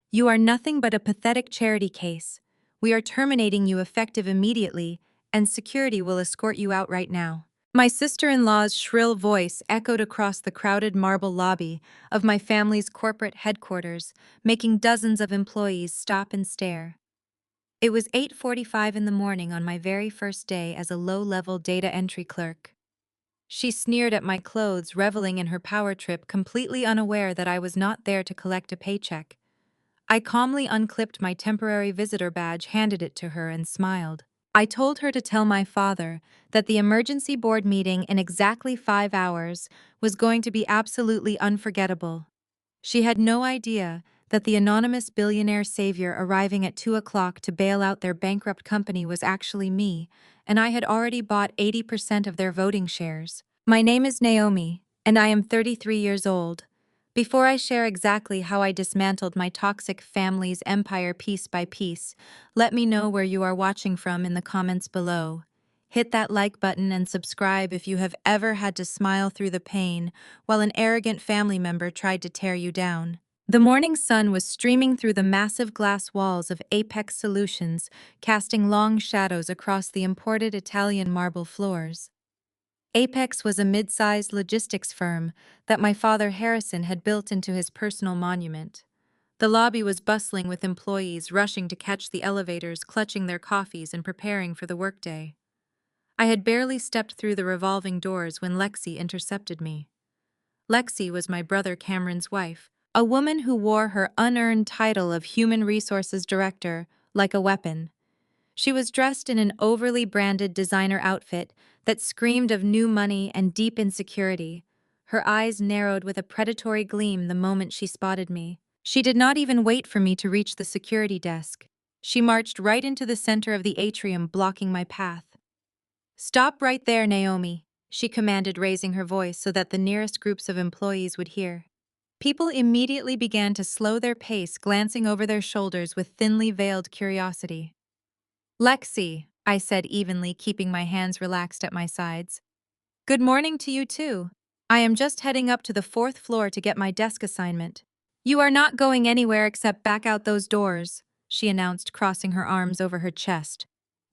You are nothing but a pathetic charity case. We are terminating you effective immediately, and security will escort you out right now." My sister-in-law's shrill voice echoed across the crowded marble lobby of my family's corporate headquarters, making dozens of employees stop and stare. It was 8:45 in the morning on my very first day as a low-level data entry clerk. She sneered at my clothes, reveling in her power trip, completely unaware that I was not there to collect a paycheck. I calmly unclipped my temporary visitor badge, handed it to her, and smiled. I told her to tell my father that the emergency board meeting in exactly 5 hours was going to be absolutely unforgettable. She had no idea that the anonymous billionaire savior arriving at 2 o'clock to bail out their bankrupt company was actually me, and I had already bought 80% of their voting shares. My name is Naomi, and I am 33 years old. Before I share exactly how I dismantled my toxic family's empire piece by piece, let me know where you are watching from in the comments below. Hit that like button and subscribe if you have ever had to smile through the pain while an arrogant family member tried to tear you down. The morning sun was streaming through the massive glass walls of Apex Solutions, casting long shadows across the imported Italian marble floors. Apex was a mid-sized logistics firm that my father Harrison had built into his personal monument. The lobby was bustling with employees rushing to catch the elevators, clutching their coffees and preparing for the workday. I had barely stepped through the revolving doors when Lexi intercepted me. Lexi was my brother Cameron's wife, a woman who wore her unearned title of Human Resources Director like a weapon. She was dressed in an overly branded designer outfit that screamed of new money and deep insecurity. Her eyes narrowed with a predatory gleam the moment she spotted me. She did not even wait for me to reach the security desk. She marched right into the center of the atrium, blocking my path. "Stop right there, Naomi," she commanded, raising her voice so that the nearest groups of employees would hear. People immediately began to slow their pace, glancing over their shoulders with thinly veiled curiosity. "Lexi," I said evenly, keeping my hands relaxed at my sides. "Good morning to you too. I am just heading up to the 4th floor to get my desk assignment." "You are not going anywhere except back out those doors," she announced, crossing her arms over her chest.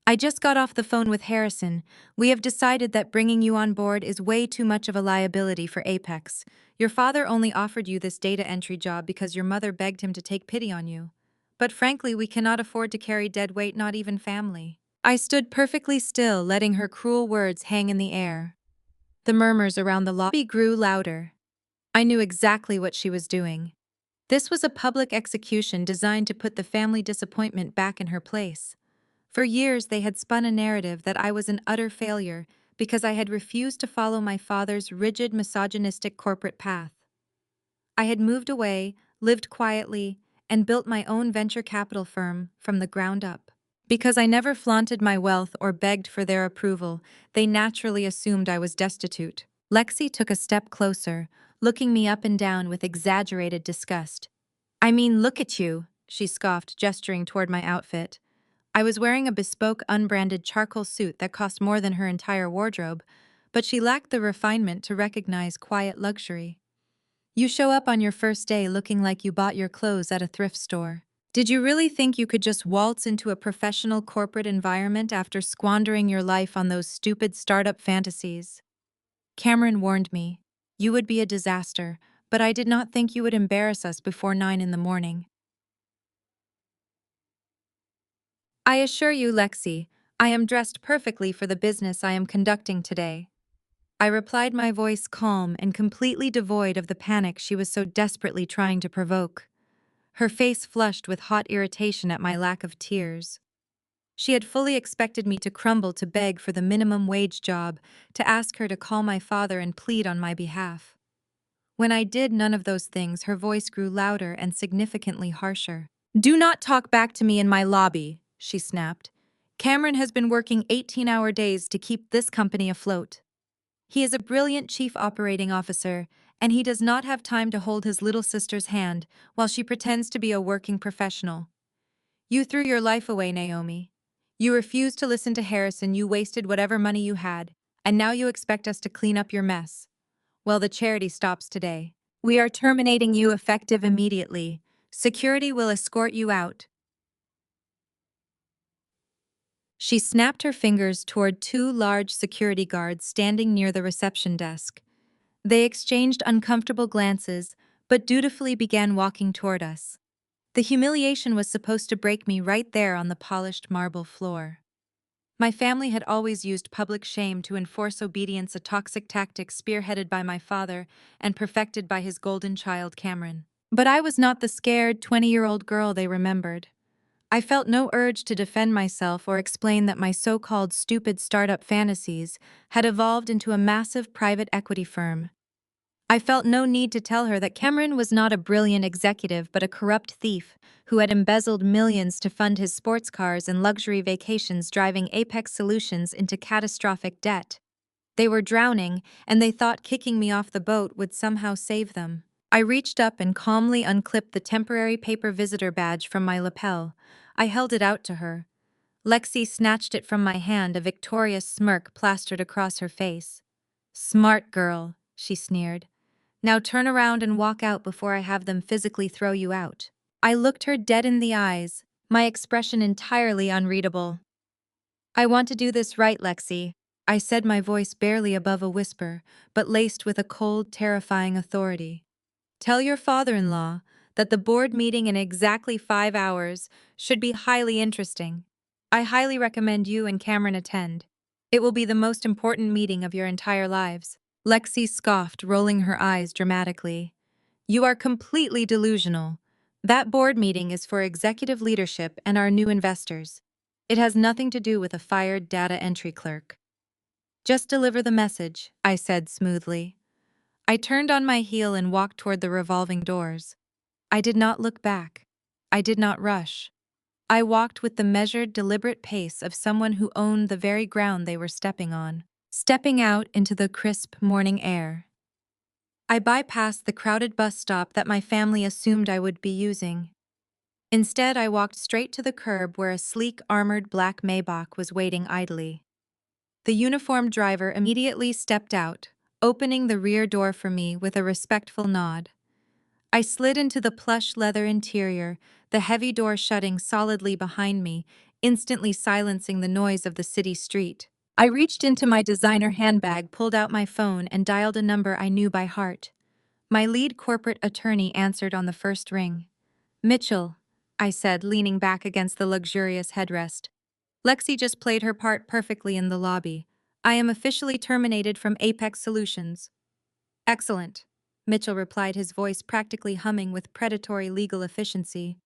"I just got off the phone with Harrison. We have decided that bringing you on board is way too much of a liability for Apex. Your father only offered you this data entry job because your mother begged him to take pity on you. But frankly, we cannot afford to carry dead weight, not even family." I stood perfectly still, letting her cruel words hang in the air. The murmurs around the lobby grew louder. I knew exactly what she was doing. This was a public execution designed to put the family disappointment back in her place. For years, they had spun a narrative that I was an utter failure because I had refused to follow my father's rigid, misogynistic corporate path. I had moved away, lived quietly, and built my own venture capital firm from the ground up. Because I never flaunted my wealth or begged for their approval, they naturally assumed I was destitute. Lexi took a step closer, looking me up and down with exaggerated disgust. "I mean, look at you," she scoffed, gesturing toward my outfit. I was wearing a bespoke, unbranded charcoal suit that cost more than her entire wardrobe, but she lacked the refinement to recognize quiet luxury. "You show up on your first day looking like you bought your clothes at a thrift store. Did you really think you could just waltz into a professional corporate environment after squandering your life on those stupid startup fantasies?" Cameron warned me. "You would be a disaster, but I did not think you would embarrass us before 9 in the morning." "I assure you, Lexi, I am dressed perfectly for the business I am conducting today," I replied, my voice calm and completely devoid of the panic she was so desperately trying to provoke. Her face flushed with hot irritation at my lack of tears. She had fully expected me to crumble, to beg for the minimum wage job, to ask her to call my father and plead on my behalf. When I did none of those things, her voice grew louder and significantly harsher. "Do not talk back to me in my lobby," she snapped. "Cameron has been working 18-hour days to keep this company afloat. He is a brilliant chief operating officer, and he does not have time to hold his little sister's hand while she pretends to be a working professional. You threw your life away, Naomi. You refused to listen to Harrison, you wasted whatever money you had, and now you expect us to clean up your mess. Well, the charity stops today. We are terminating you effective immediately, Security will escort you out. She snapped her fingers toward two large security guards standing near the reception desk. They exchanged uncomfortable glances, but dutifully began walking toward us. The humiliation was supposed to break me right there on the polished marble floor. My family had always used public shame to enforce obedience, a toxic tactic spearheaded by my father and perfected by his golden child Cameron. But I was not the scared 20-year-old girl they remembered. I felt no urge to defend myself or explain that my so-called stupid startup fantasies had evolved into a massive private equity firm. I felt no need to tell her that Cameron was not a brilliant executive but a corrupt thief who had embezzled millions to fund his sports cars and luxury vacations, driving Apex Solutions into catastrophic debt. They were drowning, and they thought kicking me off the boat would somehow save them. I reached up and calmly unclipped the temporary paper visitor badge from my lapel. I held it out to her. Lexi snatched it from my hand, a victorious smirk plastered across her face. "Smart girl," she sneered. "Now turn around and walk out before I have them physically throw you out." I looked her dead in the eyes, my expression entirely unreadable. "I want to do this right, Lexi," I said, my voice barely above a whisper, but laced with a cold, terrifying authority. "Tell your father-in-law that the board meeting in exactly 5 hours should be highly interesting. I highly recommend you and Cameron attend. It will be the most important meeting of your entire lives." Lexi scoffed, rolling her eyes dramatically. "You are completely delusional. That board meeting is for executive leadership and our new investors. It has nothing to do with a fired data entry clerk." "Just deliver the message," I said smoothly. I turned on my heel and walked toward the revolving doors. I did not look back. I did not rush. I walked with the measured, deliberate pace of someone who owned the very ground they were stepping on. Stepping out into the crisp morning air. I bypassed the crowded bus stop that my family assumed I would be using. Instead, I walked straight to the curb where a sleek, armored black Maybach was waiting idly. The uniformed driver immediately stepped out, opening the rear door for me with a respectful nod. I slid into the plush leather interior, the heavy door shutting solidly behind me, instantly silencing the noise of the city street. I reached into my designer handbag, pulled out my phone, and dialed a number I knew by heart. My lead corporate attorney answered on the first ring. "Mitchell," I said, leaning back against the luxurious headrest. "Lexi just played her part perfectly in the lobby. I am officially terminated from Apex Solutions." "Excellent," Mitchell replied, his voice practically humming with predatory legal efficiency.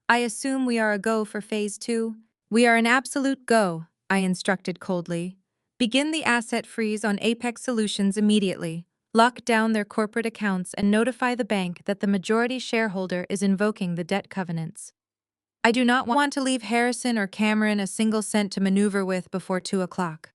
"I assume we are a go for Phase 2? "We are an absolute go," I instructed coldly. "Begin the asset freeze on Apex Solutions immediately. Lock down their corporate accounts and notify the bank that the majority shareholder is invoking the debt covenants. I do not want to leave Harrison or Cameron a single cent to maneuver with before 2 o'clock.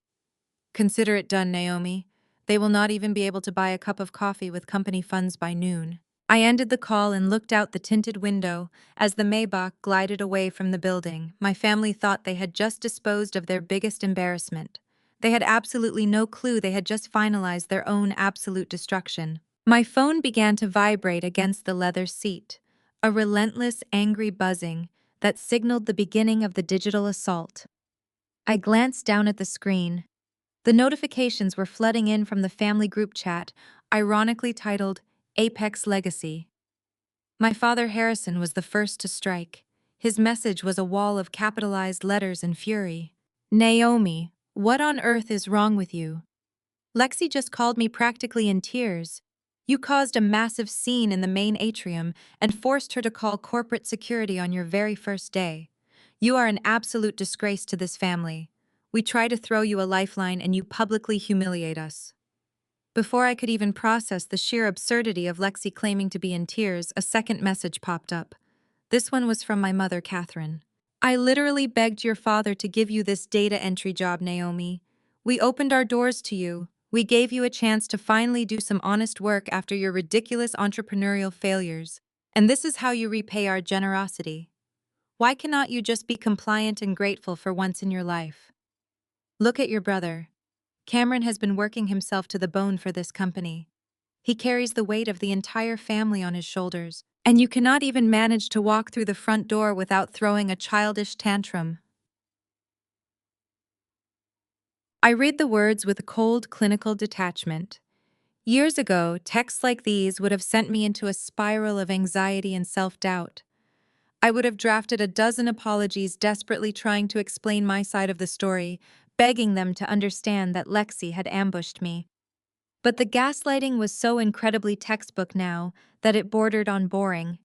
Consider it done, Naomi. They will not even be able to buy a cup of coffee with company funds by noon." I ended the call and looked out the tinted window as the Maybach glided away from the building. My family thought they had just disposed of their biggest embarrassment. They had absolutely no clue they had just finalized their own absolute destruction. My phone began to vibrate against the leather seat, a relentless, angry buzzing that signaled the beginning of the digital assault. I glanced down at the screen. The notifications were flooding in from the family group chat, ironically titled Apex Legacy. My father Harrison was the first to strike. His message was a wall of capitalized letters in fury. "Naomi, what on earth is wrong with you? Lexi just called me practically in tears. You caused a massive scene in the main atrium and forced her to call corporate security on your very first day. You are an absolute disgrace to this family. We try to throw you a lifeline and you publicly humiliate us." Before I could even process the sheer absurdity of Lexi claiming to be in tears, a second message popped up. This one was from my mother, Catherine. "I literally begged your father to give you this data entry job, Naomi. We opened our doors to you. We gave you a chance to finally do some honest work after your ridiculous entrepreneurial failures. And this is how you repay our generosity. Why cannot you just be compliant and grateful for once in your life? Look at your brother. Cameron has been working himself to the bone for this company. He carries the weight of the entire family on his shoulders, And you cannot even manage to walk through the front door without throwing a childish tantrum. I read the words with a cold, clinical detachment. Years ago, texts like these would have sent me into a spiral of anxiety and self-doubt. I would have drafted a dozen apologies desperately trying to explain my side of the story, begging them to understand that Lexi had ambushed me. But the gaslighting was so incredibly textbook now that it bordered on boring.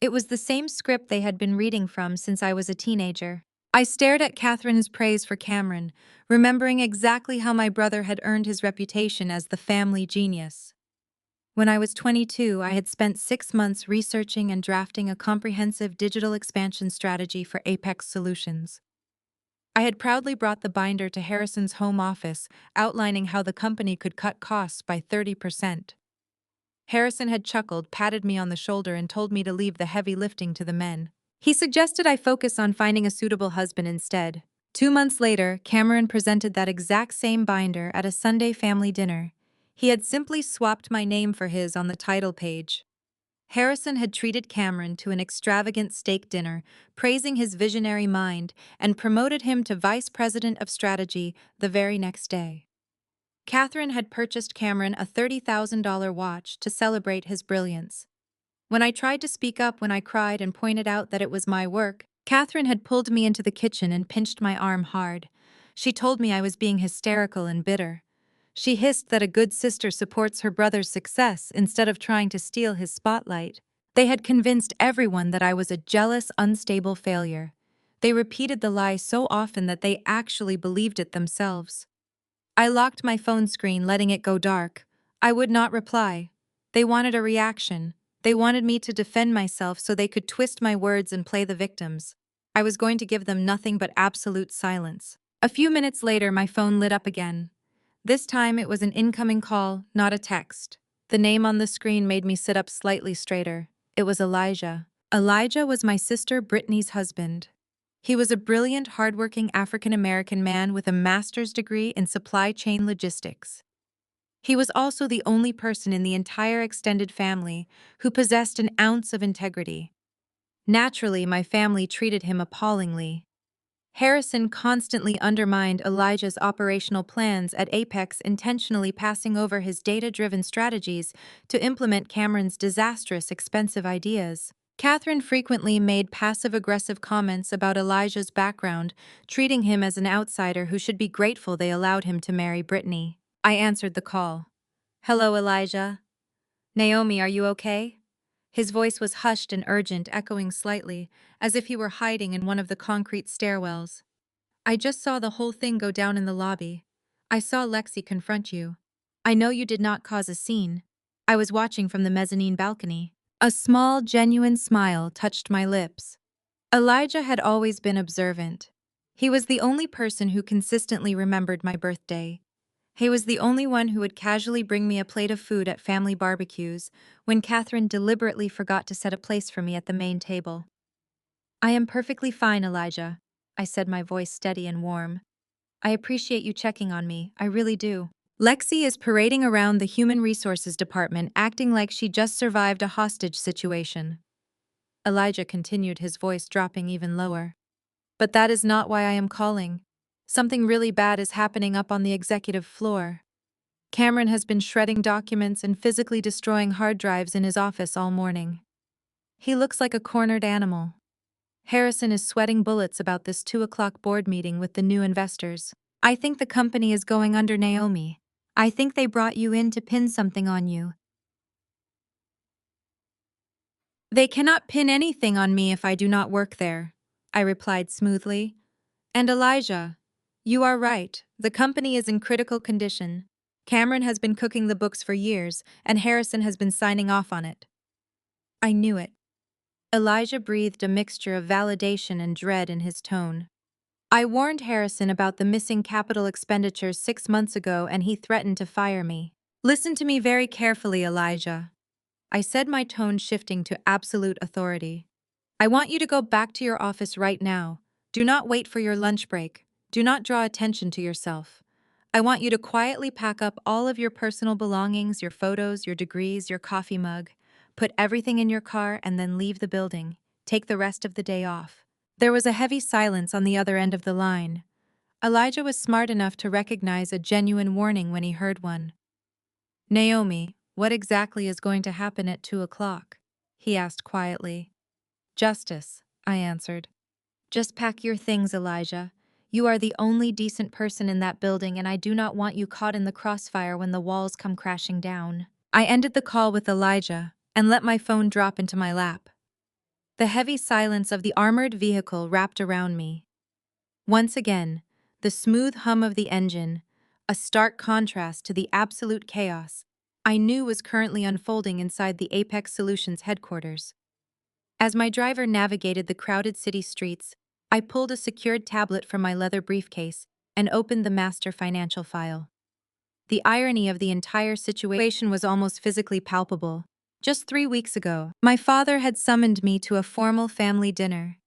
It was the same script they had been reading from since I was a teenager. I stared at Catherine's praise for Cameron, remembering exactly how my brother had earned his reputation as the family genius. When I was 22, I had spent 6 months researching and drafting a comprehensive digital expansion strategy for Apex Solutions. I had proudly brought the binder to Harrison's home office, outlining how the company could cut costs by 30%. Harrison had chuckled, patted me on the shoulder, and told me to leave the heavy lifting to the men. He suggested I focus on finding a suitable husband instead. 2 months later, Cameron presented that exact same binder at a Sunday family dinner. He had simply swapped my name for his on the title page. Harrison had treated Cameron to an extravagant steak dinner, praising his visionary mind, and promoted him to vice president of strategy the very next day. Catherine had purchased Cameron a $30,000 watch to celebrate his brilliance. When I tried to speak up when I cried and pointed out that it was my work, Catherine had pulled me into the kitchen and pinched my arm hard. She told me I was being hysterical and bitter. She hissed that a good sister supports her brother's success instead of trying to steal his spotlight. They had convinced everyone that I was a jealous, unstable failure. They repeated the lie so often that they actually believed it themselves. I locked my phone screen, letting it go dark. I would not reply. They wanted a reaction. They wanted me to defend myself so they could twist my words and play the victims. I was going to give them nothing but absolute silence. A few minutes later, my phone lit up again. This time it was an incoming call, not a text. The name on the screen made me sit up slightly straighter. It was Elijah. Elijah was my sister Brittany's husband. He was a brilliant, hardworking African-American man with a master's degree in supply chain logistics. He was also the only person in the entire extended family who possessed an ounce of integrity. Naturally, my family treated him appallingly. Harrison constantly undermined Elijah's operational plans at Apex, intentionally passing over his data-driven strategies to implement Cameron's disastrous, expensive ideas. Catherine frequently made passive-aggressive comments about Elijah's background, treating him as an outsider who should be grateful they allowed him to marry Brittany. I answered the call. "Hello, Elijah. Naomi, are you okay?" His voice was hushed and urgent, echoing slightly, as if he were hiding in one of the concrete stairwells. "I just saw the whole thing go down in the lobby. I saw Lexi confront you. I know you did not cause a scene. I was watching from the mezzanine balcony." A small, genuine smile touched my lips. Elijah had always been observant. He was the only person who consistently remembered my birthday. He was the only one who would casually bring me a plate of food at family barbecues when Catherine deliberately forgot to set a place for me at the main table. "I am perfectly fine, Elijah," I said, my voice steady and warm. "I appreciate you checking on me, I really do." Lexi is parading around the Human Resources Department acting like she just survived a hostage situation. Elijah continued, his voice dropping even lower. "But that is not why I am calling. Something really bad is happening up on the executive floor. Cameron has been shredding documents and physically destroying hard drives in his office all morning. He looks like a cornered animal. Harrison is sweating bullets about this 2 o'clock board meeting with the new investors. I think the company is going under, Naomi. I think they brought you in to pin something on you." "They cannot pin anything on me if I do not work there," I replied smoothly. "And Elijah, you are right. The company is in critical condition. Cameron has been cooking the books for years, and Harrison has been signing off on it." I knew it. Elijah breathed a mixture of validation and dread in his tone. "I warned Harrison about the missing capital expenditures 6 months ago, and he threatened to fire me." "Listen to me very carefully, Elijah," I said, my tone shifting to absolute authority. "I want you to go back to your office right now. Do not wait for your lunch break. Do not draw attention to yourself. I want you to quietly pack up all of your personal belongings, your photos, your degrees, your coffee mug. Put everything in your car and then leave the building. Take the rest of the day off. There was a heavy silence on the other end of the line. Elijah was smart enough to recognize a genuine warning when he heard one. "Naomi, what exactly is going to happen at 2 o'clock?" he asked quietly. "Justice," I answered. "Just pack your things, Elijah. You are the only decent person in that building, and I do not want you caught in the crossfire when the walls come crashing down." I ended the call with Elijah and let my phone drop into my lap. The heavy silence of the armored vehicle wrapped around me. Once again, the smooth hum of the engine, a stark contrast to the absolute chaos I knew was currently unfolding inside the Apex Solutions headquarters. As my driver navigated the crowded city streets, I pulled a secured tablet from my leather briefcase and opened the master financial file. The irony of the entire situation was almost physically palpable. Just 3 weeks ago, my father had summoned me to a formal family dinner.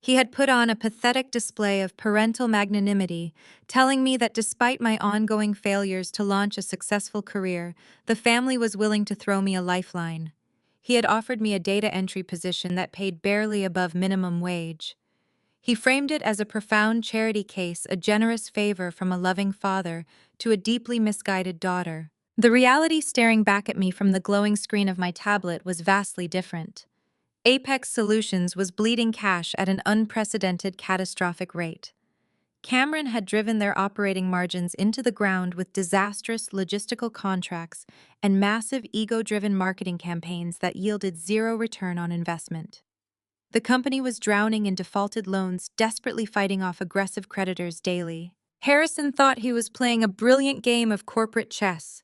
He had put on a pathetic display of parental magnanimity, telling me that despite my ongoing failures to launch a successful career, the family was willing to throw me a lifeline. He had offered me a data entry position that paid barely above minimum wage. He framed it as a profound charity case, a generous favor from a loving father to a deeply misguided daughter. The reality staring back at me from the glowing screen of my tablet was vastly different. Apex Solutions was bleeding cash at an unprecedented catastrophic rate. Cameron had driven their operating margins into the ground with disastrous logistical contracts and massive ego-driven marketing campaigns that yielded zero return on investment. The company was drowning in defaulted loans, desperately fighting off aggressive creditors daily. Harrison thought he was playing a brilliant game of corporate chess.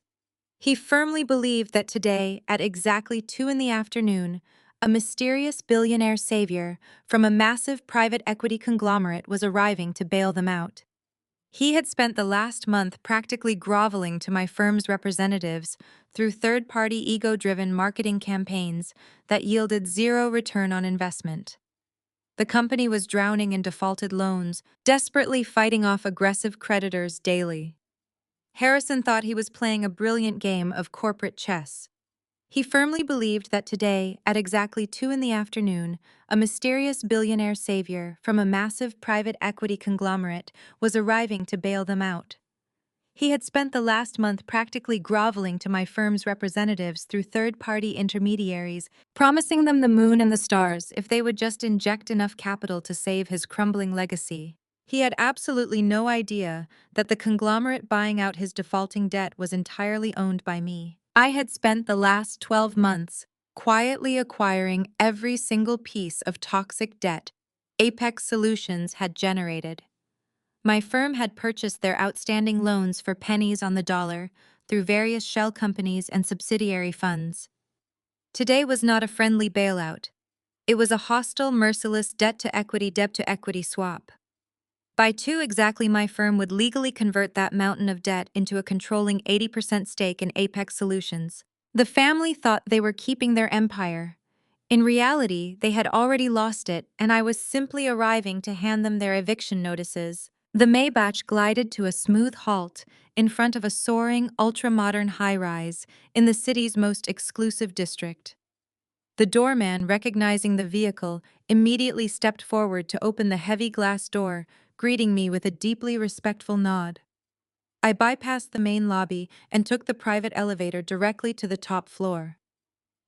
He firmly believed that today, at exactly 2 in the afternoon, a mysterious billionaire savior from a massive private equity conglomerate was arriving to bail them out. He had spent the last month practically groveling to my firm's representatives through third-party ego-driven marketing campaigns that yielded zero return on investment. The company was drowning in defaulted loans, desperately fighting off aggressive creditors daily. Harrison thought he was playing a brilliant game of corporate chess. He firmly believed that today, at exactly 2 in the afternoon, a mysterious billionaire savior from a massive private equity conglomerate was arriving to bail them out. He had spent the last month practically groveling to my firm's representatives through third-party intermediaries, promising them the moon and the stars if they would just inject enough capital to save his crumbling legacy. He had absolutely no idea that the conglomerate buying out his defaulting debt was entirely owned by me. I had spent the last 12 months quietly acquiring every single piece of toxic debt Apex Solutions had generated. My firm had purchased their outstanding loans for pennies on the dollar through various shell companies and subsidiary funds. Today was not a friendly bailout. It was a hostile, merciless debt-to-equity swap. By 2 exactly, my firm would legally convert that mountain of debt into a controlling 80% stake in Apex Solutions. The family thought they were keeping their empire. In reality, they had already lost it, and I was simply arriving to hand them their eviction notices. The Maybach glided to a smooth halt in front of a soaring, ultra-modern high-rise in the city's most exclusive district. The doorman, recognizing the vehicle, immediately stepped forward to open the heavy glass door, greeting me with a deeply respectful nod. I bypassed the main lobby and took the private elevator directly to the top floor.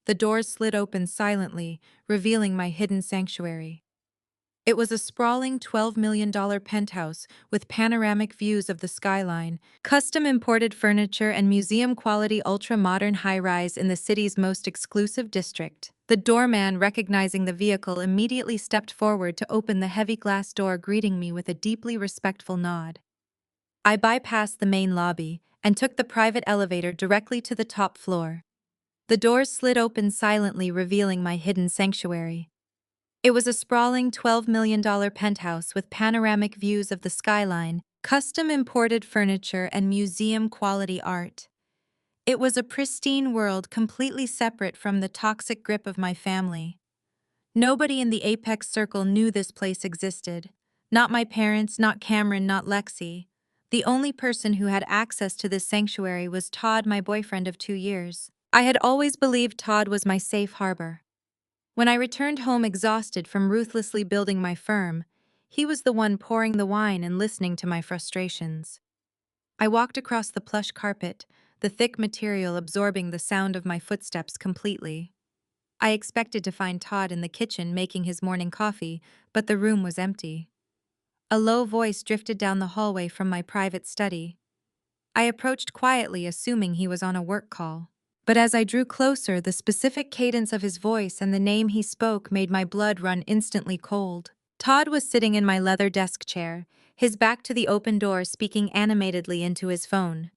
The doors slid open silently, revealing my hidden sanctuary. It was a sprawling $12 million penthouse with panoramic views of the skyline, custom imported furniture, and museum-quality ultra-modern high-rise in the city's most exclusive district. The doorman, recognizing the vehicle, immediately stepped forward to open the heavy glass door, greeting me with a deeply respectful nod. I bypassed the main lobby and took the private elevator directly to the top floor. The doors slid open silently, revealing my hidden sanctuary. It was a sprawling $12 million penthouse with panoramic views of the skyline, custom imported furniture, and museum-quality art. It was a pristine world completely separate from the toxic grip of my family. Nobody in the Apex Circle knew this place existed. Not my parents, not Cameron, not Lexi. The only person who had access to this sanctuary was Todd, my boyfriend of 2 years. I had always believed Todd was my safe harbor. When I returned home exhausted from ruthlessly building my firm, he was the one pouring the wine and listening to my frustrations. I walked across the plush carpet, the thick material absorbing the sound of my footsteps completely. I expected to find Todd in the kitchen making his morning coffee, but the room was empty. A low voice drifted down the hallway from my private study. I approached quietly, assuming he was on a work call. But as I drew closer, the specific cadence of his voice and the name he spoke made my blood run instantly cold. Todd was sitting in my leather desk chair, his back to the open door, speaking animatedly into his phone.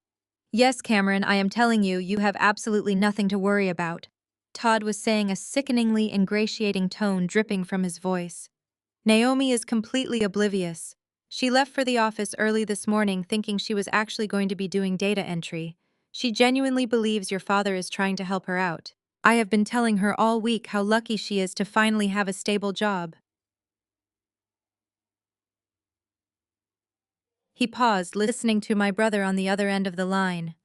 "Yes, Cameron, I am telling you, you have absolutely nothing to worry about," Todd was saying, a sickeningly ingratiating tone dripping from his voice. "Naomi is completely oblivious. She left for the office early this morning thinking she was actually going to be doing data entry. She genuinely believes your father is trying to help her out. I have been telling her all week how lucky she is to finally have a stable job." He paused, listening to my brother on the other end of the line.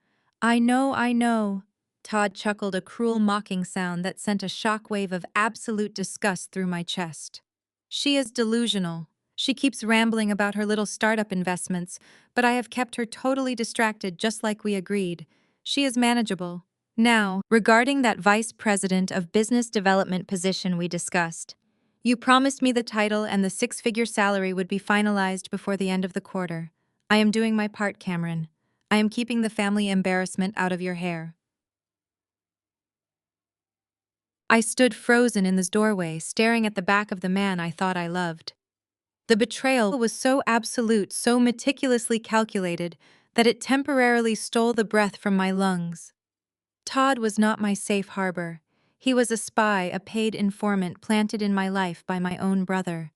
I know." Todd chuckled, a cruel mocking sound that sent a shockwave of absolute disgust through my chest. "She is delusional. She keeps rambling about her little startup investments, but I have kept her totally distracted just like we agreed. She is manageable. Now, regarding that vice president of business development position we discussed, you promised me the title and the six-figure salary would be finalized before the end of the quarter. I am doing my part, Cameron. I am keeping the family embarrassment out of your hair." I stood frozen in this doorway, staring at the back of the man I thought I loved. The betrayal was so absolute, so meticulously calculated, that it temporarily stole the breath from my lungs. Todd was not my safe harbor. He was a spy, a paid informant planted in my life by my own brother.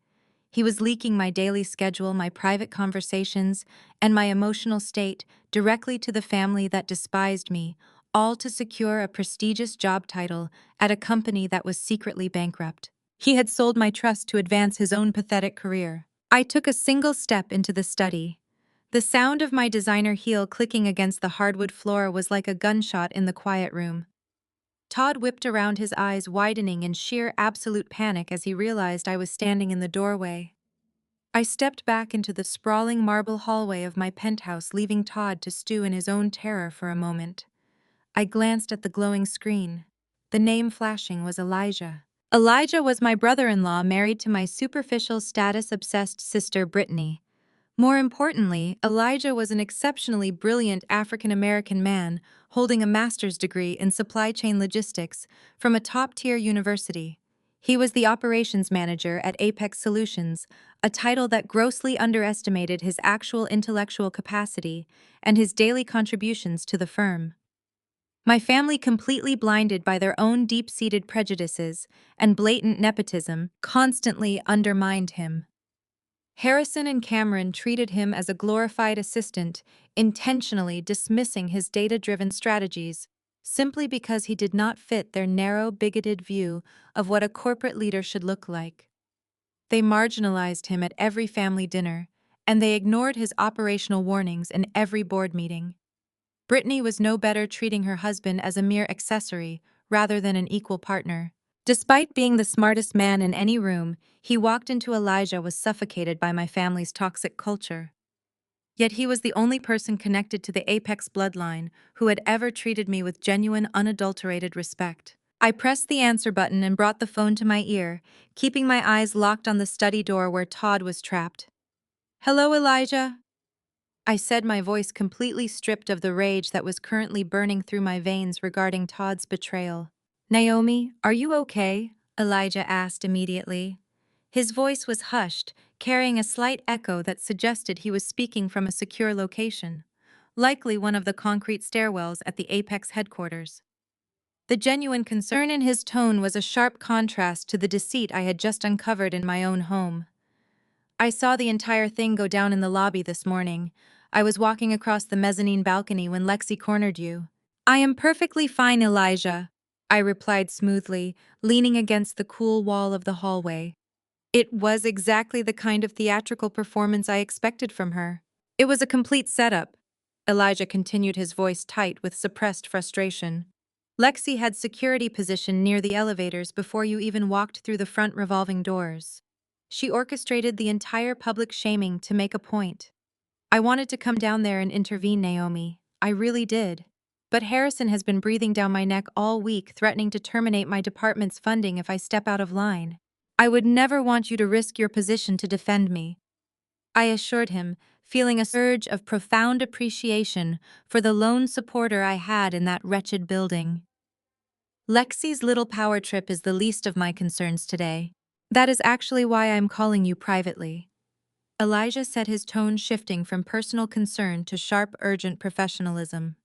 He was leaking my daily schedule, my private conversations, and my emotional state directly to the family that despised me, all to secure a prestigious job title at a company that was secretly bankrupt. He had sold my trust to advance his own pathetic career. I took a single step into the study. The sound of my designer heel clicking against the hardwood floor was like a gunshot in the quiet room. Todd whipped around, his eyes widening in sheer absolute panic as he realized I was standing in the doorway. I stepped back into the sprawling marble hallway of my penthouse, leaving Todd to stew in his own terror for a moment. I glanced at the glowing screen. The name flashing was Elijah. Elijah was my brother-in-law, married to my superficial, status-obsessed sister, Brittany. More importantly, Elijah was an exceptionally brilliant African-American man holding a master's degree in supply chain logistics from a top-tier university. He was the operations manager at Apex Solutions, a title that grossly underestimated his actual intellectual capacity and his daily contributions to the firm. My family, completely blinded by their own deep-seated prejudices and blatant nepotism, constantly undermined him. Harrison and Cameron treated him as a glorified assistant, intentionally dismissing his data-driven strategies simply because he did not fit their narrow, bigoted view of what a corporate leader should look like. They marginalized him at every family dinner, and they ignored his operational warnings in every board meeting. Brittany was no better, treating her husband as a mere accessory rather than an equal partner. Despite being the smartest man in any room, he walked into Elijah was suffocated by my family's toxic culture. Yet he was the only person connected to the Apex bloodline who had ever treated me with genuine, unadulterated respect. I pressed the answer button and brought the phone to my ear, keeping my eyes locked on the study door where Todd was trapped. "Hello, Elijah," I said, my voice completely stripped of the rage that was currently burning through my veins regarding Todd's betrayal. "Naomi, are you okay?" Elijah asked immediately. His voice was hushed, carrying a slight echo that suggested he was speaking from a secure location, likely one of the concrete stairwells at the Apex headquarters. The genuine concern in his tone was a sharp contrast to the deceit I had just uncovered in my own home. "I saw the entire thing go down in the lobby this morning. I was walking across the mezzanine balcony when Lexi cornered you." "I am perfectly fine, Elijah," I replied smoothly, leaning against the cool wall of the hallway. It was exactly the kind of theatrical performance I expected from her. "It was a complete setup," Elijah continued, his voice tight with suppressed frustration. Lexi had security positioned near the elevators before you even walked through the front revolving doors. She orchestrated the entire public shaming to make a point. I wanted to come down there and intervene, Naomi. I really did. But Harrison has been breathing down my neck all week, threatening to terminate my department's funding if I step out of line. I would never want you to risk your position to defend me, I assured him, feeling a surge of profound appreciation for the lone supporter I had in that wretched building. Lexi's little power trip is the least of my concerns today. That is actually why I'm calling you privately. Elijah said, his tone shifting from personal concern to sharp, urgent professionalism.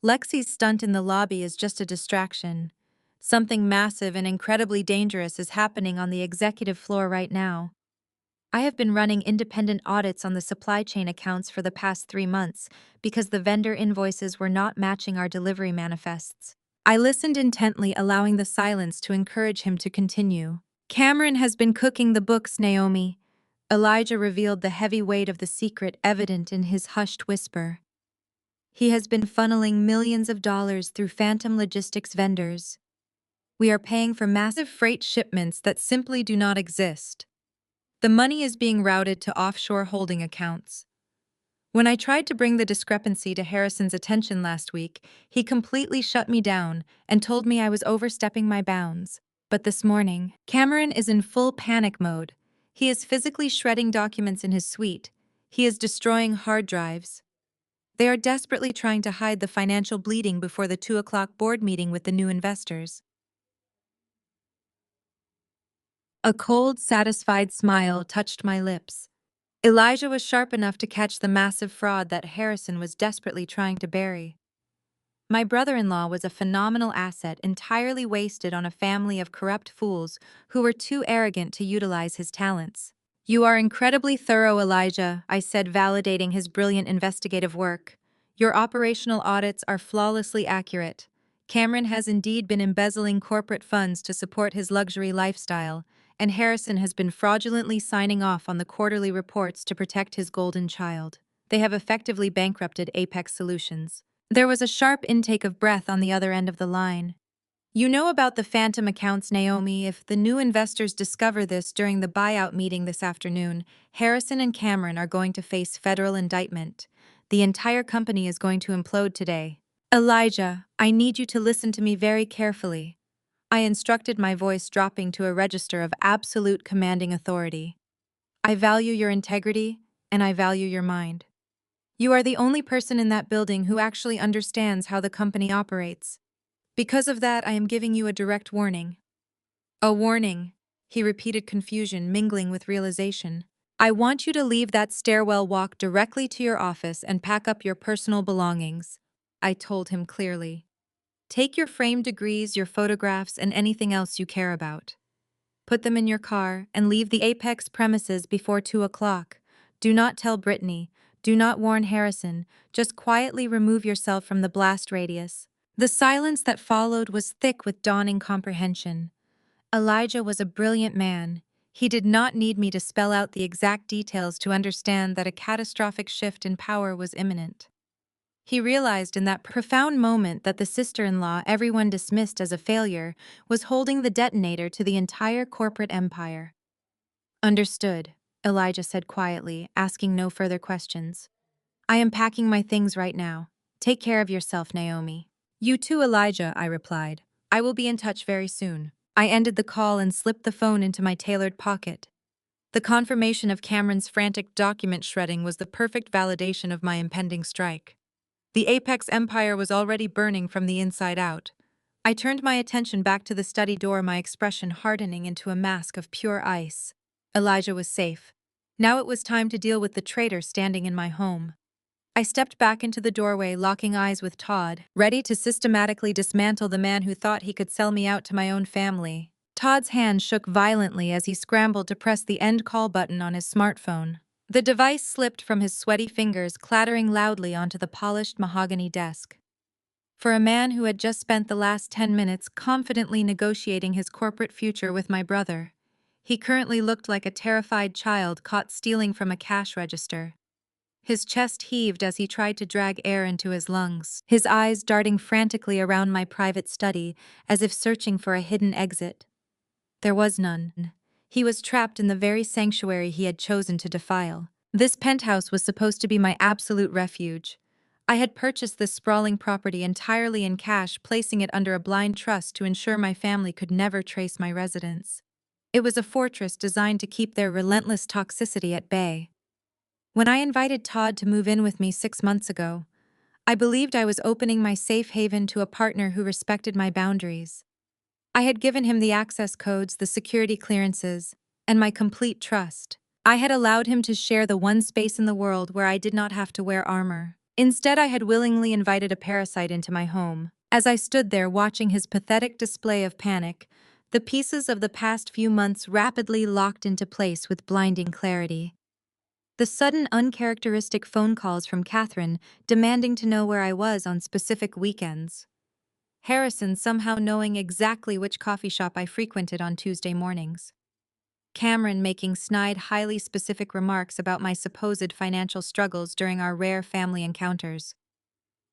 Lexi's stunt in the lobby is just a distraction. Something massive and incredibly dangerous is happening on the executive floor right now. I have been running independent audits on the supply chain accounts for the past 3 months because the vendor invoices were not matching our delivery manifests. I listened intently, allowing the silence to encourage him to continue. Cameron has been cooking the books, Naomi. Elijah revealed the heavy weight of the secret evident in his hushed whisper. He has been funneling millions of dollars through phantom logistics vendors. We are paying for massive freight shipments that simply do not exist. The money is being routed to offshore holding accounts. When I tried to bring the discrepancy to Harrison's attention last week, he completely shut me down and told me I was overstepping my bounds. But this morning, Cameron is in full panic mode. He is physically shredding documents in his suite. He is destroying hard drives. They are desperately trying to hide the financial bleeding before the 2 o'clock board meeting with the new investors. A cold, satisfied smile touched my lips. Elijah was sharp enough to catch the massive fraud that Harrison was desperately trying to bury. My brother-in-law was a phenomenal asset entirely wasted on a family of corrupt fools who were too arrogant to utilize his talents. You are incredibly thorough, Elijah, I said, validating his brilliant investigative work. Your operational audits are flawlessly accurate. Cameron has indeed been embezzling corporate funds to support his luxury lifestyle, and Harrison has been fraudulently signing off on the quarterly reports to protect his golden child. They have effectively bankrupted Apex Solutions. There was a sharp intake of breath on the other end of the line. You know about the phantom accounts, Naomi. If the new investors discover this during the buyout meeting this afternoon, Harrison and Cameron are going to face federal indictment. The entire company is going to implode today. Elijah, I need you to listen to me very carefully. I instructed, my voice dropping to a register of absolute commanding authority. I value your integrity, and I value your mind. You are the only person in that building who actually understands how the company operates. Because of that, I am giving you a direct warning. A warning, he repeated, confusion mingling with realization. I want you to leave that stairwell, walk directly to your office, and pack up your personal belongings, I told him clearly. Take your framed degrees, your photographs, and anything else you care about. Put them in your car and leave the Apex premises before 2 o'clock. Do not tell Brittany. Do not warn Harrison. Just quietly remove yourself from the blast radius. The silence that followed was thick with dawning comprehension. Elijah was a brilliant man. He did not need me to spell out the exact details to understand that a catastrophic shift in power was imminent. He realized in that profound moment that the sister-in-law everyone dismissed as a failure was holding the detonator to the entire corporate empire. Understood, Elijah said quietly, asking no further questions. I am packing my things right now. Take care of yourself, Naomi. You too, Elijah, I replied. I will be in touch very soon. I ended the call and slipped the phone into my tailored pocket. The confirmation of Cameron's frantic document shredding was the perfect validation of my impending strike. The Apex Empire was already burning from the inside out. I turned my attention back to the study door, my expression hardening into a mask of pure ice. Elijah was safe. Now it was time to deal with the traitor standing in my home. I stepped back into the doorway, locking eyes with Todd, ready to systematically dismantle the man who thought he could sell me out to my own family. Todd's hand shook violently as he scrambled to press the end call button on his smartphone. The device slipped from his sweaty fingers, clattering loudly onto the polished mahogany desk. For a man who had just spent the last 10 minutes confidently negotiating his corporate future with my brother, he currently looked like a terrified child caught stealing from a cash register. His chest heaved as he tried to drag air into his lungs, his eyes darting frantically around my private study as if searching for a hidden exit. There was none. He was trapped in the very sanctuary he had chosen to defile. This penthouse was supposed to be my absolute refuge. I had purchased this sprawling property entirely in cash, placing it under a blind trust to ensure my family could never trace my residence. It was a fortress designed to keep their relentless toxicity at bay. When I invited Todd to move in with me 6 months ago, I believed I was opening my safe haven to a partner who respected my boundaries. I had given him the access codes, the security clearances, and my complete trust. I had allowed him to share the one space in the world where I did not have to wear armor. Instead, I had willingly invited a parasite into my home. As I stood there watching his pathetic display of panic, the pieces of the past few months rapidly locked into place with blinding clarity. The sudden, uncharacteristic phone calls from Catherine demanding to know where I was on specific weekends. Harrison somehow knowing exactly which coffee shop I frequented on Tuesday mornings. Cameron making snide, highly specific remarks about my supposed financial struggles during our rare family encounters.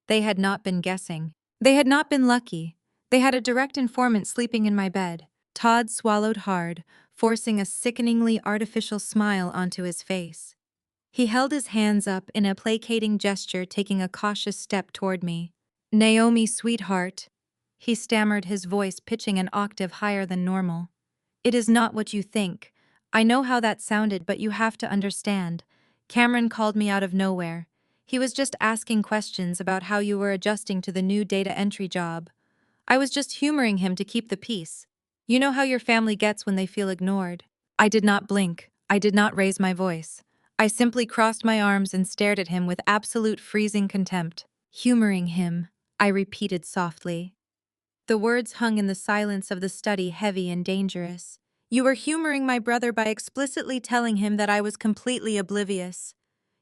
They had not been guessing. They had not been lucky. They had a direct informant sleeping in my bed. Todd swallowed hard, forcing a sickeningly artificial smile onto his face. He held his hands up in a placating gesture, taking a cautious step toward me. "Naomi, sweetheart," he stammered, his voice pitching an octave higher than normal. "It is not what you think. I know how that sounded, but you have to understand. Cameron called me out of nowhere. He was just asking questions about how you were adjusting to the new data entry job. I was just humoring him to keep the peace. You know how your family gets when they feel ignored." I did not blink. I did not raise my voice. I simply crossed my arms and stared at him with absolute freezing contempt. "Humoring him," I repeated softly. The words hung in the silence of the study, heavy and dangerous. "You were humoring my brother by explicitly telling him that I was completely oblivious.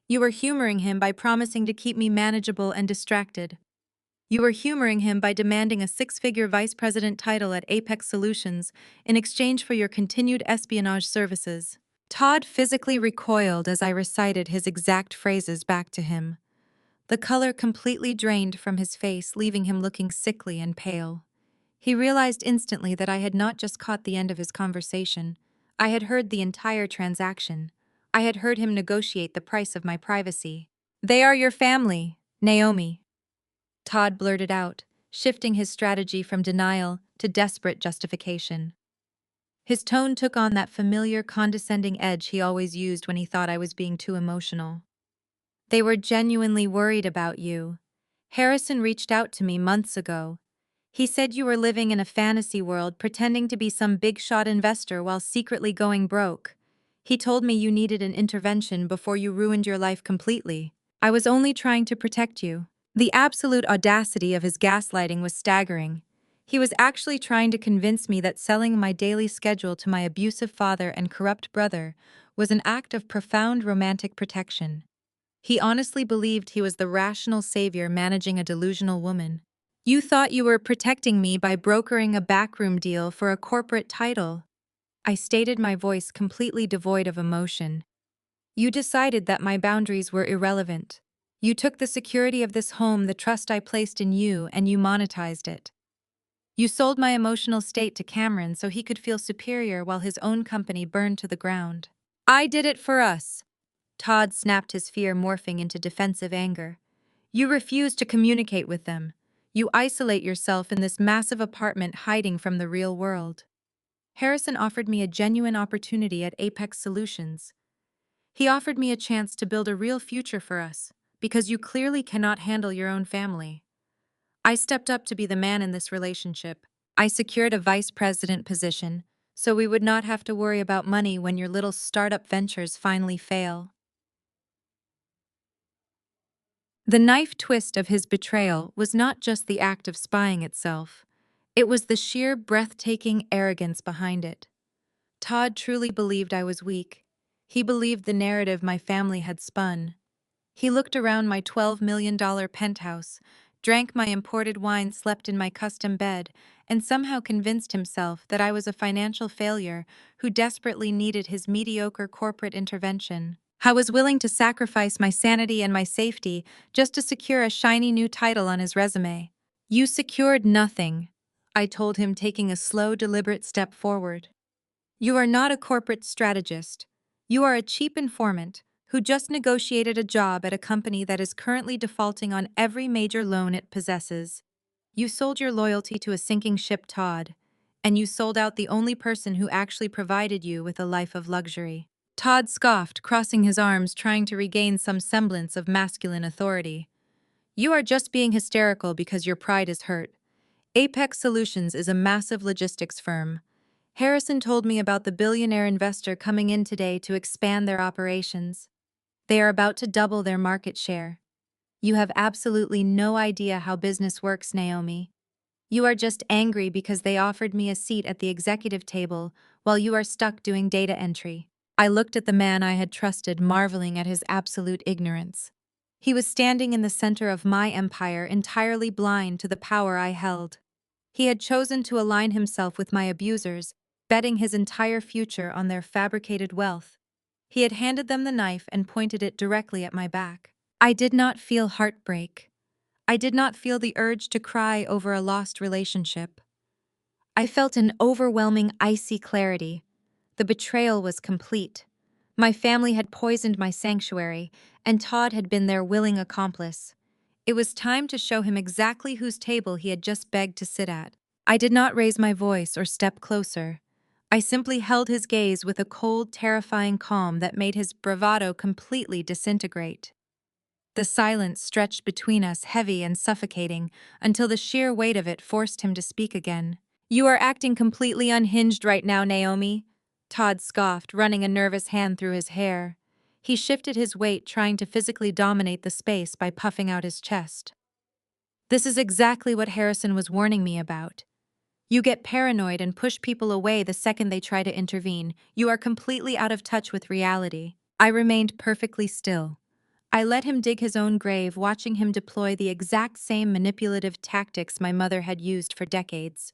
You were humoring him by promising to keep me manageable and distracted. You were humoring him by demanding a six-figure vice president title at Apex Solutions in exchange for your continued espionage services." Todd physically recoiled as I recited his exact phrases back to him. The color completely drained from his face, leaving him looking sickly and pale. He realized instantly that I had not just caught the end of his conversation. I had heard the entire transaction. I had heard him negotiate the price of my privacy. "They are your family, Naomi," Todd blurted out, shifting his strategy from denial to desperate justification. His tone took on that familiar, condescending edge he always used when he thought I was being too emotional. "They were genuinely worried about you. Harrison reached out to me months ago. He said you were living in a fantasy world, pretending to be some big-shot investor while secretly going broke. He told me you needed an intervention before you ruined your life completely. I was only trying to protect you." The absolute audacity of his gaslighting was staggering. He was actually trying to convince me that selling my daily schedule to my abusive father and corrupt brother was an act of profound romantic protection. He honestly believed he was the rational savior managing a delusional woman. "You thought you were protecting me by brokering a backroom deal for a corporate title," I stated, my voice completely devoid of emotion. "You decided that my boundaries were irrelevant. You took the security of this home, the trust I placed in you, and you monetized it. You sold my emotional state to Cameron so he could feel superior while his own company burned to the ground." "I did it for us." Todd snapped, his fear morphing into defensive anger. "You refuse to communicate with them. You isolate yourself in this massive apartment, hiding from the real world. Harrison offered me a genuine opportunity at Apex Solutions. He offered me a chance to build a real future for us, because you clearly cannot handle your own family. I stepped up to be the man in this relationship. I secured a vice president position, so we would not have to worry about money when your little startup ventures finally fail." The knife twist of his betrayal was not just the act of spying itself. It was the sheer, breathtaking arrogance behind it. Todd truly believed I was weak. He believed the narrative my family had spun. He looked around my $12 million penthouse, drank my imported wine, slept in my custom bed, and somehow convinced himself that I was a financial failure who desperately needed his mediocre corporate intervention. I was willing to sacrifice my sanity and my safety just to secure a shiny new title on his resume. You secured nothing, I told him, taking a slow, deliberate step forward. You are not a corporate strategist. You are a cheap informant who just negotiated a job at a company that is currently defaulting on every major loan it possesses. You sold your loyalty to a sinking ship, Todd, and you sold out the only person who actually provided you with a life of luxury. Todd scoffed, crossing his arms, trying to regain some semblance of masculine authority. You are just being hysterical because your pride is hurt. Apex Solutions is a massive logistics firm. Harrison told me about the billionaire investor coming in today to expand their operations. They are about to double their market share. You have absolutely no idea how business works, Naomi. You are just angry because they offered me a seat at the executive table while you are stuck doing data entry. I looked at the man I had trusted, marveling at his absolute ignorance. He was standing in the center of my empire, entirely blind to the power I held. He had chosen to align himself with my abusers, betting his entire future on their fabricated wealth. He had handed them the knife and pointed it directly at my back. I did not feel heartbreak. I did not feel the urge to cry over a lost relationship. I felt an overwhelming, icy clarity. The betrayal was complete. My family had poisoned my sanctuary, and Todd had been their willing accomplice. It was time to show him exactly whose table he had just begged to sit at. I did not raise my voice or step closer. I simply held his gaze with a cold, terrifying calm that made his bravado completely disintegrate. The silence stretched between us, heavy and suffocating, until the sheer weight of it forced him to speak again. You are acting completely unhinged right now, Naomi, Todd scoffed, running a nervous hand through his hair. He shifted his weight, trying to physically dominate the space by puffing out his chest. This is exactly what Harrison was warning me about. You get paranoid and push people away the second they try to intervene. You are completely out of touch with reality. I remained perfectly still. I let him dig his own grave, watching him deploy the exact same manipulative tactics my mother had used for decades.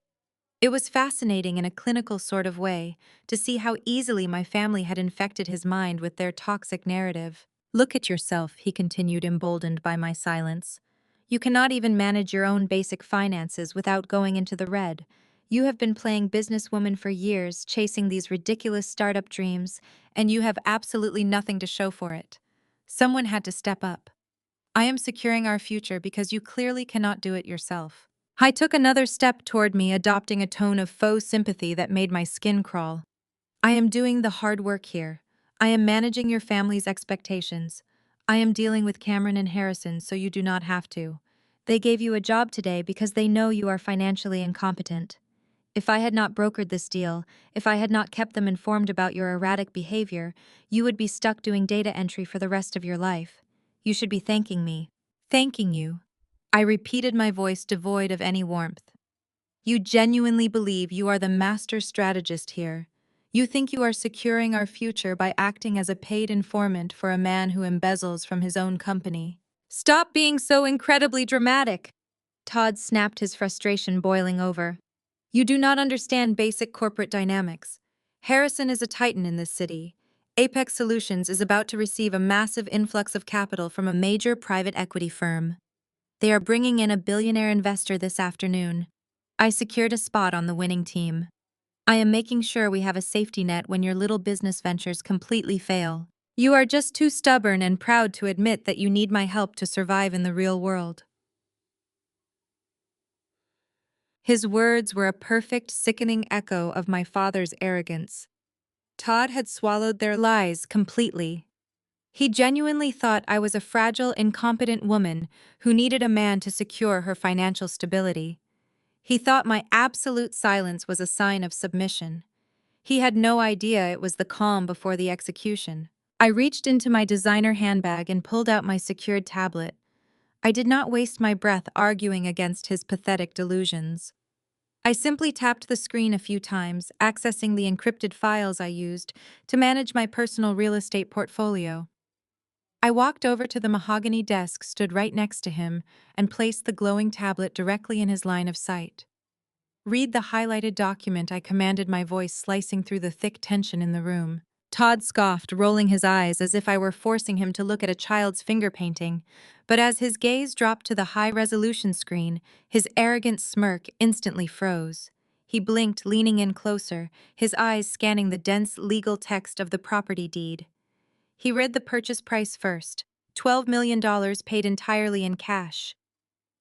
It was fascinating in a clinical sort of way to see how easily my family had infected his mind with their toxic narrative. Look at yourself, he continued, emboldened by my silence. You cannot even manage your own basic finances without going into the red. You have been playing businesswoman for years, chasing these ridiculous startup dreams, and you have absolutely nothing to show for it. Someone had to step up. I am securing our future because you clearly cannot do it yourself. I took another step toward me, adopting a tone of faux sympathy that made my skin crawl. I am doing the hard work here. I am managing your family's expectations. I am dealing with Cameron and Harrison so you do not have to. They gave you a job today because they know you are financially incompetent. If I had not brokered this deal, if I had not kept them informed about your erratic behavior, you would be stuck doing data entry for the rest of your life. You should be thanking me. Thanking you. I repeated, my voice devoid of any warmth. You genuinely believe you are the master strategist here. You think you are securing our future by acting as a paid informant for a man who embezzles from his own company. Stop being so incredibly dramatic. Todd snapped, his frustration boiling over. You do not understand basic corporate dynamics. Harrison is a titan in this city. Apex Solutions is about to receive a massive influx of capital from a major private equity firm. They are bringing in a billionaire investor this afternoon. I secured a spot on the winning team. I am making sure we have a safety net when your little business ventures completely fail. You are just too stubborn and proud to admit that you need my help to survive in the real world. His words were a perfect, sickening echo of my father's arrogance. Todd had swallowed their lies completely. He genuinely thought I was a fragile, incompetent woman who needed a man to secure her financial stability. He thought my absolute silence was a sign of submission. He had no idea it was the calm before the execution. I reached into my designer handbag and pulled out my secured tablet. I did not waste my breath arguing against his pathetic delusions. I simply tapped the screen a few times, accessing the encrypted files I used to manage my personal real estate portfolio. I walked over to the mahogany desk stood right next to him and placed the glowing tablet directly in his line of sight. Read the highlighted document, I commanded, my voice slicing through the thick tension in the room. Todd scoffed, rolling his eyes as if I were forcing him to look at a child's finger painting. But as his gaze dropped to the high-resolution screen, his arrogant smirk instantly froze. He blinked, leaning in closer, his eyes scanning the dense legal text of the property deed. He read the purchase price first, $12 million paid entirely in cash.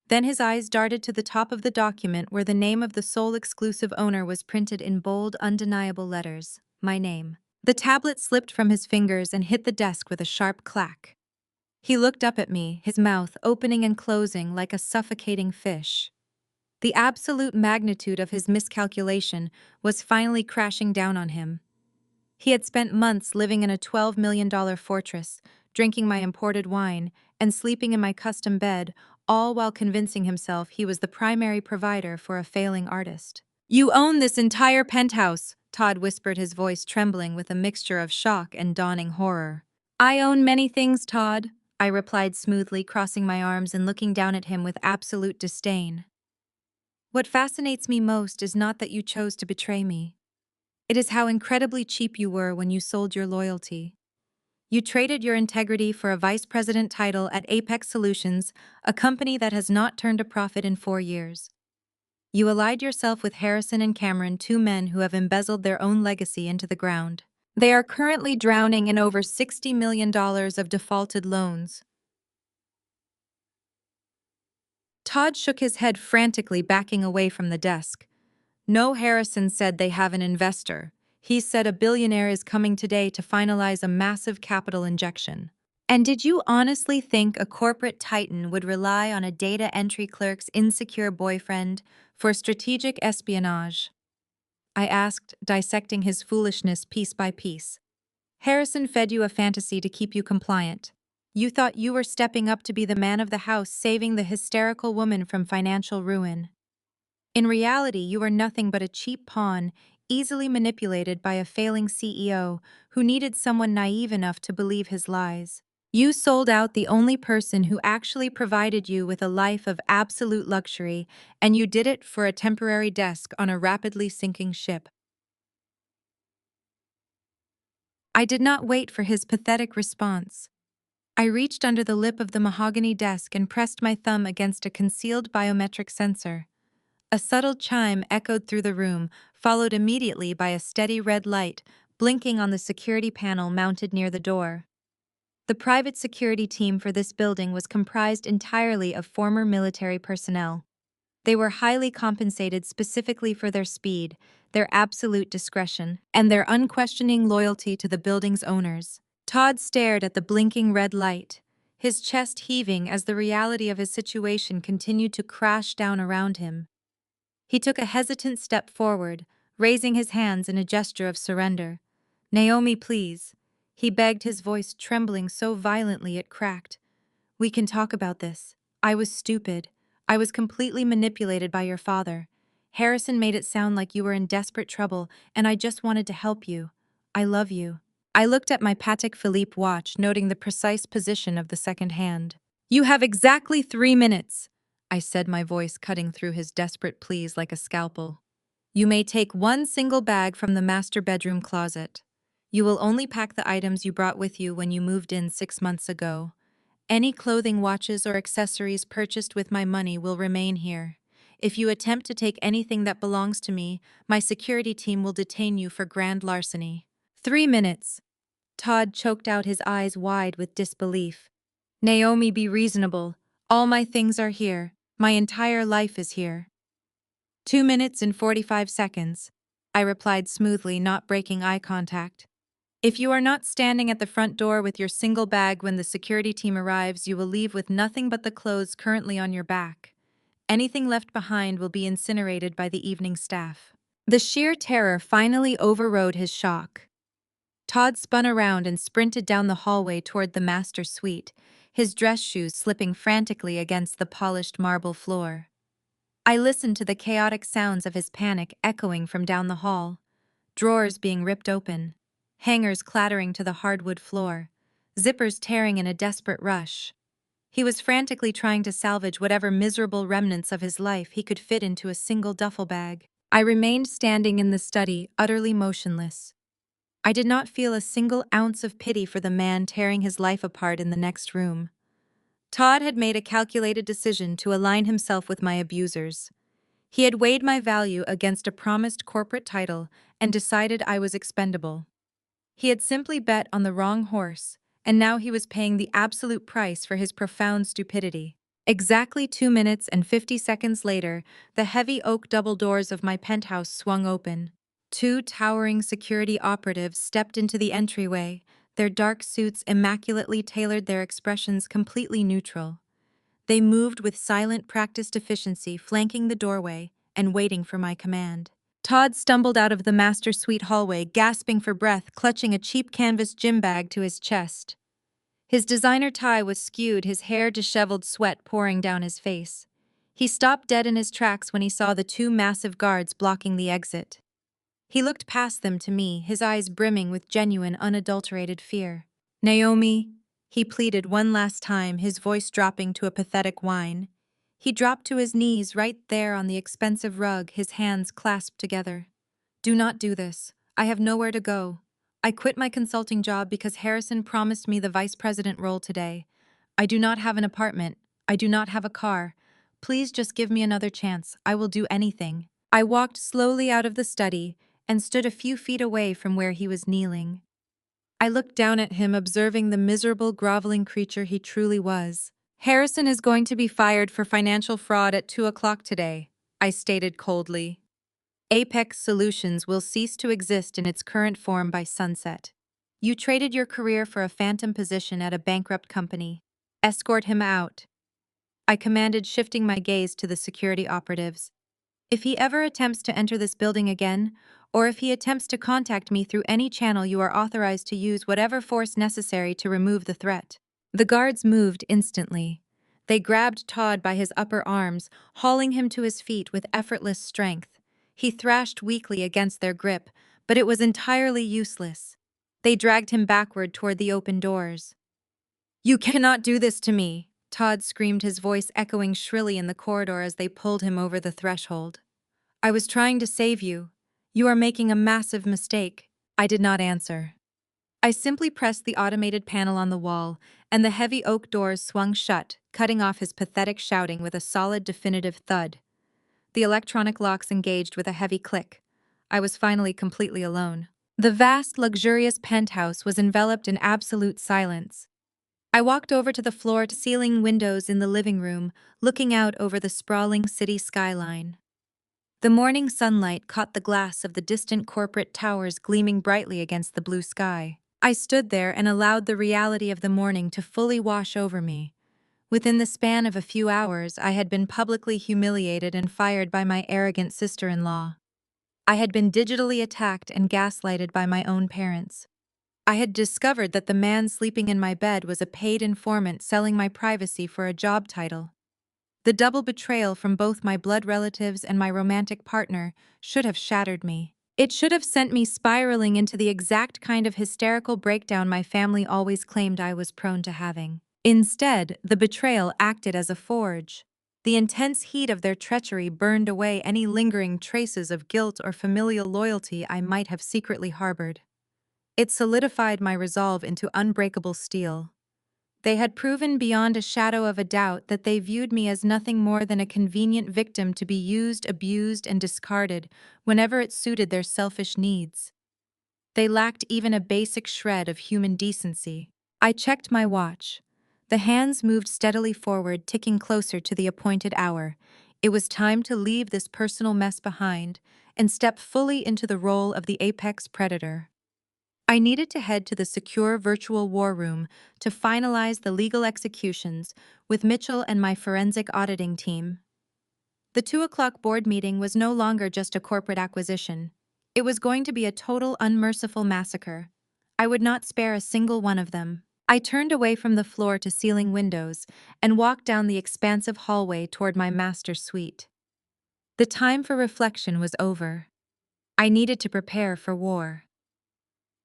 Then his eyes darted to the top of the document where the name of the sole exclusive owner was printed in bold, undeniable letters, my name. The tablet slipped from his fingers and hit the desk with a sharp clack. He looked up at me, his mouth opening and closing like a suffocating fish. The absolute magnitude of his miscalculation was finally crashing down on him. He had spent months living in a $12 million fortress, drinking my imported wine, and sleeping in my custom bed, all while convincing himself he was the primary provider for a failing artist. "You own this entire penthouse," Todd whispered, his voice trembling with a mixture of shock and dawning horror. "I own many things, Todd," I replied smoothly, crossing my arms and looking down at him with absolute disdain. "What fascinates me most is not that you chose to betray me. It is how incredibly cheap you were when you sold your loyalty. You traded your integrity for a vice president title at Apex Solutions, a company that has not turned a profit in 4 years. You allied yourself with Harrison and Cameron, two men who have embezzled their own legacy into the ground. They are currently drowning in over $60 million of defaulted loans." Todd shook his head frantically, backing away from the desk. "No, Harrison said they have an investor. He said a billionaire is coming today to finalize a massive capital injection." "And did you honestly think a corporate titan would rely on a data entry clerk's insecure boyfriend for strategic espionage?" I asked, dissecting his foolishness piece by piece. "Harrison fed you a fantasy to keep you compliant. You thought you were stepping up to be the man of the house, saving the hysterical woman from financial ruin. In reality, you were nothing but a cheap pawn, easily manipulated by a failing CEO who needed someone naive enough to believe his lies. You sold out the only person who actually provided you with a life of absolute luxury, and you did it for a temporary desk on a rapidly sinking ship." I did not wait for his pathetic response. I reached under the lip of the mahogany desk and pressed my thumb against a concealed biometric sensor. A subtle chime echoed through the room, followed immediately by a steady red light blinking on the security panel mounted near the door. The private security team for this building was comprised entirely of former military personnel. They were highly compensated specifically for their speed, their absolute discretion, and their unquestioning loyalty to the building's owners. Todd stared at the blinking red light, his chest heaving as the reality of his situation continued to crash down around him. He took a hesitant step forward, raising his hands in a gesture of surrender. "Naomi, please," he begged, his voice trembling so violently it cracked. "We can talk about this. I was stupid. I was completely manipulated by your father. Harrison made it sound like you were in desperate trouble, and I just wanted to help you. I love you." I looked at my Patek Philippe watch, noting the precise position of the second hand. "You have exactly 3 minutes," I said, my voice cutting through his desperate pleas like a scalpel. "You may take one single bag from the master bedroom closet. You will only pack the items you brought with you when you moved in 6 months ago. Any clothing, watches, or accessories purchased with my money will remain here. If you attempt to take anything that belongs to me, my security team will detain you for grand larceny." 3 minutes. Todd choked out, his eyes wide with disbelief. "Naomi, be reasonable. All my things are here. My entire life is here." 2 minutes and 45 seconds, I replied smoothly, not breaking eye contact. "If you are not standing at the front door with your single bag when the security team arrives, you will leave with nothing but the clothes currently on your back. Anything left behind will be incinerated by the evening staff." The sheer terror finally overrode his shock. Todd spun around and sprinted down the hallway toward the master suite, his dress shoes slipping frantically against the polished marble floor. I listened to the chaotic sounds of his panic echoing from down the hall, drawers being ripped open, hangers clattering to the hardwood floor, zippers tearing in a desperate rush. He was frantically trying to salvage whatever miserable remnants of his life he could fit into a single duffel bag. I remained standing in the study, utterly motionless. I did not feel a single ounce of pity for the man tearing his life apart in the next room. Todd had made a calculated decision to align himself with my abusers. He had weighed my value against a promised corporate title and decided I was expendable. He had simply bet on the wrong horse, and now he was paying the absolute price for his profound stupidity. Exactly 2 minutes and 50 seconds later, the heavy oak double doors of my penthouse swung open. Two towering security operatives stepped into the entryway, their dark suits immaculately tailored, their expressions completely neutral. They moved with silent, practiced efficiency, flanking the doorway and waiting for my command. Todd stumbled out of the master suite hallway, gasping for breath, clutching a cheap canvas gym bag to his chest. His designer tie was skewed, his hair disheveled, sweat pouring down his face. He stopped dead in his tracks when he saw the two massive guards blocking the exit. He looked past them to me, his eyes brimming with genuine, unadulterated fear. "Naomi," he pleaded one last time, his voice dropping to a pathetic whine. He dropped to his knees right there on the expensive rug, his hands clasped together. "Do not do this. I have nowhere to go. I quit my consulting job because Harrison promised me the vice president role today. I do not have an apartment. I do not have a car. Please just give me another chance. I will do anything." I walked slowly out of the study and stood a few feet away from where he was kneeling. I looked down at him, observing the miserable, groveling creature he truly was. "Harrison is going to be fired for financial fraud at 2 o'clock today," I stated coldly. "Apex Solutions will cease to exist in its current form by sunset. You traded your career for a phantom position at a bankrupt company. Escort him out," I commanded, shifting my gaze to the security operatives. "If he ever attempts to enter this building again, or if he attempts to contact me through any channel, you are authorized to use whatever force necessary to remove the threat." The guards moved instantly. They grabbed Todd by his upper arms, hauling him to his feet with effortless strength. He thrashed weakly against their grip, but it was entirely useless. They dragged him backward toward the open doors. "You cannot do this to me!" Todd screamed, his voice echoing shrilly in the corridor as they pulled him over the threshold. "I was trying to save you. You are making a massive mistake." I did not answer. I simply pressed the automated panel on the wall, and the heavy oak doors swung shut, cutting off his pathetic shouting with a solid, definitive thud. The electronic locks engaged with a heavy click. I was finally completely alone. The vast, luxurious penthouse was enveloped in absolute silence. I walked over to the floor-to-ceiling windows in the living room, looking out over the sprawling city skyline. The morning sunlight caught the glass of the distant corporate towers gleaming brightly against the blue sky. I stood there and allowed the reality of the morning to fully wash over me. Within the span of a few hours, I had been publicly humiliated and fired by my arrogant sister-in-law. I had been digitally attacked and gaslighted by my own parents. I had discovered that the man sleeping in my bed was a paid informant selling my privacy for a job title. The double betrayal from both my blood relatives and my romantic partner should have shattered me. It should have sent me spiraling into the exact kind of hysterical breakdown my family always claimed I was prone to having. Instead, the betrayal acted as a forge. The intense heat of their treachery burned away any lingering traces of guilt or familial loyalty I might have secretly harbored. It solidified my resolve into unbreakable steel. They had proven beyond a shadow of a doubt that they viewed me as nothing more than a convenient victim to be used, abused, and discarded whenever it suited their selfish needs. They lacked even a basic shred of human decency. I checked my watch. The hands moved steadily forward, ticking closer to the appointed hour. It was time to leave this personal mess behind and step fully into the role of the apex predator. I needed to head to the secure virtual war room to finalize the legal executions with Mitchell and my forensic auditing team. The 2 o'clock board meeting was no longer just a corporate acquisition. It was going to be a total, unmerciful massacre. I would not spare a single one of them. I turned away from the floor-to-ceiling windows and walked down the expansive hallway toward my master suite. The time for reflection was over. I needed to prepare for war.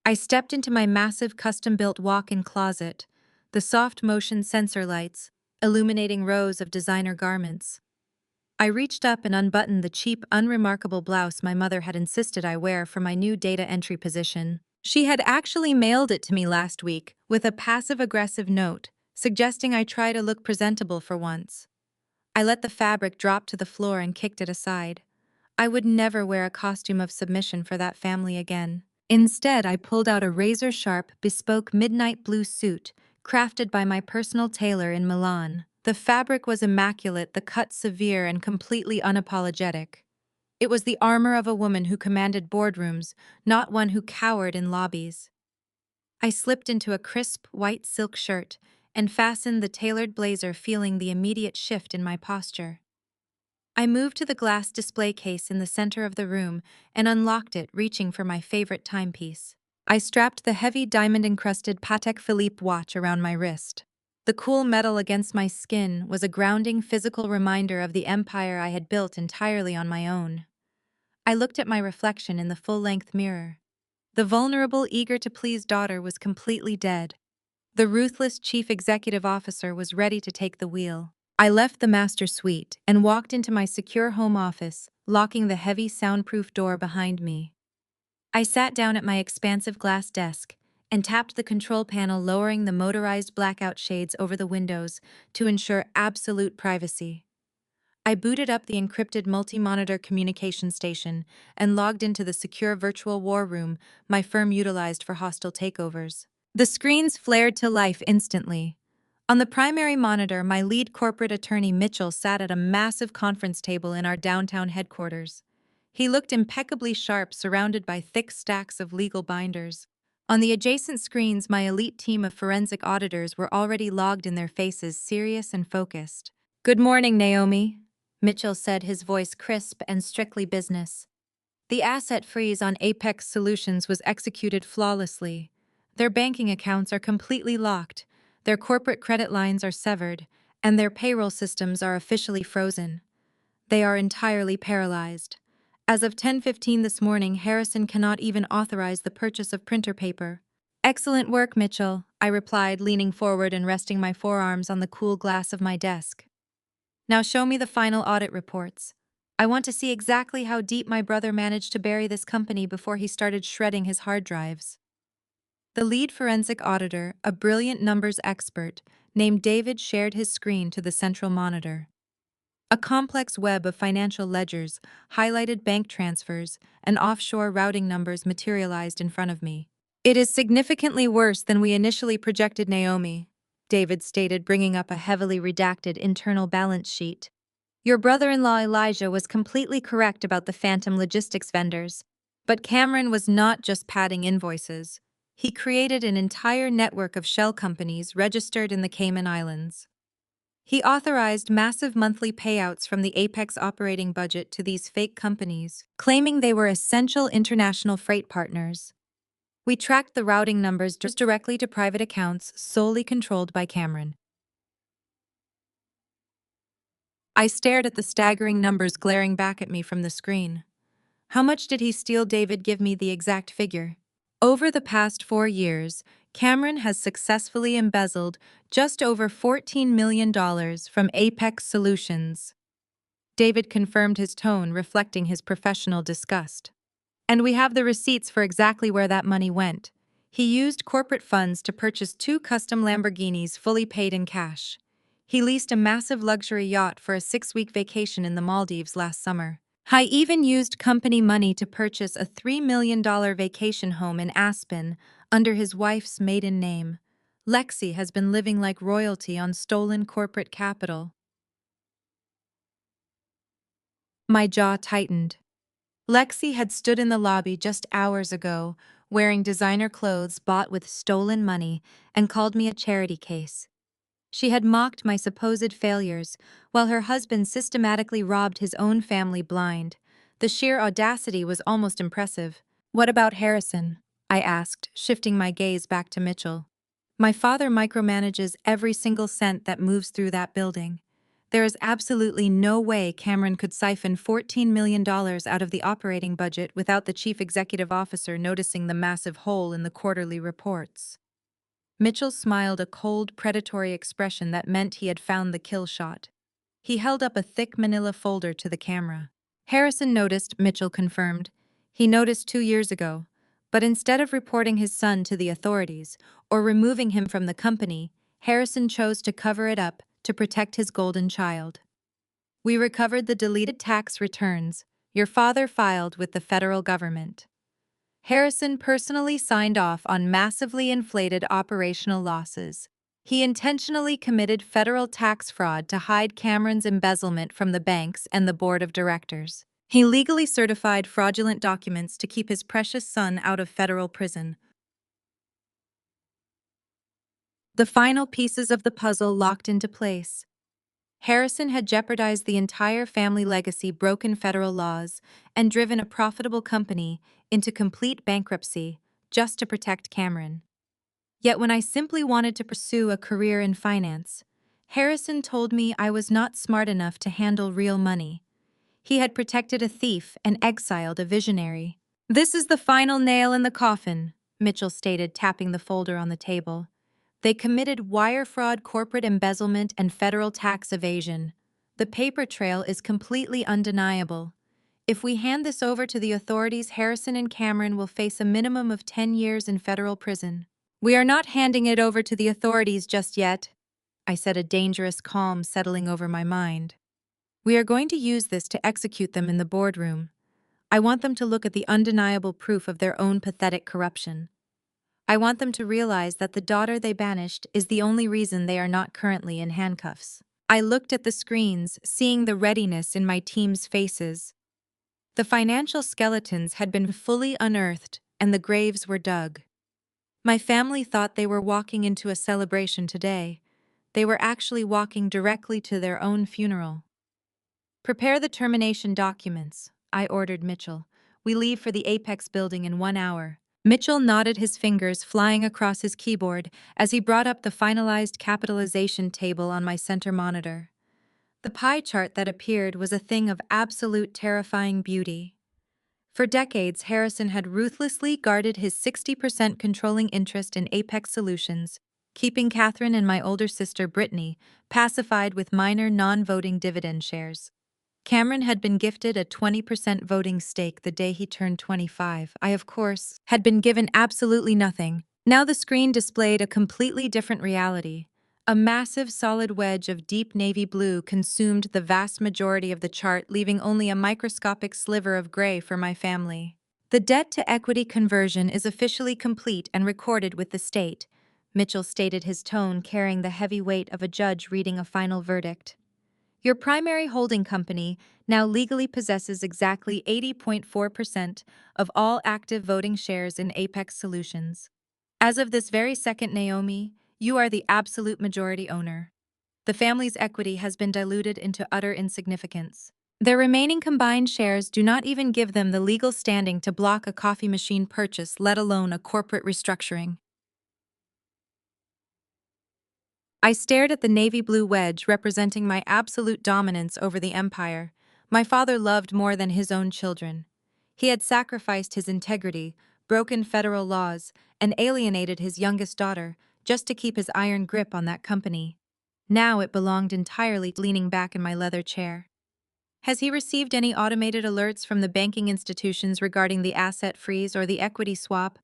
I stepped into my massive custom-built walk-in closet, the soft motion sensor lights illuminating rows of designer garments. I reached up and unbuttoned the cheap, unremarkable blouse my mother had insisted I wear for my new data entry position. She had actually mailed it to me last week with a passive-aggressive note, suggesting I try to look presentable for once. I let the fabric drop to the floor and kicked it aside. I would never wear a costume of submission for that family again. Instead, I pulled out a razor-sharp, bespoke midnight blue suit, crafted by my personal tailor in Milan. The fabric was immaculate, the cut severe and completely unapologetic. It was the armor of a woman who commanded boardrooms, not one who cowered in lobbies. I slipped into a crisp, white silk shirt and fastened the tailored blazer, feeling the immediate shift in my posture. I moved to the glass display case in the center of the room and unlocked it, reaching for my favorite timepiece. I strapped the heavy diamond-encrusted Patek Philippe watch around my wrist. The cool metal against my skin was a grounding physical reminder of the empire I had built entirely on my own. I looked at my reflection in the full-length mirror. The vulnerable, eager-to-please daughter was completely dead. The ruthless chief executive officer was ready to take the wheel. I left the master suite and walked into my secure home office, locking the heavy soundproof door behind me. I sat down at my expansive glass desk and tapped the control panel, lowering the motorized blackout shades over the windows to ensure absolute privacy. I booted up the encrypted multi-monitor communication station and logged into the secure virtual war room my firm utilized for hostile takeovers. The screens flared to life instantly. On the primary monitor, my lead corporate attorney Mitchell sat at a massive conference table in our downtown headquarters. He looked impeccably sharp, surrounded by thick stacks of legal binders. On the adjacent screens, my elite team of forensic auditors were already logged in, their faces serious and focused. "Good morning, Naomi," Mitchell said, his voice crisp and strictly business. The asset freeze on Apex Solutions was executed flawlessly. Their banking accounts are completely locked, their corporate credit lines are severed, and their payroll systems are officially frozen. They are entirely paralyzed. As of 10:15 this morning, Harrison cannot even authorize the purchase of printer paper. "Excellent work, Mitchell," I replied, leaning forward and resting my forearms on the cool glass of my desk. "Now show me the final audit reports. I want to see exactly how deep my brother managed to bury this company before he started shredding his hard drives." The lead forensic auditor, a brilliant numbers expert named David, shared his screen to the central monitor. A complex web of financial ledgers, highlighted bank transfers, and offshore routing numbers materialized in front of me. "It is significantly worse than we initially projected, Naomi," David stated, bringing up a heavily redacted internal balance sheet. "Your brother-in-law Elijah was completely correct about the phantom logistics vendors. But Cameron was not just padding invoices. He created an entire network of shell companies registered in the Cayman Islands. He authorized massive monthly payouts from the Apex operating budget to these fake companies, claiming they were essential international freight partners. We tracked the routing numbers just directly to private accounts solely controlled by Cameron." I stared at the staggering numbers glaring back at me from the screen. How much did he steal? David, give me the exact figure. Over the past 4 years, Cameron has successfully embezzled just over $14 million from Apex Solutions. David confirmed, his tone reflecting his professional disgust. "And we have the receipts for exactly where that money went. He used corporate funds to purchase 2 custom Lamborghinis fully paid in cash. He leased a massive luxury yacht for a 6-week vacation in the Maldives last summer. I even used company money to purchase a $3 million vacation home in Aspen under his wife's maiden name. Lexi has been living like royalty on stolen corporate capital." My jaw tightened. Lexi had stood in the lobby just hours ago, wearing designer clothes bought with stolen money, and called me a charity case. She had mocked my supposed failures, while her husband systematically robbed his own family blind. The sheer audacity was almost impressive. "What about Harrison?" I asked, shifting my gaze back to Mitchell. "My father micromanages every single cent that moves through that building. There is absolutely no way Cameron could siphon $14 million out of the operating budget without the chief executive officer noticing the massive hole in the quarterly reports." Mitchell smiled, a cold, predatory expression that meant he had found the kill shot. He held up a thick manila folder to the camera. "Harrison noticed," Mitchell confirmed. "He noticed 2 years ago. But instead of reporting his son to the authorities or removing him from the company, Harrison chose to cover it up to protect his golden child. We recovered the deleted tax returns your father filed with the federal government. Harrison personally signed off on massively inflated operational losses. He intentionally committed federal tax fraud to hide Cameron's embezzlement from the banks and the board of directors. He legally certified fraudulent documents to keep his precious son out of federal prison. The final pieces of the puzzle locked into place. Harrison had jeopardized the entire family legacy, broken federal laws, and driven a profitable company into complete bankruptcy just to protect Cameron. Yet when I simply wanted to pursue a career in finance, Harrison told me I was not smart enough to handle real money. He had protected a thief and exiled a visionary. "This is the final nail in the coffin," Mitchell stated, tapping the folder on the table. "They committed wire fraud, corporate embezzlement, and federal tax evasion. The paper trail is completely undeniable. If we hand this over to the authorities, Harrison and Cameron will face a minimum of 10 years in federal prison." "We are not handing it over to the authorities just yet," I said, a dangerous calm settling over my mind. "We are going to use this to execute them in the boardroom. I want them to look at the undeniable proof of their own pathetic corruption. I want them to realize that the daughter they banished is the only reason they are not currently in handcuffs." I looked at the screens, seeing the readiness in my team's faces. The financial skeletons had been fully unearthed, and the graves were dug. My family thought they were walking into a celebration today. They were actually walking directly to their own funeral. "Prepare the termination documents," I ordered Mitchell. "We leave for the Apex building in 1 hour." Mitchell nodded, his fingers flying across his keyboard as he brought up the finalized capitalization table on my center monitor. The pie chart that appeared was a thing of absolute terrifying beauty. For decades, Harrison had ruthlessly guarded his 60% controlling interest in Apex Solutions, keeping Catherine and my older sister Brittany pacified with minor non-voting dividend shares. Cameron had been gifted a 20% voting stake the day he turned 25. I, of course, had been given absolutely nothing. Now the screen displayed a completely different reality. A massive solid wedge of deep navy blue consumed the vast majority of the chart, leaving only a microscopic sliver of gray for my family. "The debt-to-equity conversion is officially complete and recorded with the state," Mitchell stated, his tone carrying the heavy weight of a judge reading a final verdict. "Your primary holding company now legally possesses exactly 80.4% of all active voting shares in Apex Solutions. As of this very second, Naomi, you are the absolute majority owner. The family's equity has been diluted into utter insignificance. Their remaining combined shares do not even give them the legal standing to block a coffee machine purchase, let alone a corporate restructuring." I stared at the navy blue wedge representing my absolute dominance over the empire. My father loved more than his own children. He had sacrificed his integrity, broken federal laws, and alienated his youngest daughter just to keep his iron grip on that company. Now it belonged entirely, leaning back in my leather chair. "Has he received any automated alerts from the banking institutions regarding the asset freeze or the equity swap?"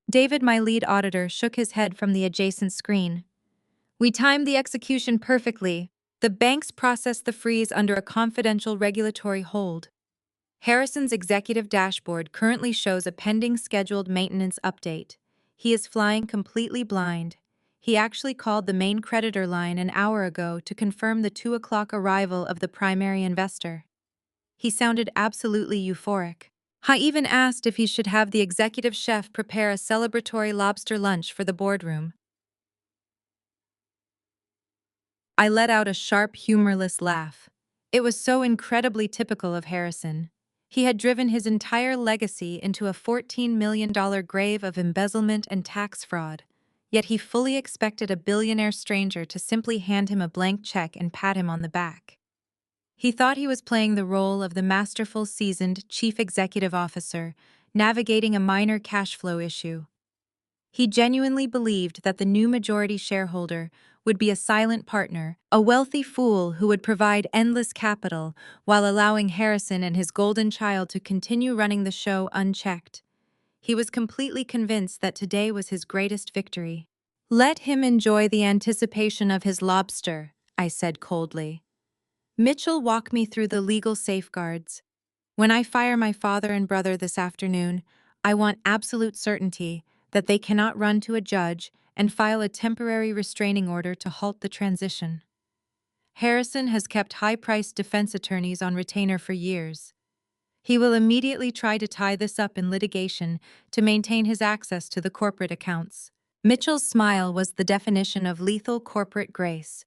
David, my lead auditor, shook his head from the adjacent screen. "We timed the execution perfectly. The banks processed the freeze under a confidential regulatory hold. Harrison's executive dashboard currently shows a pending scheduled maintenance update. He is flying completely blind. He actually called the main creditor line an hour ago to confirm the 2 o'clock arrival of the primary investor. He sounded absolutely euphoric. I even asked if he should have the executive chef prepare a celebratory lobster lunch for the boardroom." I let out a sharp, humorless laugh. It was so incredibly typical of Harrison. He had driven his entire legacy into a $14 million grave of embezzlement and tax fraud, yet he fully expected a billionaire stranger to simply hand him a blank check and pat him on the back. He thought he was playing the role of the masterful, seasoned chief executive officer, navigating a minor cash flow issue. He genuinely believed that the new majority shareholder would be a silent partner, a wealthy fool who would provide endless capital while allowing Harrison and his golden child to continue running the show unchecked. He was completely convinced that today was his greatest victory. "Let him enjoy the anticipation of his lobster," I said coldly. "Mitchell, walk me through the legal safeguards. When I fire my father and brother this afternoon, I want absolute certainty that they cannot run to a judge and file a temporary restraining order to halt the transition." Harrison has kept high-priced defense attorneys on retainer for years. He will immediately try to tie this up in litigation to maintain his access to the corporate accounts. Mitchell's smile was the definition of lethal corporate grace.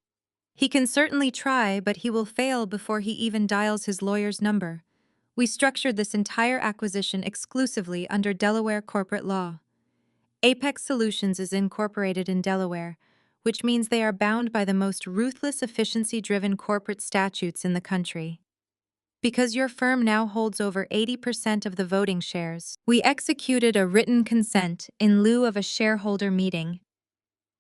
"He can certainly try, but he will fail before he even dials his lawyer's number. We structured this entire acquisition exclusively under Delaware corporate law. Apex Solutions is incorporated in Delaware, which means they are bound by the most ruthless efficiency-driven corporate statutes in the country. Because your firm now holds over 80% of the voting shares, we executed a written consent in lieu of a shareholder meeting.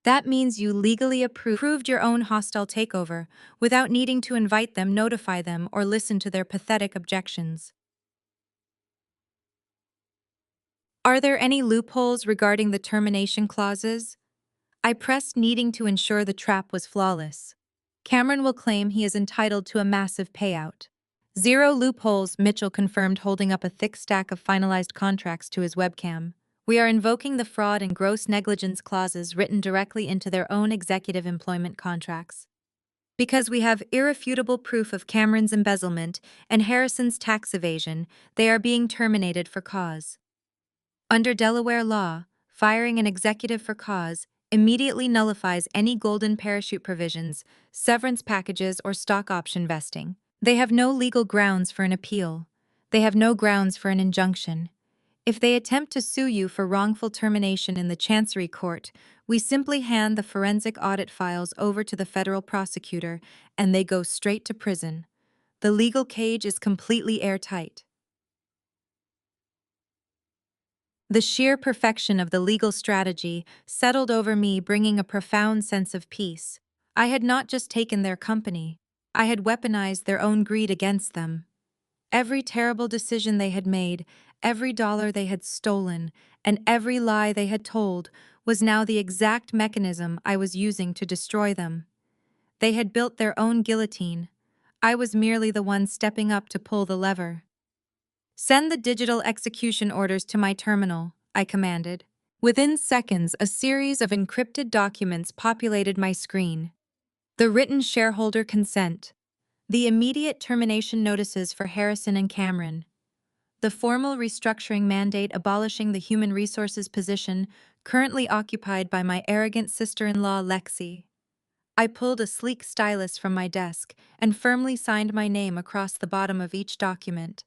That means you legally approved your own hostile takeover without needing to invite them, notify them, or listen to their pathetic objections. Are there any loopholes regarding the termination clauses?" I pressed, needing to ensure the trap was flawless. "Cameron will claim he is entitled to a massive payout." "Zero loopholes," Mitchell confirmed, holding up a thick stack of finalized contracts to his webcam. "We are invoking the fraud and gross negligence clauses written directly into their own executive employment contracts. Because we have irrefutable proof of Cameron's embezzlement and Harrison's tax evasion, they are being terminated for cause." Under Delaware law, firing an executive for cause immediately nullifies any golden parachute provisions, severance packages, or stock option vesting. They have no legal grounds for an appeal. They have no grounds for an injunction. If they attempt to sue you for wrongful termination in the Chancery Court, we simply hand the forensic audit files over to the federal prosecutor and they go straight to prison. The legal cage is completely airtight. The sheer perfection of the legal strategy settled over me, bringing a profound sense of peace. I had not just taken their company, I had weaponized their own greed against them. Every terrible decision they had made, every dollar they had stolen, and every lie they had told was now the exact mechanism I was using to destroy them. They had built their own guillotine. I was merely the one stepping up to pull the lever. "Send the digital execution orders to my terminal," I commanded. Within seconds, a series of encrypted documents populated my screen. The written shareholder consent, the immediate termination notices for Harrison and Cameron, the formal restructuring mandate abolishing the human resources position currently occupied by my arrogant sister-in-law Lexi. I pulled a sleek stylus from my desk and firmly signed my name across the bottom of each document.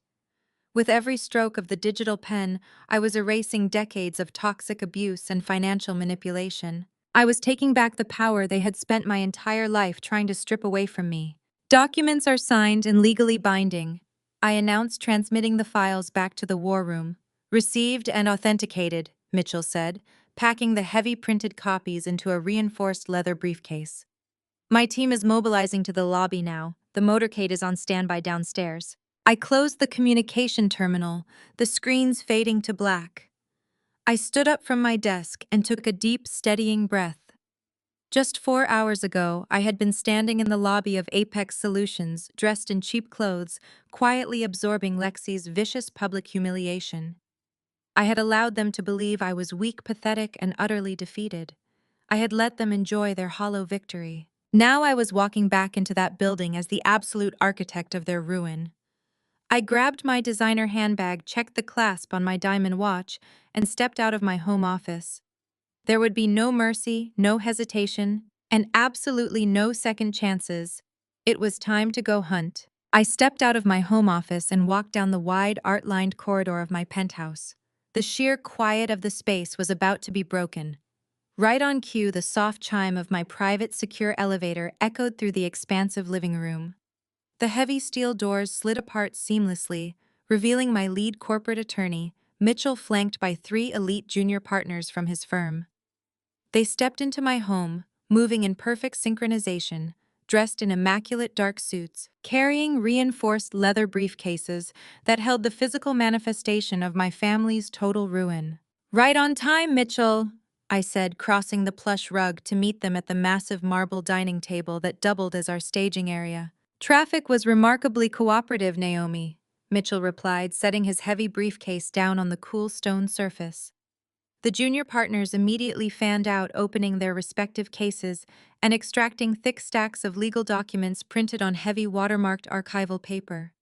With every stroke of the digital pen, I was erasing decades of toxic abuse and financial manipulation. I was taking back the power they had spent my entire life trying to strip away from me. "Documents are signed and legally binding," I announced, transmitting the files back to the war room. "Received and authenticated," Mitchell said, packing the heavy printed copies into a reinforced leather briefcase. "My team is mobilizing to the lobby now. The motorcade is on standby downstairs." I closed the communication terminal, the screens fading to black. I stood up from my desk and took a deep, steadying breath. Just 4 hours ago, I had been standing in the lobby of Apex Solutions, dressed in cheap clothes, quietly absorbing Lexi's vicious public humiliation. I had allowed them to believe I was weak, pathetic, and utterly defeated. I had let them enjoy their hollow victory. Now I was walking back into that building as the absolute architect of their ruin. I grabbed my designer handbag, checked the clasp on my diamond watch, and stepped out of my home office. There would be no mercy, no hesitation, and absolutely no second chances. It was time to go hunt. I stepped out of my home office and walked down the wide, art-lined corridor of my penthouse. The sheer quiet of the space was about to be broken. Right on cue, the soft chime of my private, secure elevator echoed through the expansive living room. The heavy steel doors slid apart seamlessly, revealing my lead corporate attorney, Mitchell flanked by 3 elite junior partners from his firm. They stepped into my home, moving in perfect synchronization, dressed in immaculate dark suits, carrying reinforced leather briefcases that held the physical manifestation of my family's total ruin. "Right on time, Mitchell," I said, crossing the plush rug to meet them at the massive marble dining table that doubled as our staging area. "Traffic was remarkably cooperative, Naomi," Mitchell replied, setting his heavy briefcase down on the cool stone surface. The junior partners immediately fanned out, opening their respective cases and extracting thick stacks of legal documents printed on heavy watermarked archival paper.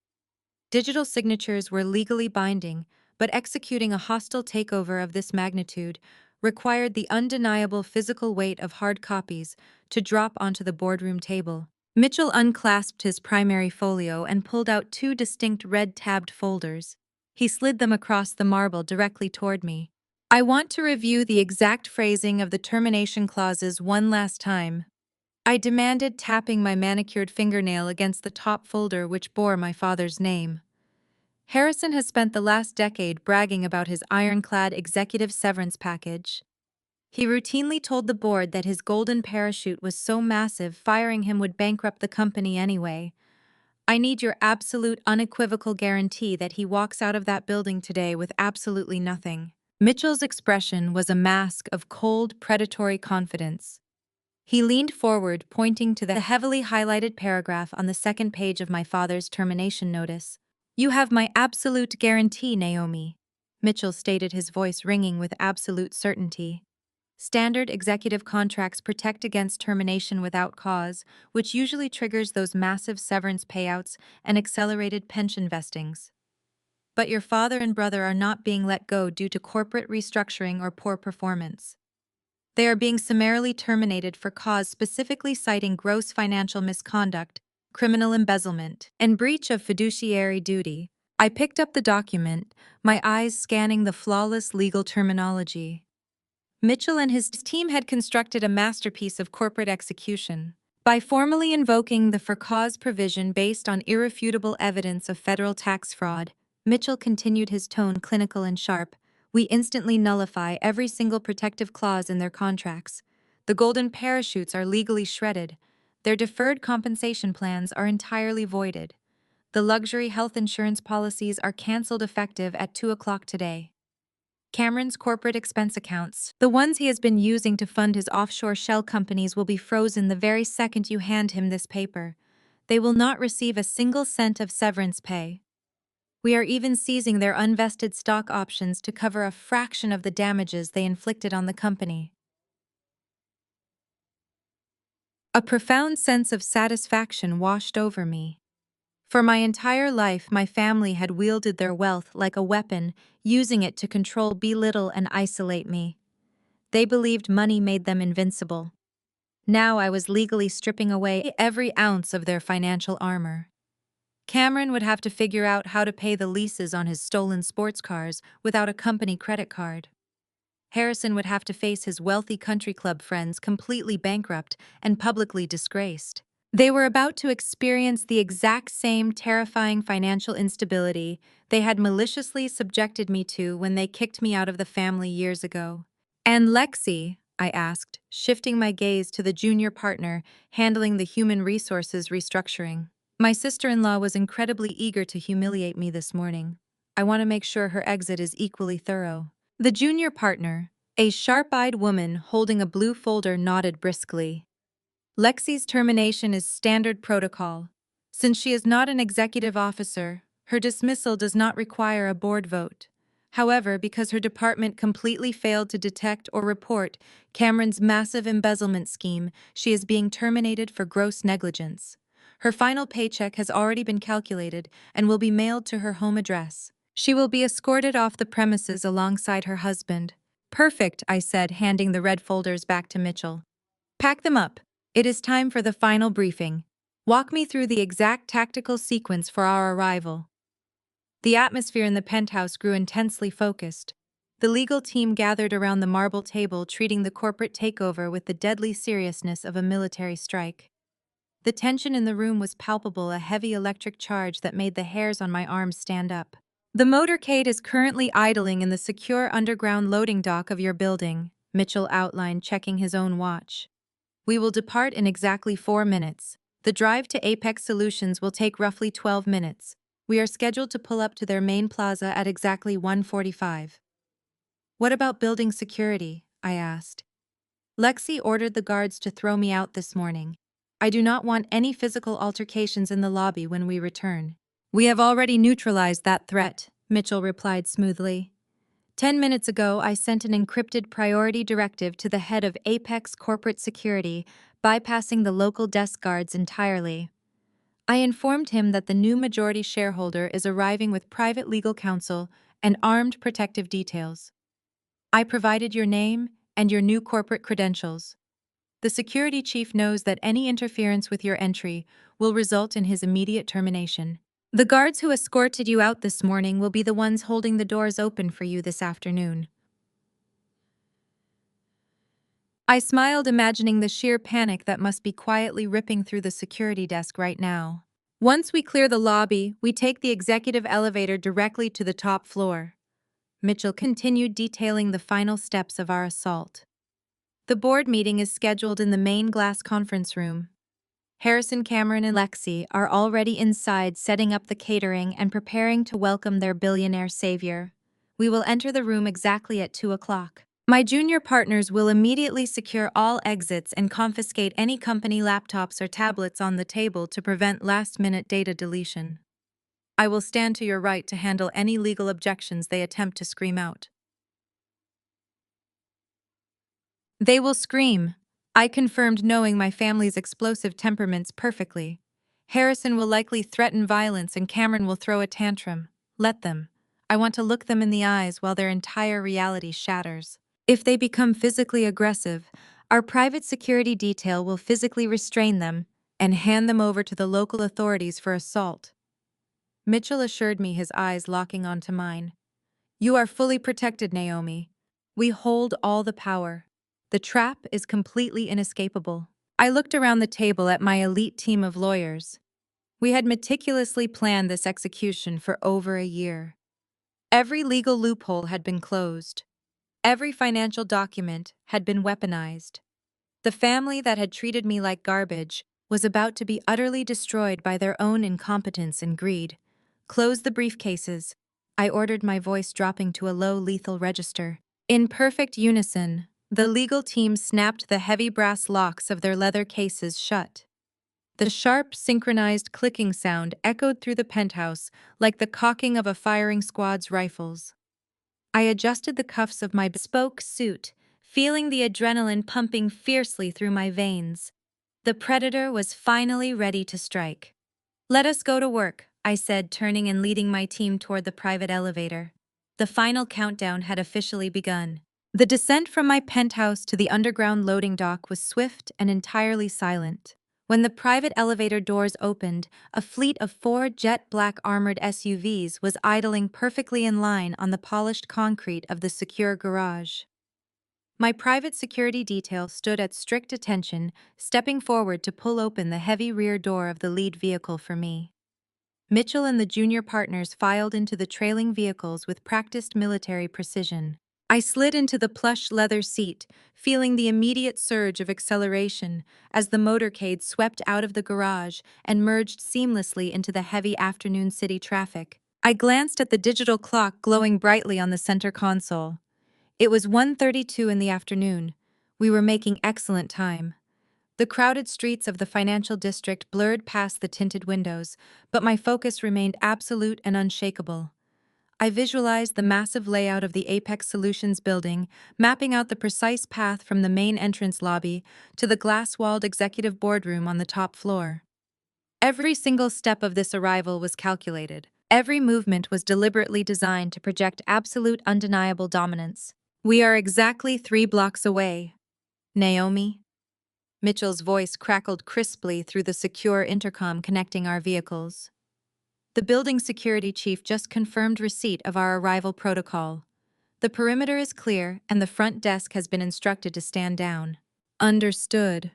Digital signatures were legally binding, but executing a hostile takeover of this magnitude required the undeniable physical weight of hard copies to drop onto the boardroom table. Mitchell unclasped his primary folio and pulled out 2 distinct red-tabbed folders. He slid them across the marble directly toward me. "I want to review the exact phrasing of the termination clauses one last time," I demanded, tapping my manicured fingernail against the top folder which bore my father's name. Harrison has spent the last decade bragging about his ironclad executive severance package. He routinely told the board that his golden parachute was so massive firing him would bankrupt the company anyway. I need your absolute, unequivocal guarantee that he walks out of that building today with absolutely nothing. Mitchell's expression was a mask of cold, predatory confidence. He leaned forward, pointing to the heavily highlighted paragraph on the second page of my father's termination notice. "You have my absolute guarantee, Naomi," Mitchell stated, his voice ringing with absolute certainty. Standard executive contracts protect against termination without cause, which usually triggers those massive severance payouts and accelerated pension vestings. But your father and brother are not being let go due to corporate restructuring or poor performance. They are being summarily terminated for cause specifically citing gross financial misconduct, criminal embezzlement, and breach of fiduciary duty. I picked up the document, my eyes scanning the flawless legal terminology. Mitchell and his team had constructed a masterpiece of corporate execution. By formally invoking the for cause provision based on irrefutable evidence of federal tax fraud, Mitchell continued, his tone clinical and sharp. "We instantly nullify every single protective clause in their contracts. The golden parachutes are legally shredded. Their deferred compensation plans are entirely voided. The luxury health insurance policies are canceled effective at 2 o'clock today. Cameron's corporate expense accounts, the ones he has been using to fund his offshore shell companies, will be frozen the very second you hand him this paper. They will not receive a single cent of severance pay. We are even seizing their unvested stock options to cover a fraction of the damages they inflicted on the company." A profound sense of satisfaction washed over me. For my entire life, my family had wielded their wealth like a weapon, using it to control, belittle, and isolate me. They believed money made them invincible. Now I was legally stripping away every ounce of their financial armor. Cameron would have to figure out how to pay the leases on his stolen sports cars without a company credit card. Harrison would have to face his wealthy country club friends completely bankrupt and publicly disgraced. They were about to experience the exact same terrifying financial instability they had maliciously subjected me to when they kicked me out of the family years ago. "And Lexi?" I asked, shifting my gaze to the junior partner handling the human resources restructuring. "My sister-in-law was incredibly eager to humiliate me this morning. I want to make sure her exit is equally thorough." The junior partner, a sharp-eyed woman holding a blue folder, nodded briskly. "Lexi's termination is standard protocol. Since she is not an executive officer, her dismissal does not require a board vote. However, because her department completely failed to detect or report Cameron's massive embezzlement scheme, she is being terminated for gross negligence. Her final paycheck has already been calculated and will be mailed to her home address. She will be escorted off the premises alongside her husband." "Perfect," I said, handing the red folders back to Mitchell. "Pack them up. It is time for the final briefing. Walk me through the exact tactical sequence for our arrival." The atmosphere in the penthouse grew intensely focused. The legal team gathered around the marble table, treating the corporate takeover with the deadly seriousness of a military strike. The tension in the room was palpable, a heavy electric charge that made the hairs on my arms stand up. The motorcade is currently idling in the secure underground loading dock of your building, Mitchell outlined, checking his own watch. We will depart in exactly 4 minutes. The drive to Apex Solutions will take roughly 12 minutes. We are scheduled to pull up to their main plaza at exactly 1:45. What about building security? I asked. Lexi ordered the guards to throw me out this morning. I do not want any physical altercations in the lobby when we return. We have already neutralized that threat, Mitchell replied smoothly. 10 minutes ago, I sent an encrypted priority directive to the head of Apex Corporate Security, bypassing the local desk guards entirely. I informed him that the new majority shareholder is arriving with private legal counsel and armed protective details. I provided your name and your new corporate credentials. The security chief knows that any interference with your entry will result in his immediate termination. The guards who escorted you out this morning will be the ones holding the doors open for you this afternoon. I smiled, imagining the sheer panic that must be quietly ripping through the security desk right now. Once we clear the lobby, we take the executive elevator directly to the top floor. Mitchell continued detailing the final steps of our assault. The board meeting is scheduled in the main glass conference room. Harrison, Cameron, and Lexi are already inside, setting up the catering and preparing to welcome their billionaire savior. We will enter the room exactly at 2 o'clock. My junior partners will immediately secure all exits and confiscate any company laptops or tablets on the table to prevent last-minute data deletion. I will stand to your right to handle any legal objections they attempt to scream out. They will scream, I confirmed, knowing my family's explosive temperaments perfectly. Harrison will likely threaten violence and Cameron will throw a tantrum. Let them. I want to look them in the eyes while their entire reality shatters. If they become physically aggressive, our private security detail will physically restrain them and hand them over to the local authorities for assault. Mitchell assured me, his eyes locking onto mine. You are fully protected, Naomi. We hold all the power. The trap is completely inescapable. I looked around the table at my elite team of lawyers. We had meticulously planned this execution for over a year. Every legal loophole had been closed. Every financial document had been weaponized. The family that had treated me like garbage was about to be utterly destroyed by their own incompetence and greed. Close the briefcases, I ordered, my voice dropping to a low, lethal register. In perfect unison, the legal team snapped the heavy brass locks of their leather cases shut. The sharp, synchronized clicking sound echoed through the penthouse like the cocking of a firing squad's rifles. I adjusted the cuffs of my bespoke suit, feeling the adrenaline pumping fiercely through my veins. The predator was finally ready to strike. Let us go to work, I said, turning and leading my team toward the private elevator. The final countdown had officially begun. The descent from my penthouse to the underground loading dock was swift and entirely silent. When the private elevator doors opened, a fleet of 4 jet-black armored SUVs was idling perfectly in line on the polished concrete of the secure garage. My private security detail stood at strict attention, stepping forward to pull open the heavy rear door of the lead vehicle for me. Mitchell and the junior partners filed into the trailing vehicles with practiced military precision. I slid into the plush leather seat, feeling the immediate surge of acceleration as the motorcade swept out of the garage and merged seamlessly into the heavy afternoon city traffic. I glanced at the digital clock glowing brightly on the center console. It was 1:32 in the afternoon. We were making excellent time. The crowded streets of the financial district blurred past the tinted windows, but my focus remained absolute and unshakable. I visualized the massive layout of the Apex Solutions building, mapping out the precise path from the main entrance lobby to the glass-walled executive boardroom on the top floor. Every single step of this arrival was calculated. Every movement was deliberately designed to project absolute, undeniable dominance. We are exactly 3 blocks away. Naomi? Mitchell's voice crackled crisply through the secure intercom connecting our vehicles. The building security chief just confirmed receipt of our arrival protocol. The perimeter is clear and the front desk has been instructed to stand down. Understood,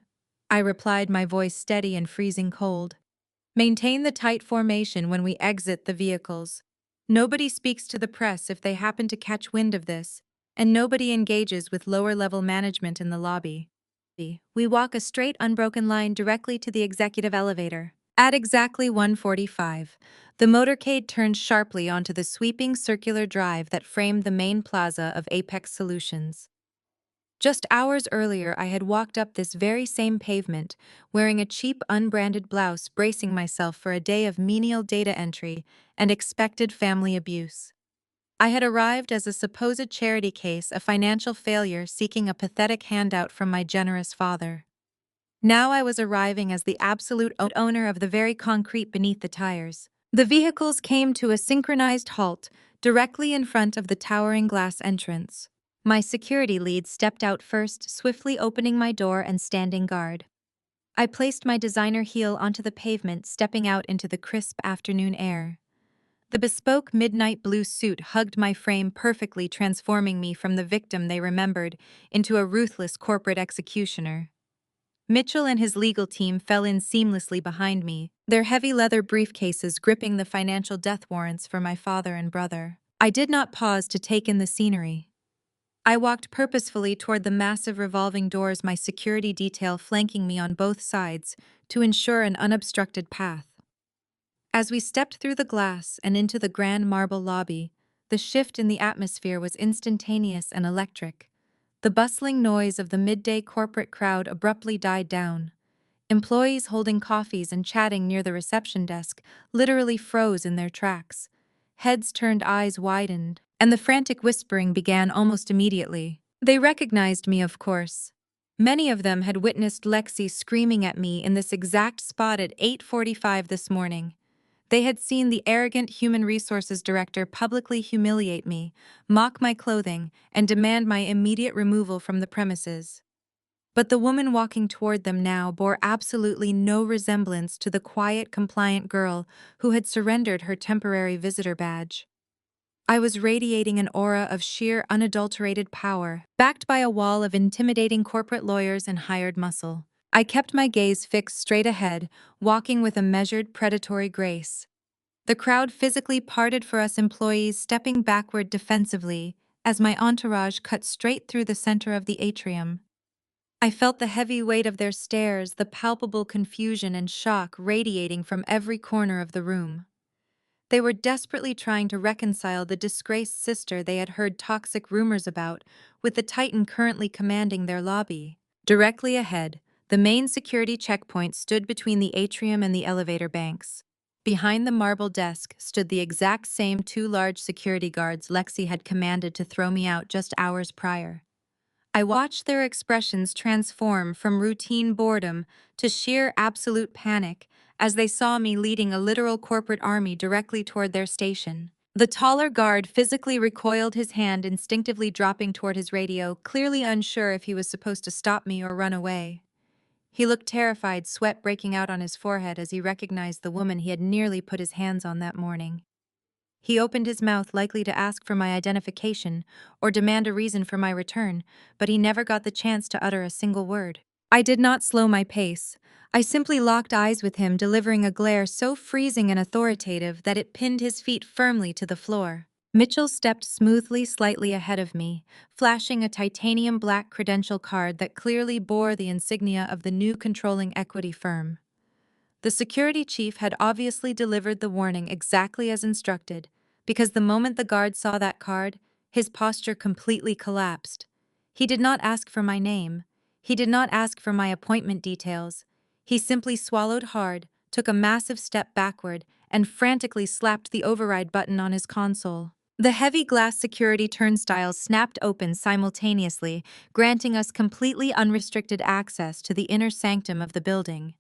I replied, my voice steady and freezing cold. Maintain the tight formation when we exit the vehicles. Nobody speaks to the press if they happen to catch wind of this, and nobody engages with lower-level management in the lobby. We walk a straight, unbroken line directly to the executive elevator. At exactly 1:45, the motorcade turned sharply onto the sweeping circular drive that framed the main plaza of Apex Solutions. Just hours earlier, I had walked up this very same pavement, wearing a cheap, unbranded blouse, bracing myself for a day of menial data entry and expected family abuse. I had arrived as a supposed charity case, a financial failure seeking a pathetic handout from my generous father. Now I was arriving as the absolute owner of the very concrete beneath the tires. The vehicles came to a synchronized halt directly in front of the towering glass entrance. My security lead stepped out first, swiftly opening my door and standing guard. I placed my designer heel onto the pavement, stepping out into the crisp afternoon air. The bespoke midnight blue suit hugged my frame perfectly, transforming me from the victim they remembered into a ruthless corporate executioner. Mitchell and his legal team fell in seamlessly behind me, their heavy leather briefcases gripping the financial death warrants for my father and brother. I did not pause to take in the scenery. I walked purposefully toward the massive revolving doors, my security detail flanking me on both sides to ensure an unobstructed path. As we stepped through the glass and into the grand marble lobby, the shift in the atmosphere was instantaneous and electric. The bustling noise of the midday corporate crowd abruptly died down. Employees holding coffees and chatting near the reception desk literally froze in their tracks. Heads turned, eyes widened, and the frantic whispering began almost immediately. They recognized me, of course. Many of them had witnessed Lexi screaming at me in this exact spot at 8:45 this morning. They had seen the arrogant human resources director publicly humiliate me, mock my clothing, and demand my immediate removal from the premises. But the woman walking toward them now bore absolutely no resemblance to the quiet, compliant girl who had surrendered her temporary visitor badge. I was radiating an aura of sheer, unadulterated power, backed by a wall of intimidating corporate lawyers and hired muscle. I kept my gaze fixed straight ahead, walking with a measured, predatory grace. The crowd physically parted for us employees, stepping backward defensively as my entourage cut straight through the center of the atrium. I felt the heavy weight of their stares, the palpable confusion and shock radiating from every corner of the room. They were desperately trying to reconcile the disgraced sister they had heard toxic rumors about with the titan currently commanding their lobby. Directly ahead, the main security checkpoint stood between the atrium and the elevator banks. Behind the marble desk stood the exact same two large security guards Lexi had commanded to throw me out just hours prior. I watched their expressions transform from routine boredom to sheer absolute panic as they saw me leading a literal corporate army directly toward their station. The taller guard physically recoiled, his hand instinctively dropping toward his radio, clearly unsure if he was supposed to stop me or run away. He looked terrified, sweat breaking out on his forehead as he recognized the woman he had nearly put his hands on that morning. He opened his mouth, likely to ask for my identification or demand a reason for my return, but he never got the chance to utter a single word. I did not slow my pace. I simply locked eyes with him, delivering a glare so freezing and authoritative that it pinned his feet firmly to the floor. Mitchell stepped smoothly slightly ahead of me, flashing a titanium black credential card that clearly bore the insignia of the new controlling equity firm. The security chief had obviously delivered the warning exactly as instructed, because the moment the guard saw that card, his posture completely collapsed. He did not ask for my name. He did not ask for my appointment details. He simply swallowed hard, took a massive step backward, and frantically slapped the override button on his console. The heavy glass security turnstiles snapped open simultaneously, granting us completely unrestricted access to the inner sanctum of the building.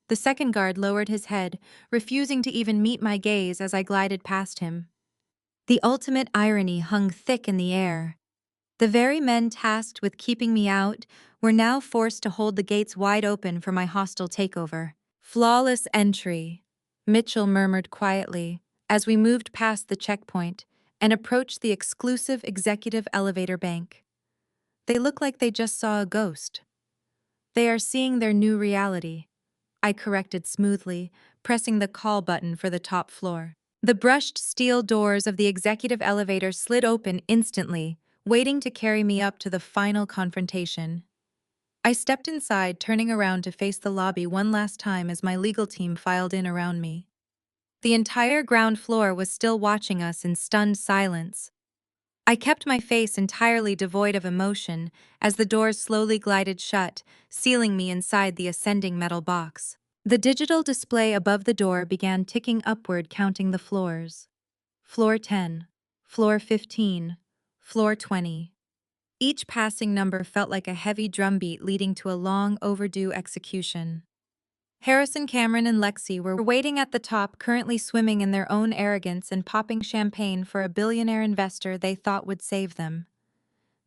The second guard lowered his head, refusing to even meet my gaze as I glided past him. The ultimate irony hung thick in the air. The very men tasked with keeping me out were now forced to hold the gates wide open for my hostile takeover. Flawless entry, Mitchell murmured quietly as we moved past the checkpoint and approached the exclusive executive elevator bank. They look like they just saw a ghost. They are seeing their new reality, I corrected smoothly, pressing the call button for the top floor. The brushed steel doors of the executive elevator slid open instantly, waiting to carry me up to the final confrontation. I stepped inside, turning around to face the lobby one last time as my legal team filed in around me. The entire ground floor was still watching us in stunned silence. I kept my face entirely devoid of emotion as the doors slowly glided shut, sealing me inside the ascending metal box. The digital display above the door began ticking upward, counting the floors. Floor 10, Floor 15, Floor 20. Each passing number felt like a heavy drumbeat leading to a long overdue execution. Harrison, Cameron, and Lexi were waiting at the top, currently swimming in their own arrogance and popping champagne for a billionaire investor they thought would save them.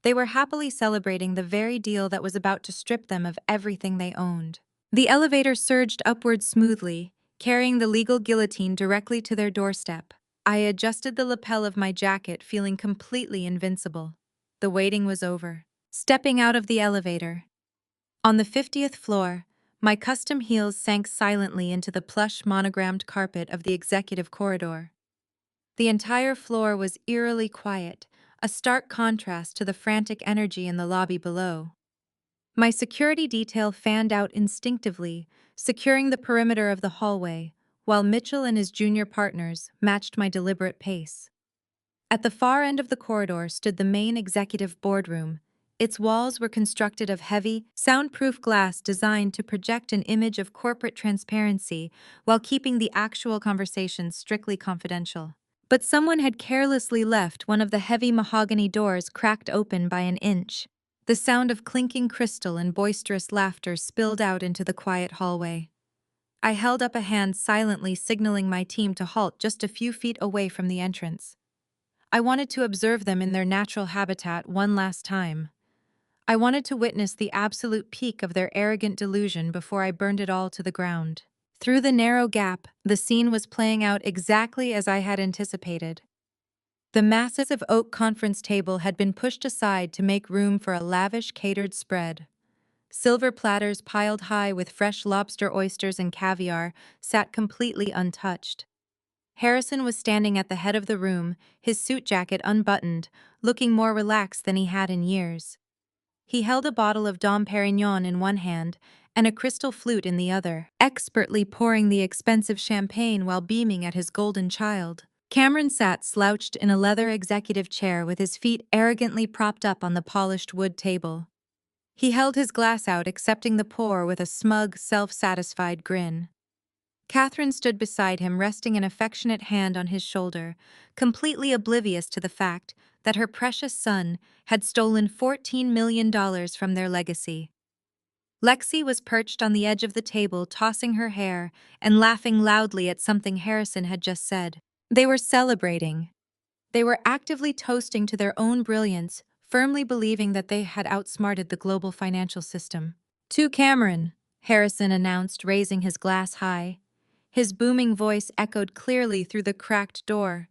They were happily celebrating the very deal that was about to strip them of everything they owned. The elevator surged upward smoothly, carrying the legal guillotine directly to their doorstep. I adjusted the lapel of my jacket, feeling completely invincible. The waiting was over. Stepping out of the elevator. On the 50th floor, my custom heels sank silently into the plush monogrammed carpet of the executive corridor. The entire floor was eerily quiet, a stark contrast to the frantic energy in the lobby below. My security detail fanned out instinctively, securing the perimeter of the hallway, while Mitchell and his junior partners matched my deliberate pace. At the far end of the corridor stood the main executive boardroom. Its walls were constructed of heavy, soundproof glass designed to project an image of corporate transparency while keeping the actual conversations strictly confidential. But someone had carelessly left one of the heavy mahogany doors cracked open by an inch. The sound of clinking crystal and boisterous laughter spilled out into the quiet hallway. I held up a hand, silently signaling my team to halt just a few feet away from the entrance. I wanted to observe them in their natural habitat one last time. I wanted to witness the absolute peak of their arrogant delusion before I burned it all to the ground. Through the narrow gap, the scene was playing out exactly as I had anticipated. The massive oak conference table had been pushed aside to make room for a lavish catered spread. Silver platters piled high with fresh lobster, oysters, and caviar sat completely untouched. Harrison was standing at the head of the room, his suit jacket unbuttoned, looking more relaxed than he had in years. He held a bottle of Dom Perignon in one hand and a crystal flute in the other, expertly pouring the expensive champagne while beaming at his golden child. Cameron sat slouched in a leather executive chair with his feet arrogantly propped up on the polished wood table. He held his glass out, accepting the pour with a smug, self-satisfied grin. Catherine stood beside him, resting an affectionate hand on his shoulder, completely oblivious to the fact that her precious son had stolen $14 million from their legacy. Lexi was perched on the edge of the table, tossing her hair and laughing loudly at something Harrison had just said. They were celebrating. They were actively toasting to their own brilliance, firmly believing that they had outsmarted the global financial system. "To Cameron," Harrison announced, raising his glass high. His booming voice echoed clearly through the cracked door.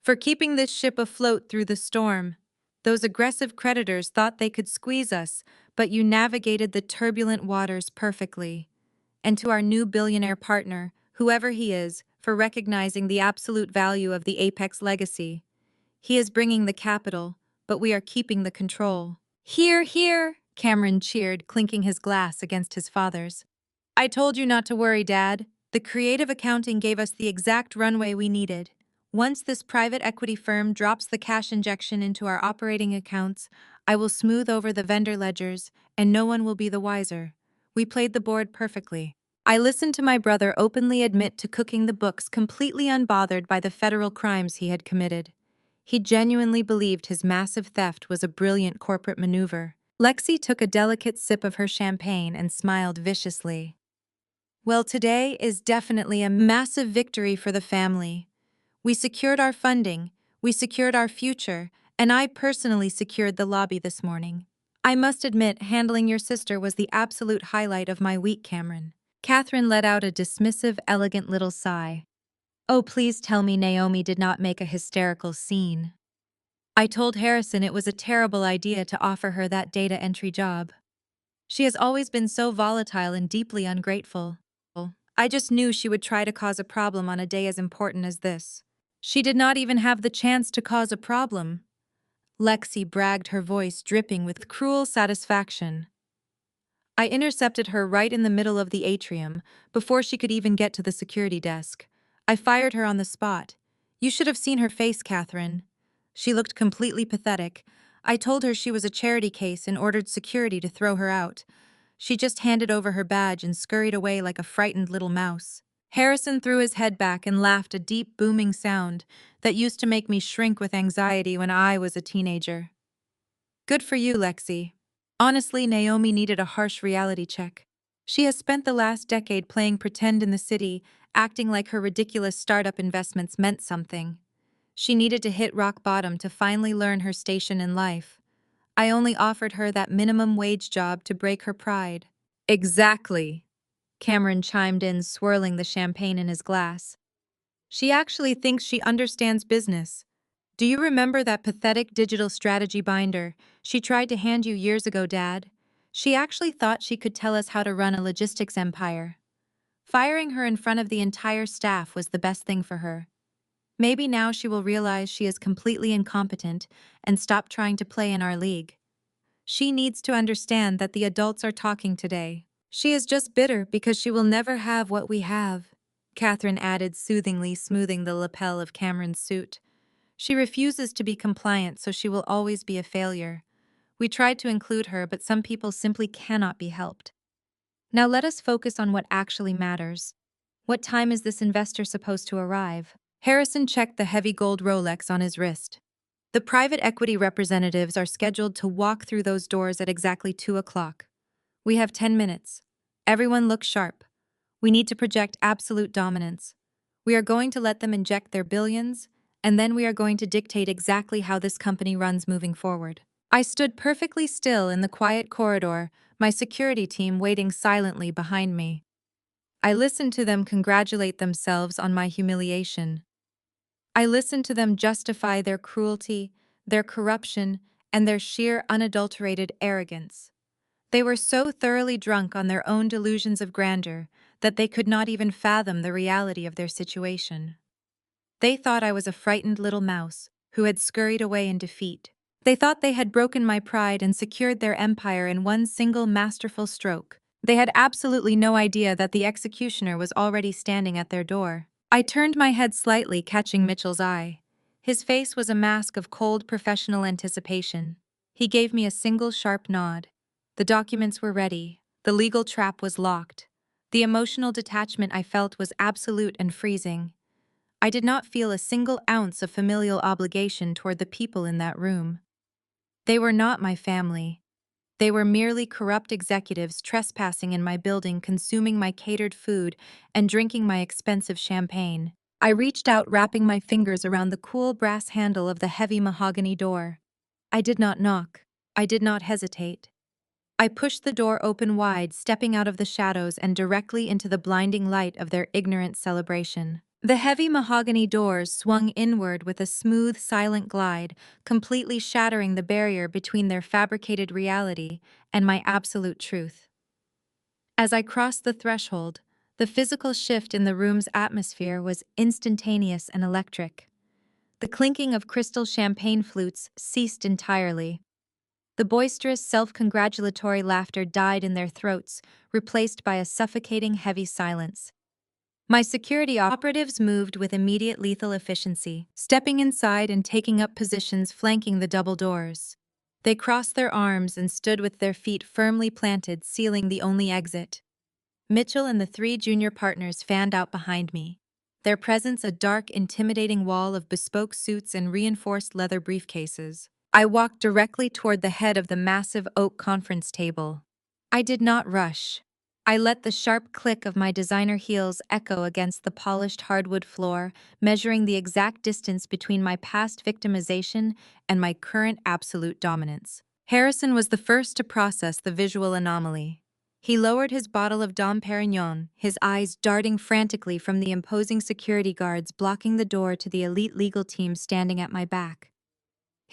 "For keeping this ship afloat through the storm. Those aggressive creditors thought they could squeeze us, but you navigated the turbulent waters perfectly. And to our new billionaire partner, whoever he is, for recognizing the absolute value of the Apex legacy. He is bringing the capital, but we are keeping the control." "Hear, hear!" Cameron cheered, clinking his glass against his father's. "I told you not to worry, Dad. The creative accounting gave us the exact runway we needed. Once this private equity firm drops the cash injection into our operating accounts, I will smooth over the vendor ledgers, and no one will be the wiser. We played the board perfectly." I listened to my brother openly admit to cooking the books, completely unbothered by the federal crimes he had committed. He genuinely believed his massive theft was a brilliant corporate maneuver. Lexi took a delicate sip of her champagne and smiled viciously. "Well, today is definitely a massive victory for the family. We secured our funding, we secured our future, and I personally secured the lobby this morning. I must admit, handling your sister was the absolute highlight of my week, Cameron." Catherine let out a dismissive, elegant little sigh. "Oh, please tell me Naomi did not make a hysterical scene." "I told Harrison it was a terrible idea to offer her that data entry job. She has always been so volatile and deeply ungrateful. I just knew she would try to cause a problem on a day as important as this." She did not even have the chance to cause a problem. Lexi bragged, her voice dripping with cruel satisfaction. I intercepted her right in the middle of the atrium, before she could even get to the security desk. I fired her on the spot. You should have seen her face, Catherine. She looked completely pathetic. I told her she was a charity case and ordered security to throw her out. She just handed over her badge and scurried away like a frightened little mouse. Harrison threw his head back and laughed, a deep, booming sound that used to make me shrink with anxiety when I was a teenager. Good for you, Lexi. Honestly, Naomi needed a harsh reality check. She has spent the last decade playing pretend in the city, acting like her ridiculous startup investments meant something. She needed to hit rock bottom to finally learn her station in life. I only offered her that minimum wage job to break her pride. Exactly, Cameron chimed in, swirling the champagne in his glass. She actually thinks she understands business. Do you remember that pathetic digital strategy binder she tried to hand you years ago, Dad? She actually thought she could tell us how to run a logistics empire. Firing her in front of the entire staff was the best thing for her. Maybe now she will realize she is completely incompetent and stop trying to play in our league. She needs to understand that the adults are talking today. She is just bitter because she will never have what we have, Catherine added soothingly, smoothing the lapel of Cameron's suit. She refuses to be compliant, so she will always be a failure. We tried to include her, but some people simply cannot be helped. Now let us focus on what actually matters. What time is this investor supposed to arrive? Harrison checked the heavy gold Rolex on his wrist. The private equity representatives are scheduled to walk through those doors at exactly 2 o'clock. We have 10 minutes. Everyone look sharp. We need to project absolute dominance. We are going to let them inject their billions, and then we are going to dictate exactly how this company runs moving forward. I stood perfectly still in the quiet corridor, my security team waiting silently behind me. I listened to them congratulate themselves on my humiliation. I listened to them justify their cruelty, their corruption, and their sheer unadulterated arrogance. They were so thoroughly drunk on their own delusions of grandeur that they could not even fathom the reality of their situation. They thought I was a frightened little mouse who had scurried away in defeat. They thought they had broken my pride and secured their empire in one single masterful stroke. They had absolutely no idea that the executioner was already standing at their door. I turned my head slightly, catching Mitchell's eye. His face was a mask of cold professional anticipation. He gave me a single sharp nod. The documents were ready. The legal trap was locked. The emotional detachment I felt was absolute and freezing. I did not feel a single ounce of familial obligation toward the people in that room. They were not my family. They were merely corrupt executives trespassing in my building, consuming my catered food, and drinking my expensive champagne. I reached out, wrapping my fingers around the cool brass handle of the heavy mahogany door. I did not knock. I did not hesitate. I pushed the door open wide, stepping out of the shadows and directly into the blinding light of their ignorant celebration. The heavy mahogany doors swung inward with a smooth, silent glide, completely shattering the barrier between their fabricated reality and my absolute truth. As I crossed the threshold, the physical shift in the room's atmosphere was instantaneous and electric. The clinking of crystal champagne flutes ceased entirely. The boisterous, self-congratulatory laughter died in their throats, replaced by a suffocating, heavy silence. My security operatives moved with immediate lethal efficiency, stepping inside and taking up positions flanking the double doors. They crossed their arms and stood with their feet firmly planted, sealing the only exit. Mitchell and the three junior partners fanned out behind me, their presence a dark, intimidating wall of bespoke suits and reinforced leather briefcases. I walked directly toward the head of the massive oak conference table. I did not rush. I let the sharp click of my designer heels echo against the polished hardwood floor, measuring the exact distance between my past victimization and my current absolute dominance. Harrison was the first to process the visual anomaly. He lowered his bottle of Dom Perignon, his eyes darting frantically from the imposing security guards blocking the door to the elite legal team standing at my back.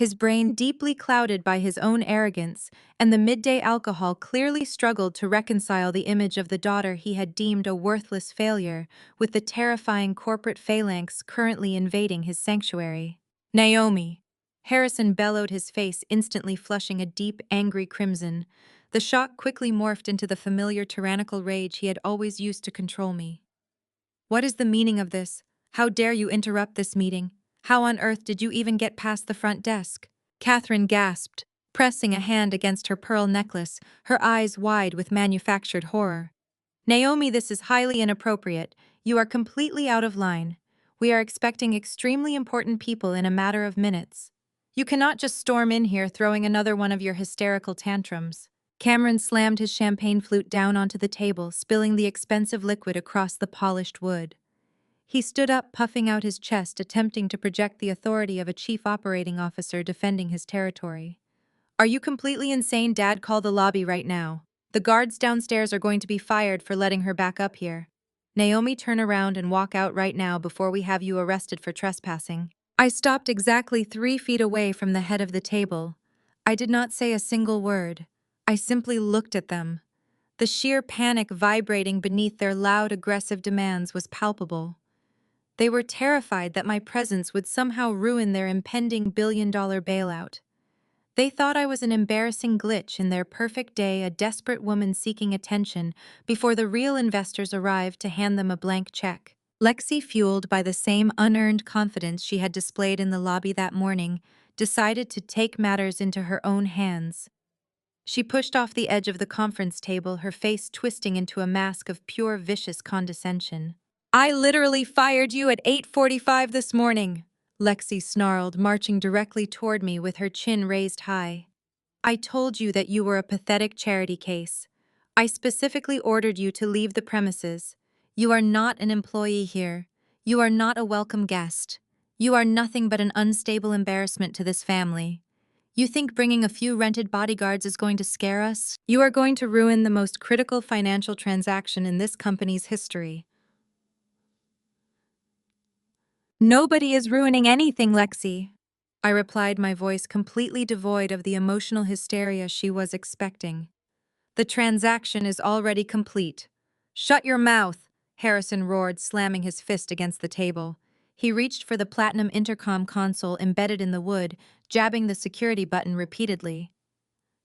his brain deeply clouded by his own arrogance, and the midday alcohol clearly struggled to reconcile the image of the daughter he had deemed a worthless failure with the terrifying corporate phalanx currently invading his sanctuary. Naomi! Harrison bellowed, his face instantly flushing a deep, angry crimson. The shock quickly morphed into the familiar tyrannical rage he had always used to control me. What is the meaning of this? How dare you interrupt this meeting? How on earth did you even get past the front desk? Catherine gasped, pressing a hand against her pearl necklace, her eyes wide with manufactured horror. Naomi, this is highly inappropriate. You are completely out of line. We are expecting extremely important people in a matter of minutes. You cannot just storm in here throwing another one of your hysterical tantrums. Cameron slammed his champagne flute down onto the table, spilling the expensive liquid across the polished wood. He stood up, puffing out his chest, attempting to project the authority of a chief operating officer defending his territory. Are you completely insane, Dad? Call the lobby right now. The guards downstairs are going to be fired for letting her back up here. Naomi, turn around and walk out right now before we have you arrested for trespassing. I stopped exactly 3 feet away from the head of the table. I did not say a single word. I simply looked at them. The sheer panic vibrating beneath their loud, aggressive demands was palpable. They were terrified that my presence would somehow ruin their impending billion-dollar bailout. They thought I was an embarrassing glitch in their perfect day, a desperate woman seeking attention before the real investors arrived to hand them a blank check. Lexi, fueled by the same unearned confidence she had displayed in the lobby that morning, decided to take matters into her own hands. She pushed off the edge of the conference table, her face twisting into a mask of pure vicious condescension. I literally fired you at 8:45 this morning, Lexi snarled, marching directly toward me with her chin raised high. I told you that you were a pathetic charity case. I specifically ordered you to leave the premises. You are not an employee here. You are not a welcome guest. You are nothing but an unstable embarrassment to this family. You think bringing a few rented bodyguards is going to scare us? You are going to ruin the most critical financial transaction in this company's history. Nobody is ruining anything, Lexi, I replied, my voice completely devoid of the emotional hysteria she was expecting. The transaction is already complete. Shut your mouth, Harrison roared, slamming his fist against the table. He reached for the platinum intercom console embedded in the wood, jabbing the security button repeatedly.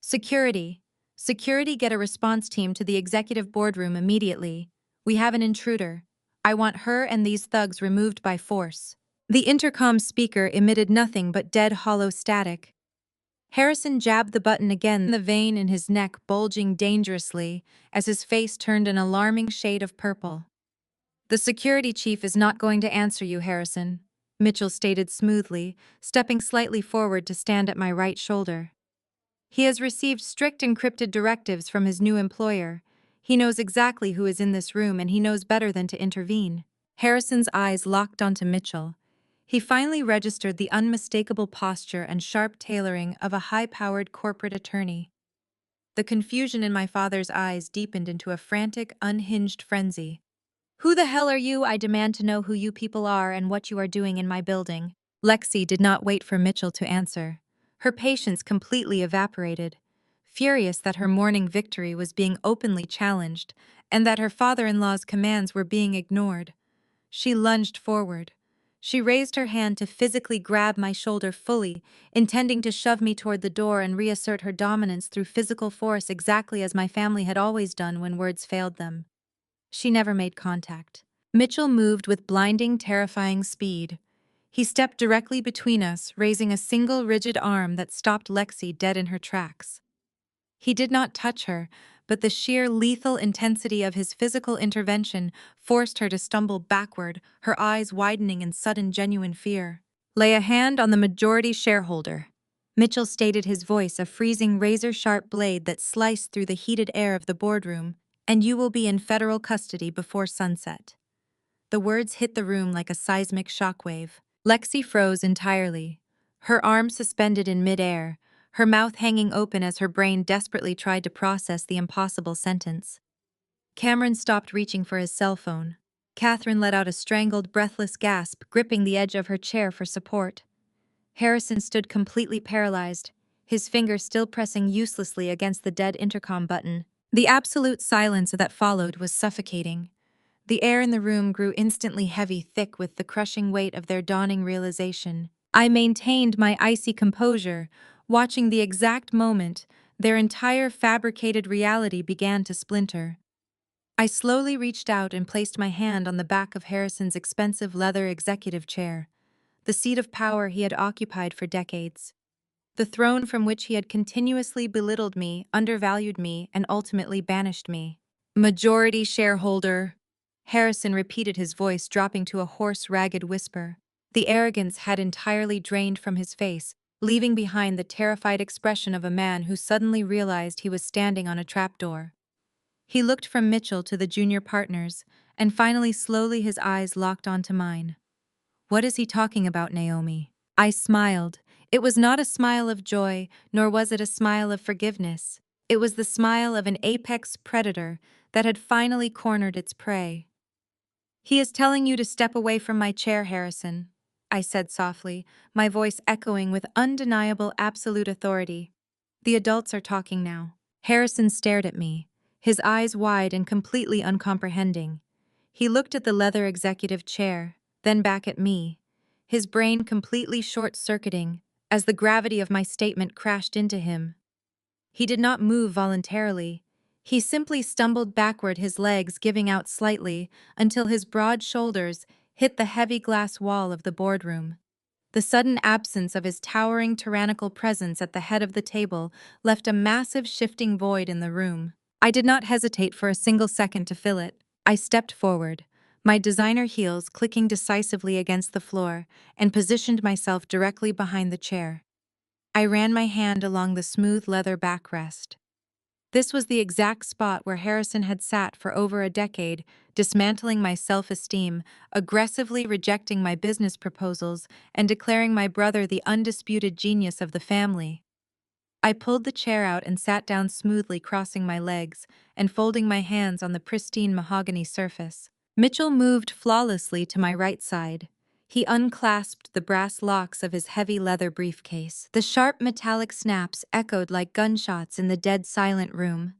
Security. Security, get a response team to the executive boardroom immediately. We have an intruder. I want her and these thugs removed by force. The intercom speaker emitted nothing but dead, hollow static. Harrison jabbed the button again, the vein in his neck bulging dangerously as his face turned an alarming shade of purple. The security chief is not going to answer you, Harrison, Mitchell stated smoothly, stepping slightly forward to stand at my right shoulder. He has received strict encrypted directives from his new employer. He knows exactly who is in this room, and he knows better than to intervene. Harrison's eyes locked onto Mitchell. He finally registered the unmistakable posture and sharp tailoring of a high-powered corporate attorney. The confusion in my father's eyes deepened into a frantic, unhinged frenzy. Who the hell are you? I demand to know who you people are and what you are doing in my building. Lexi did not wait for Mitchell to answer. Her patience completely evaporated. Furious that her morning victory was being openly challenged and that her father-in-law's commands were being ignored, she lunged forward. She raised her hand to physically grab my shoulder fully, intending to shove me toward the door and reassert her dominance through physical force, exactly as my family had always done when words failed them. She never made contact. Mitchell moved with blinding, terrifying speed. He stepped directly between us, raising a single rigid arm that stopped Lexi dead in her tracks. He did not touch her, but the sheer lethal intensity of his physical intervention forced her to stumble backward, her eyes widening in sudden, genuine fear. Lay a hand on the majority shareholder, Mitchell stated, his voice a freezing, razor-sharp blade that sliced through the heated air of the boardroom, and you will be in federal custody before sunset. The words hit the room like a seismic shockwave. Lexi froze entirely, her arms suspended in midair, her mouth hanging open as her brain desperately tried to process the impossible sentence. Cameron stopped reaching for his cell phone. Catherine let out a strangled, breathless gasp, gripping the edge of her chair for support. Harrison stood completely paralyzed, his finger still pressing uselessly against the dead intercom button. The absolute silence that followed was suffocating. The air in the room grew instantly heavy, thick with the crushing weight of their dawning realization. I maintained my icy composure, watching the exact moment their entire fabricated reality began to splinter. I slowly reached out and placed my hand on the back of Harrison's expensive leather executive chair, the seat of power he had occupied for decades. The throne from which he had continuously belittled me, undervalued me, and ultimately banished me. Majority shareholder. Harrison repeated, his voice dropping to a hoarse, ragged whisper. The arrogance had entirely drained from his face, leaving behind the terrified expression of a man who suddenly realized he was standing on a trapdoor. He looked from Mitchell to the junior partners, and finally slowly his eyes locked onto mine. What is he talking about, Naomi? I smiled. It was not a smile of joy, nor was it a smile of forgiveness. It was the smile of an apex predator that had finally cornered its prey. He is telling you to step away from my chair, Harrison, I said softly, my voice echoing with undeniable absolute authority. The adults are talking now. Harrison stared at me, his eyes wide and completely uncomprehending. He looked at the leather executive chair, then back at me, his brain completely short-circuiting as the gravity of my statement crashed into him. He did not move voluntarily. He simply stumbled backward, his legs giving out slightly until his broad shoulders hit the heavy glass wall of the boardroom. The sudden absence of his towering tyrannical presence at the head of the table left a massive shifting void in the room. I did not hesitate for a single second to fill it. I stepped forward, my designer heels clicking decisively against the floor, and positioned myself directly behind the chair. I ran my hand along the smooth leather backrest. This was the exact spot where Harrison had sat for over a decade, dismantling my self-esteem, aggressively rejecting my business proposals, and declaring my brother the undisputed genius of the family. I pulled the chair out and sat down smoothly, crossing my legs and folding my hands on the pristine mahogany surface. Mitchell moved flawlessly to my right side. He unclasped the brass locks of his heavy leather briefcase. The sharp metallic snaps echoed like gunshots in the dead silent room.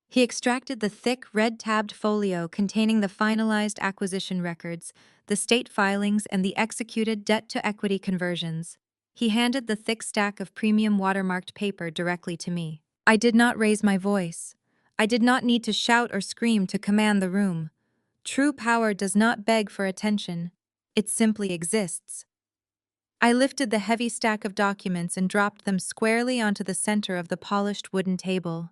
He extracted the thick, red-tabbed folio containing the finalized acquisition records, the state filings, and the executed debt-to-equity conversions. He handed the thick stack of premium watermarked paper directly to me. I did not raise my voice. I did not need to shout or scream to command the room. True power does not beg for attention. It simply exists. I lifted the heavy stack of documents and dropped them squarely onto the center of the polished wooden table.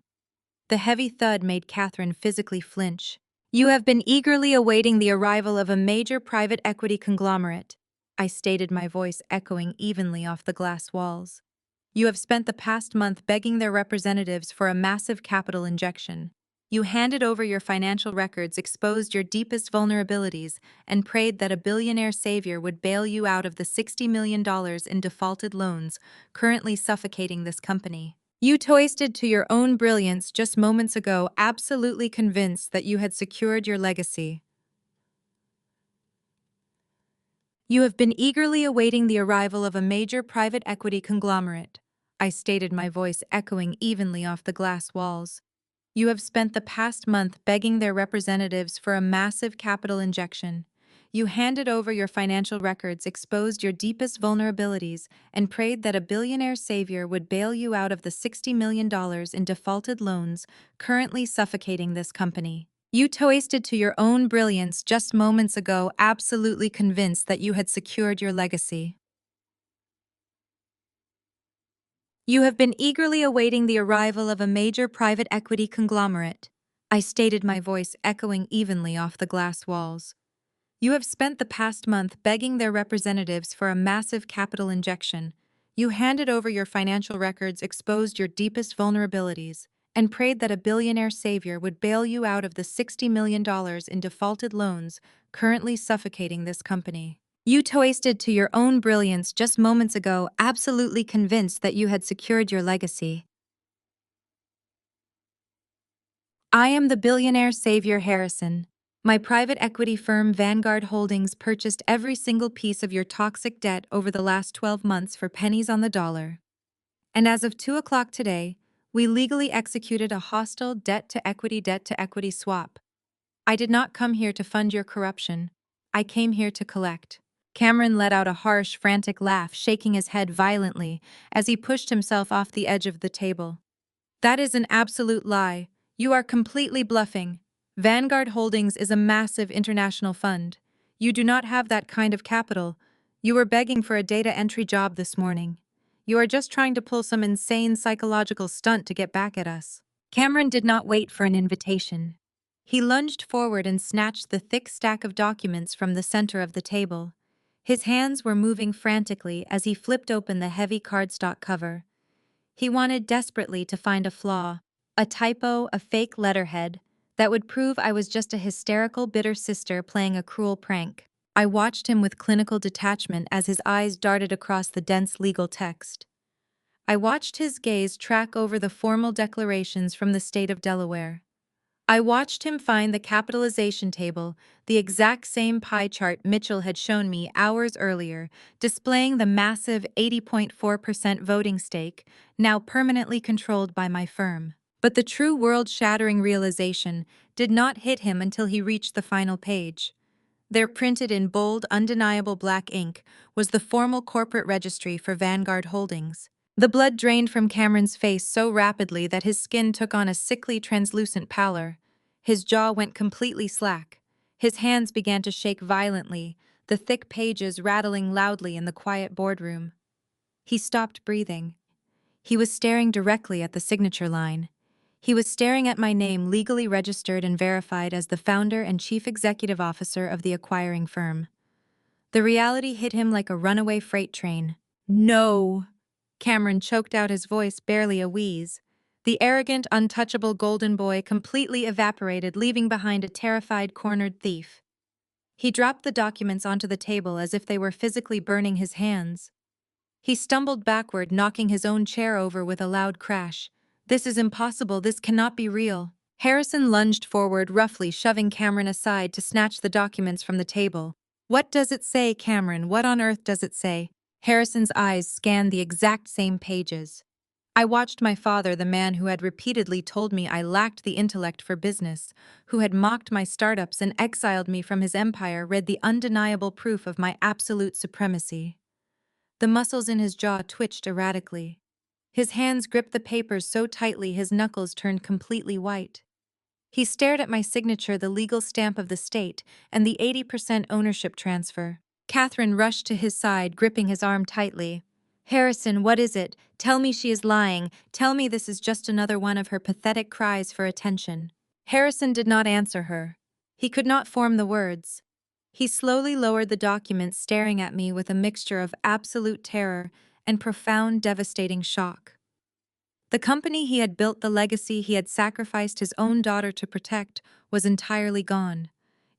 The heavy thud made Catherine physically flinch. You have been eagerly awaiting the arrival of a major private equity conglomerate, I stated, my voice echoing evenly off the glass walls. You have spent the past month begging their representatives for a massive capital injection. You handed over your financial records, exposed your deepest vulnerabilities, and prayed that a billionaire savior would bail you out of the $60 million in defaulted loans currently suffocating this company. You toasted to your own brilliance just moments ago, absolutely convinced that you had secured your legacy. You have been eagerly awaiting the arrival of a major private equity conglomerate, I stated, my voice echoing evenly off the glass walls. You have spent the past month begging their representatives for a massive capital injection. You handed over your financial records, exposed your deepest vulnerabilities, and prayed that a billionaire savior would bail you out of the $60 million in defaulted loans currently suffocating this company. You toasted to your own brilliance just moments ago, absolutely convinced that you had secured your legacy. You have been eagerly awaiting the arrival of a major private equity conglomerate, I stated, my voice echoing evenly off the glass walls. You have spent the past month begging their representatives for a massive capital injection. You handed over your financial records, exposed your deepest vulnerabilities, and prayed that a billionaire savior would bail you out of the $60 million in defaulted loans currently suffocating this company. You toasted to your own brilliance just moments ago, absolutely convinced that you had secured your legacy. I am the billionaire savior Harrison, My private equity firm Vanguard Holdings purchased every single piece of your toxic debt over the last 12 months for pennies on the dollar. And as of 2 o'clock today, we legally executed a hostile debt-to-equity swap. I did not come here to fund your corruption. I came here to collect. Cameron let out a harsh, frantic laugh, shaking his head violently as he pushed himself off the edge of the table. That is an absolute lie. You are completely bluffing. Vanguard Holdings is a massive international fund. You do not have that kind of capital. You were begging for a data entry job this morning. You are just trying to pull some insane psychological stunt to get back at us. Cameron did not wait for an invitation. He lunged forward and snatched the thick stack of documents from the center of the table. His hands were moving frantically as he flipped open the heavy cardstock cover. He wanted desperately to find a flaw, a typo, a fake letterhead, that would prove I was just a hysterical, bitter sister playing a cruel prank. I watched him with clinical detachment as his eyes darted across the dense legal text. I watched his gaze track over the formal declarations from the state of Delaware. I watched him find the capitalization table, the exact same pie chart Mitchell had shown me hours earlier, displaying the massive 80.4% voting stake, now permanently controlled by my firm. But the true world-shattering realization did not hit him until he reached the final page. There, printed in bold, undeniable black ink, was the formal corporate registry for Vanguard Holdings. The blood drained from Cameron's face so rapidly that his skin took on a sickly, translucent pallor. His jaw went completely slack. His hands began to shake violently, the thick pages rattling loudly in the quiet boardroom. He stopped breathing. He was staring directly at the signature line. He was staring at my name, legally registered and verified as the founder and chief executive officer of the acquiring firm. The reality hit him like a runaway freight train. No! Cameron choked out, his voice barely a wheeze. The arrogant, untouchable golden boy completely evaporated, leaving behind a terrified, cornered thief. He dropped the documents onto the table as if they were physically burning his hands. He stumbled backward, knocking his own chair over with a loud crash. This is impossible. This cannot be real. Harrison lunged forward, roughly shoving Cameron aside to snatch the documents from the table. What does it say, Cameron? What on earth does it say? Harrison's eyes scanned the exact same pages. I watched my father, the man who had repeatedly told me I lacked the intellect for business, who had mocked my startups and exiled me from his empire, read the undeniable proof of my absolute supremacy. The muscles in his jaw twitched erratically. His hands gripped the papers so tightly his knuckles turned completely white. He stared at my signature, the legal stamp of the state, and the 80% ownership transfer. Catherine rushed to his side, gripping his arm tightly. Harrison, what is it? Tell me she is lying. Tell me this is just another one of her pathetic cries for attention. Harrison did not answer her. He could not form the words. He slowly lowered the documents, staring at me with a mixture of absolute terror and profound, devastating shock. The company he had built, the legacy he had sacrificed his own daughter to protect, was entirely gone.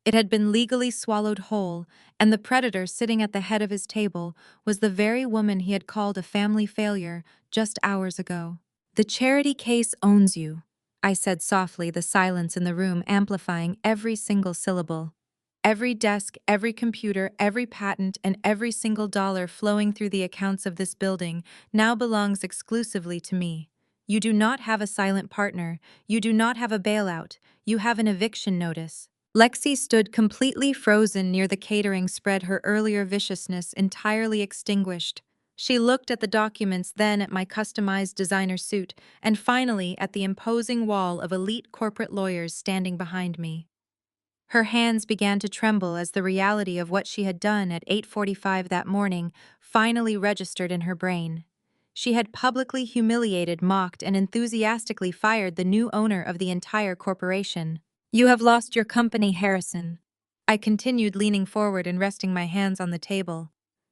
It had been legally swallowed whole, and the predator sitting at the head of his table was the very woman he had called a family failure just hours ago. The charity case owns you, I said softly, the silence in the room amplifying every single syllable. Every desk, every computer, every patent, and every single dollar flowing through the accounts of this building now belongs exclusively to me. You do not have a silent partner. You do not have a bailout. You have an eviction notice. Lexi stood completely frozen near the catering spread, her earlier viciousness entirely extinguished. She looked at the documents, then at my customized designer suit, and finally at the imposing wall of elite corporate lawyers standing behind me. Her hands began to tremble as the reality of what she had done at 8:45 that morning finally registered in her brain. She had publicly humiliated, mocked, and enthusiastically fired the new owner of the entire corporation. You have lost your company, Harrison. I continued, leaning forward and resting my hands on the table.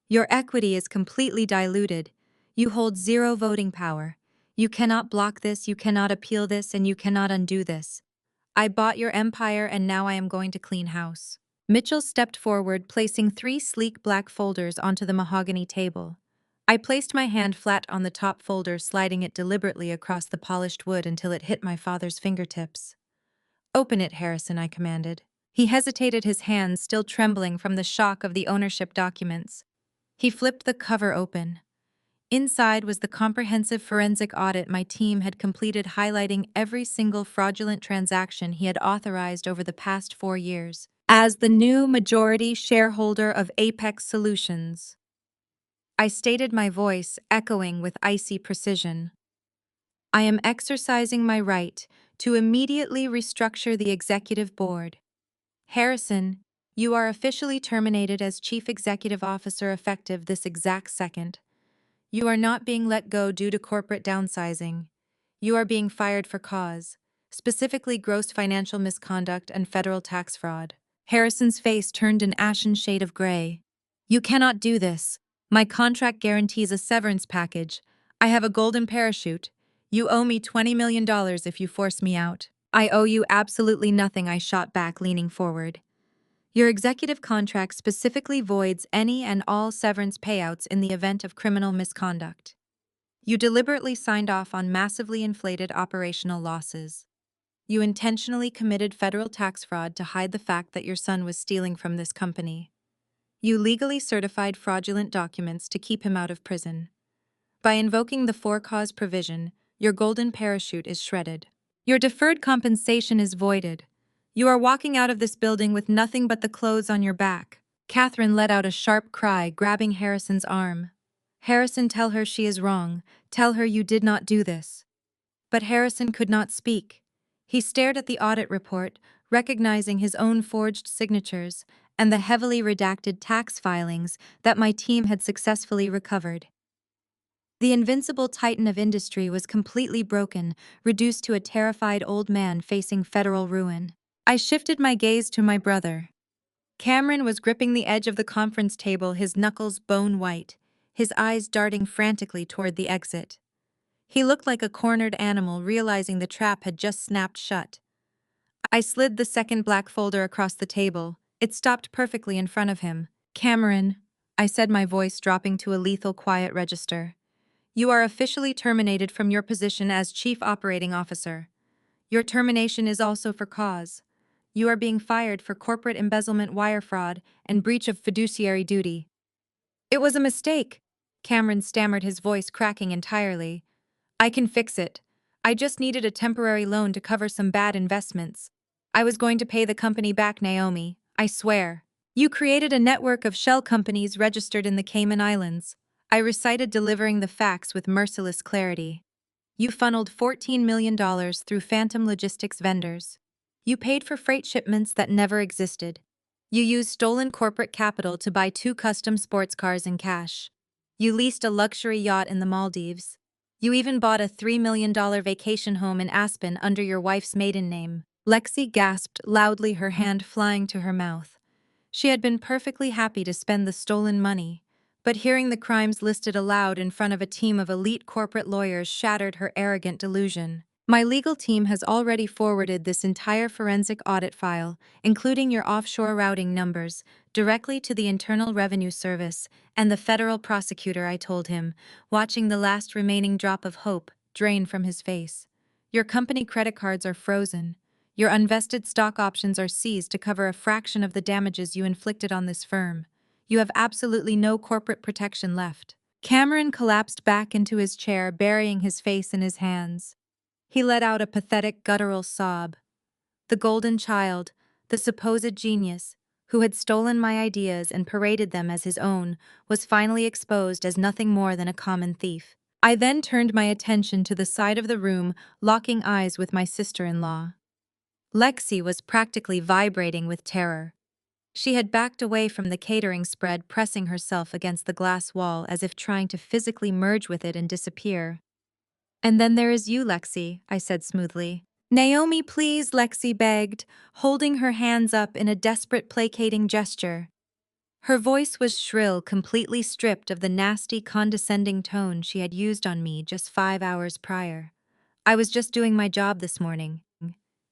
Your equity is completely diluted. You hold zero voting power. You cannot block this, you cannot appeal this, and you cannot undo this. I bought your empire, and now I am going to clean house. Mitchell stepped forward, placing 3 sleek black folders onto the mahogany table. I placed my hand flat on the top folder, sliding it deliberately across the polished wood until it hit my father's fingertips. Open it, Harrison, I commanded. He hesitated, his hands still trembling from the shock of the ownership documents. He flipped the cover open. Inside was the comprehensive forensic audit my team had completed, highlighting every single fraudulent transaction he had authorized over the past 4 years. As the new majority shareholder of Apex Solutions, I stated, my voice echoing with icy precision, I am exercising my right to immediately restructure the executive board. Harrison, you are officially terminated as Chief Executive Officer effective this exact second. You are not being let go due to corporate downsizing. You are being fired for cause, specifically gross financial misconduct and federal tax fraud. Harrison's face turned an ashen shade of gray. You cannot do this. My contract guarantees a severance package. I have a golden parachute. You owe me $20 million if you force me out. I owe you absolutely nothing, I shot back, leaning forward. Your executive contract specifically voids any and all severance payouts in the event of criminal misconduct. You deliberately signed off on massively inflated operational losses. You intentionally committed federal tax fraud to hide the fact that your son was stealing from this company. You legally certified fraudulent documents to keep him out of prison. By invoking the for-cause provision, your golden parachute is shredded. Your deferred compensation is voided. You are walking out of this building with nothing but the clothes on your back. Catherine let out a sharp cry, grabbing Harrison's arm. Harrison, tell her she is wrong. Tell her you did not do this. But Harrison could not speak. He stared at the audit report, recognizing his own forged signatures and the heavily redacted tax filings that my team had successfully recovered. The invincible titan of industry was completely broken, reduced to a terrified old man facing federal ruin. I shifted my gaze to my brother. Cameron was gripping the edge of the conference table, his knuckles bone white, his eyes darting frantically toward the exit. He looked like a cornered animal, realizing the trap had just snapped shut. I slid the second black folder across the table. It stopped perfectly in front of him. Cameron, I said, my voice dropping to a lethal quiet register. You are officially terminated from your position as Chief Operating Officer. Your termination is also for cause. You are being fired for corporate embezzlement, wire fraud, and breach of fiduciary duty. It was a mistake, Cameron stammered, his voice cracking entirely. I can fix it. I just needed a temporary loan to cover some bad investments. I was going to pay the company back, Naomi, I swear. You created a network of shell companies registered in the Cayman Islands. I recited, delivering the facts with merciless clarity. You funneled $14 million through phantom logistics vendors. You paid for freight shipments that never existed. You used stolen corporate capital to buy 2 custom sports cars in cash. You leased a luxury yacht in the Maldives. You even bought a $3 million vacation home in Aspen under your wife's maiden name. Lexi gasped loudly, her hand flying to her mouth. She had been perfectly happy to spend the stolen money, but hearing the crimes listed aloud in front of a team of elite corporate lawyers shattered her arrogant delusion. My legal team has already forwarded this entire forensic audit file, including your offshore routing numbers, directly to the Internal Revenue Service and the federal prosecutor, I told him, watching the last remaining drop of hope drain from his face. Your company credit cards are frozen. Your unvested stock options are seized to cover a fraction of the damages you inflicted on this firm. You have absolutely no corporate protection left. Cameron collapsed back into his chair, burying his face in his hands. He let out a pathetic, guttural sob. The golden child, the supposed genius, who had stolen my ideas and paraded them as his own, was finally exposed as nothing more than a common thief. I then turned my attention to the side of the room, locking eyes with my sister-in-law. Lexi was practically vibrating with terror. She had backed away from the catering spread, pressing herself against the glass wall as if trying to physically merge with it and disappear. And then there is you, Lexi, I said smoothly. Naomi, please, Lexi begged, holding her hands up in a desperate, placating gesture. Her voice was shrill, completely stripped of the nasty, condescending tone she had used on me just 5 hours prior. I was just doing my job this morning.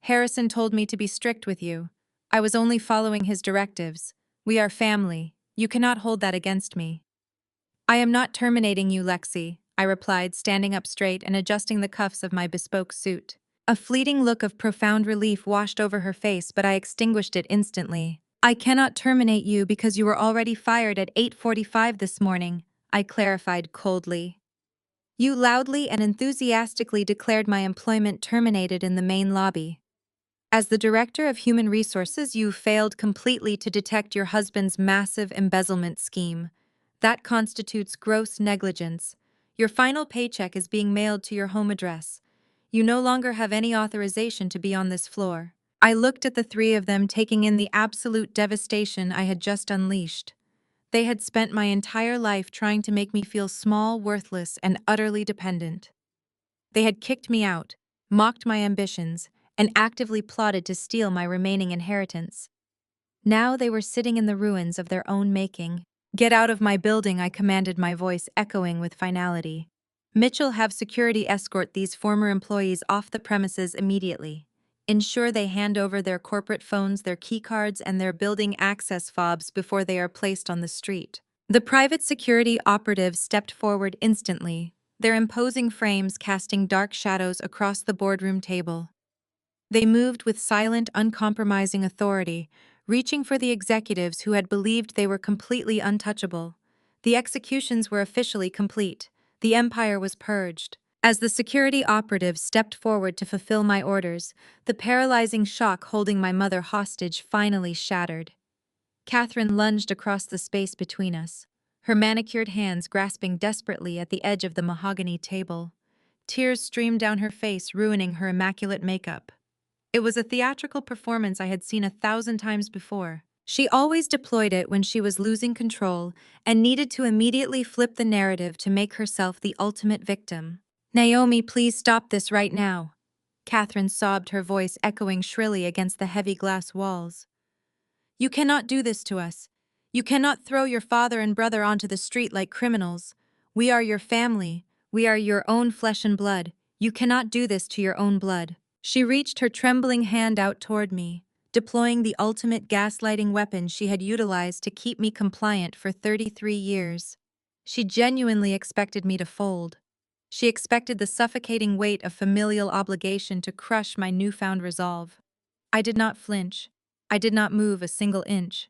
Harrison told me to be strict with you. I was only following his directives. We are family. You cannot hold that against me. I am not terminating you, Lexi, I replied, standing up straight and adjusting the cuffs of my bespoke suit. A fleeting look of profound relief washed over her face, but I extinguished it instantly. I cannot terminate you because you were already fired at 8:45 this morning, I clarified coldly. You loudly and enthusiastically declared my employment terminated in the main lobby. As the Director of Human Resources, you failed completely to detect your husband's massive embezzlement scheme. That constitutes gross negligence. Your final paycheck is being mailed to your home address. You no longer have any authorization to be on this floor. I looked at the three of them, taking in the absolute devastation I had just unleashed. They had spent my entire life trying to make me feel small, worthless, and utterly dependent. They had kicked me out, mocked my ambitions, and actively plotted to steal my remaining inheritance. Now they were sitting in the ruins of their own making. Get out of my building, I commanded, my voice echoing with finality. Mitchell, have security escort these former employees off the premises immediately. Ensure they hand over their corporate phones, their keycards, and their building access fobs before they are placed on the street. The private security operatives stepped forward instantly, their imposing frames casting dark shadows across the boardroom table. They moved with silent, uncompromising authority, reaching for the executives who had believed they were completely untouchable. The executions were officially complete. The empire was purged. As the security operatives stepped forward to fulfill my orders, the paralyzing shock holding my mother hostage finally shattered. Catherine lunged across the space between us, her manicured hands grasping desperately at the edge of the mahogany table. Tears streamed down her face, ruining her immaculate makeup. It was a theatrical performance I had seen 1,000 times before. She always deployed it when she was losing control and needed to immediately flip the narrative to make herself the ultimate victim. Naomi, please stop this right now. Catherine sobbed, her voice echoing shrilly against the heavy glass walls. You cannot do this to us. You cannot throw your father and brother onto the street like criminals. We are your family. We are your own flesh and blood. You cannot do this to your own blood. She reached her trembling hand out toward me, deploying the ultimate gaslighting weapon she had utilized to keep me compliant for 33 years. She genuinely expected me to fold. She expected the suffocating weight of familial obligation to crush my newfound resolve. I did not flinch. I did not move a single inch.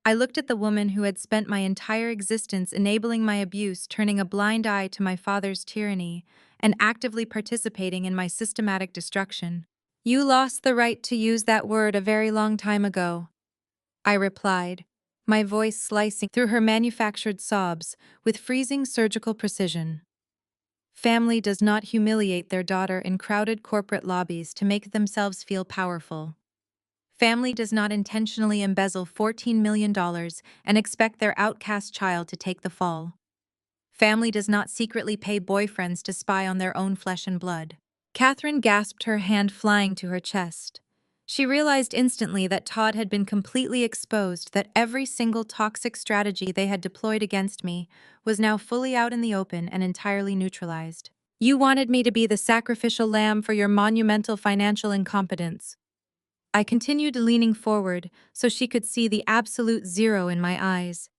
I looked at the woman who had spent my entire existence enabling my abuse, turning a blind eye to my father's tyranny, and actively participating in my systematic destruction. You lost the right to use that word a very long time ago, I replied, my voice slicing through her manufactured sobs with freezing surgical precision. Family does not humiliate their daughter in crowded corporate lobbies to make themselves feel powerful. Family does not intentionally embezzle $14 million and expect their outcast child to take the fall. Family does not secretly pay boyfriends to spy on their own flesh and blood. Catherine gasped, her hand flying to her chest. She realized instantly that Todd had been completely exposed, that every single toxic strategy they had deployed against me was now fully out in the open and entirely neutralized. You wanted me to be the sacrificial lamb for your monumental financial incompetence. I continued, leaning forward so she could see the absolute zero in my eyes.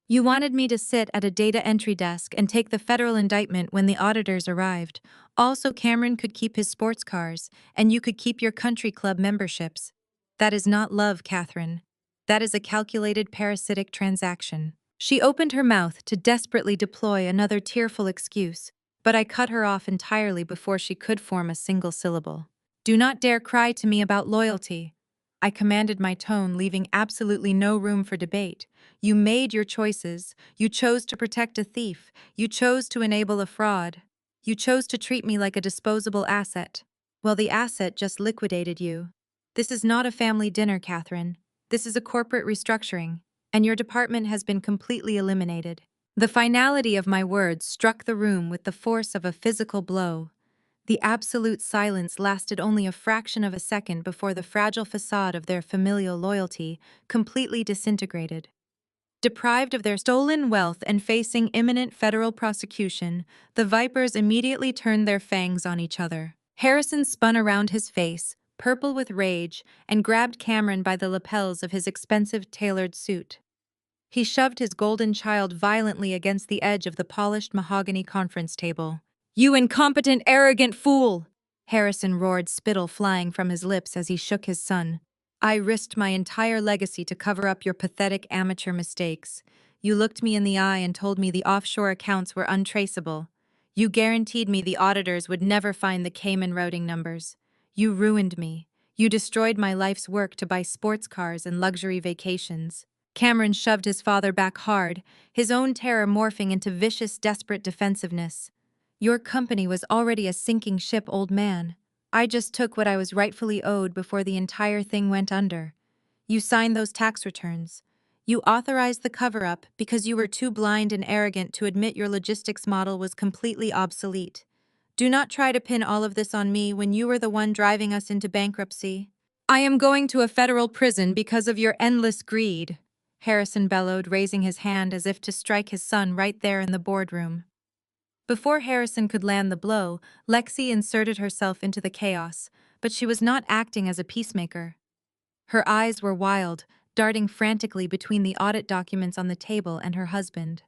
You wanted me to sit at a data entry desk and take the federal indictment when the auditors arrived. Also, Cameron could keep his sports cars, and you could keep your country club memberships. That is not love, Catherine. That is a calculated parasitic transaction. She opened her mouth to desperately deploy another tearful excuse, but I cut her off entirely before she could form a single syllable. Do not dare cry to me about loyalty. I commanded, my tone leaving absolutely no room for debate. You made your choices. You chose to protect a thief. You chose to enable a fraud. You chose to treat me like a disposable asset. Well, the asset just liquidated you. This is not a family dinner, Catherine. This is a corporate restructuring, and your department has been completely eliminated. The finality of my words struck the room with the force of a physical blow. The absolute silence lasted only a fraction of a second before the fragile facade of their familial loyalty completely disintegrated. Deprived of their stolen wealth and facing imminent federal prosecution, the vipers immediately turned their fangs on each other. Harrison spun around his face, purple with rage, and grabbed Cameron by the lapels of his expensive tailored suit. He shoved his golden child violently against the edge of the polished mahogany conference table. You incompetent, arrogant fool! Harrison roared, spittle flying from his lips as he shook his son. I risked my entire legacy to cover up your pathetic amateur mistakes. You looked me in the eye and told me the offshore accounts were untraceable. You guaranteed me the auditors would never find the Cayman routing numbers. You ruined me. You destroyed my life's work to buy sports cars and luxury vacations. Cameron shoved his father back hard, his own terror morphing into vicious, desperate defensiveness. Your company was already a sinking ship, old man. I just took what I was rightfully owed before the entire thing went under. You signed those tax returns. You authorized the cover-up because you were too blind and arrogant to admit your logistics model was completely obsolete. Do not try to pin all of this on me when you were the one driving us into bankruptcy. I am going to a federal prison because of your endless greed, Harrison bellowed, raising his hand as if to strike his son right there in the boardroom. Before Harrison could land the blow, Lexi inserted herself into the chaos, but she was not acting as a peacemaker. Her eyes were wild, darting frantically between the audit documents on the table and her husband.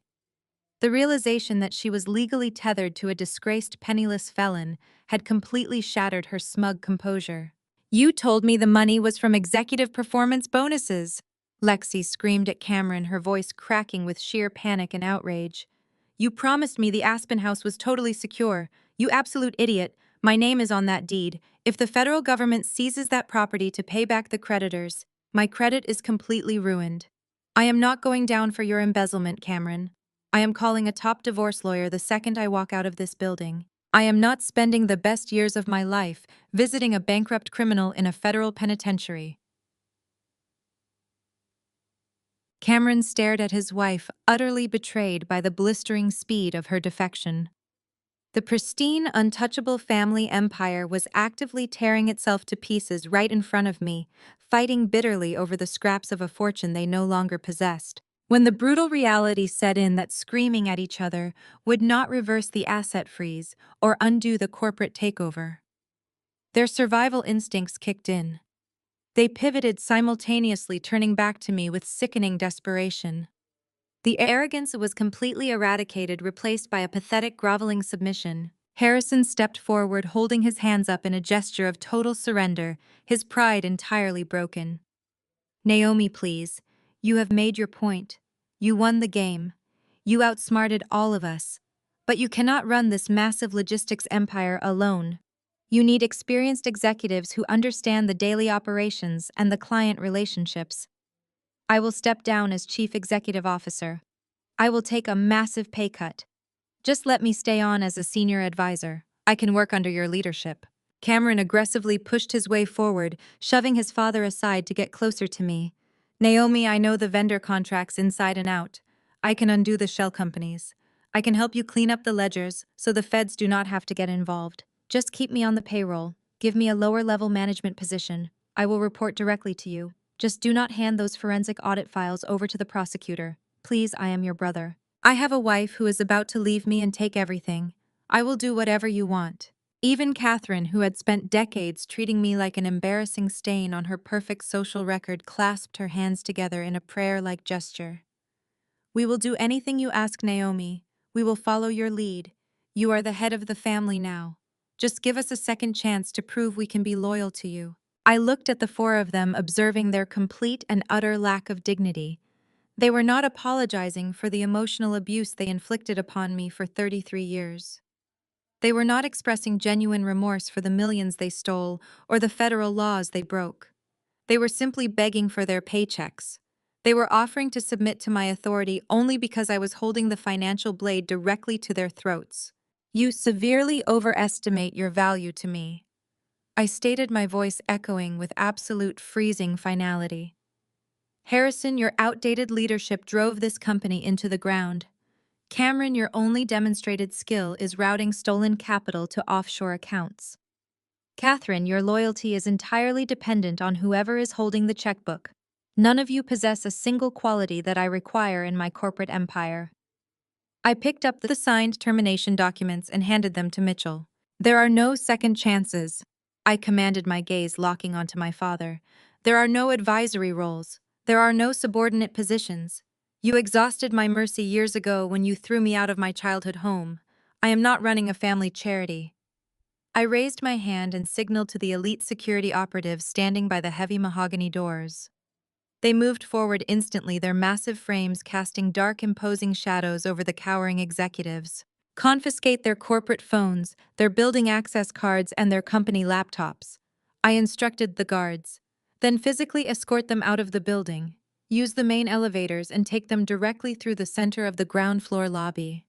The realization that she was legally tethered to a disgraced penniless felon had completely shattered her smug composure. You told me the money was from executive performance bonuses, Lexi screamed at Cameron, her voice cracking with sheer panic and outrage. You promised me the Aspen house was totally secure. You absolute idiot. My name is on that deed. If the federal government seizes that property to pay back the creditors, my credit is completely ruined. I am not going down for your embezzlement, Cameron. I am calling a top divorce lawyer the second I walk out of this building. I am not spending the best years of my life visiting a bankrupt criminal in a federal penitentiary. Cameron stared at his wife, utterly betrayed by the blistering speed of her defection. The pristine, untouchable family empire was actively tearing itself to pieces right in front of me, fighting bitterly over the scraps of a fortune they no longer possessed. When the brutal reality set in that screaming at each other would not reverse the asset freeze or undo the corporate takeover, their survival instincts kicked in. They pivoted simultaneously, turning back to me with sickening desperation. The arrogance was completely eradicated, replaced by a pathetic, groveling submission. Harrison stepped forward, holding his hands up in a gesture of total surrender, his pride entirely broken. Naomi, please. You have made your point. You won the game. You outsmarted all of us. But you cannot run this massive logistics empire alone. You need experienced executives who understand the daily operations and the client relationships. I will step down as chief executive officer. I will take a massive pay cut. Just let me stay on as a senior advisor. I can work under your leadership. Cameron aggressively pushed his way forward, shoving his father aside to get closer to me. Naomi, I know the vendor contracts inside and out. I can undo the shell companies. I can help you clean up the ledgers so the feds do not have to get involved. Just keep me on the payroll. Give me a lower-level management position. I will report directly to you. Just do not hand those forensic audit files over to the prosecutor. Please, I am your brother. I have a wife who is about to leave me and take everything. I will do whatever you want. Even Catherine, who had spent decades treating me like an embarrassing stain on her perfect social record, clasped her hands together in a prayer-like gesture. We will do anything you ask, Naomi. We will follow your lead. You are the head of the family now. Just give us a second chance to prove we can be loyal to you. I looked at the four of them, observing their complete and utter lack of dignity. They were not apologizing for the emotional abuse they inflicted upon me for 33 years. They were not expressing genuine remorse for the millions they stole or the federal laws they broke. They were simply begging for their paychecks. They were offering to submit to my authority only because I was holding the financial blade directly to their throats. You severely overestimate your value to me, I stated, my voice echoing with absolute freezing finality. Harrison, your outdated leadership drove this company into the ground. Cameron, your only demonstrated skill is routing stolen capital to offshore accounts. Catherine, your loyalty is entirely dependent on whoever is holding the checkbook. None of you possess a single quality that I require in my corporate empire. I picked up the signed termination documents and handed them to Mitchell. There are no second chances, I commanded, my gaze locking onto my father. There are no advisory roles. There are no subordinate positions. You exhausted my mercy years ago when you threw me out of my childhood home. I am not running a family charity. I raised my hand and signaled to the elite security operatives standing by the heavy mahogany doors. They moved forward instantly, their massive frames casting dark, imposing shadows over the cowering executives. Confiscate their corporate phones, their building access cards, and their company laptops. I instructed the guards. Then physically escort them out of the building. Use the main elevators and take them directly through the center of the ground floor lobby.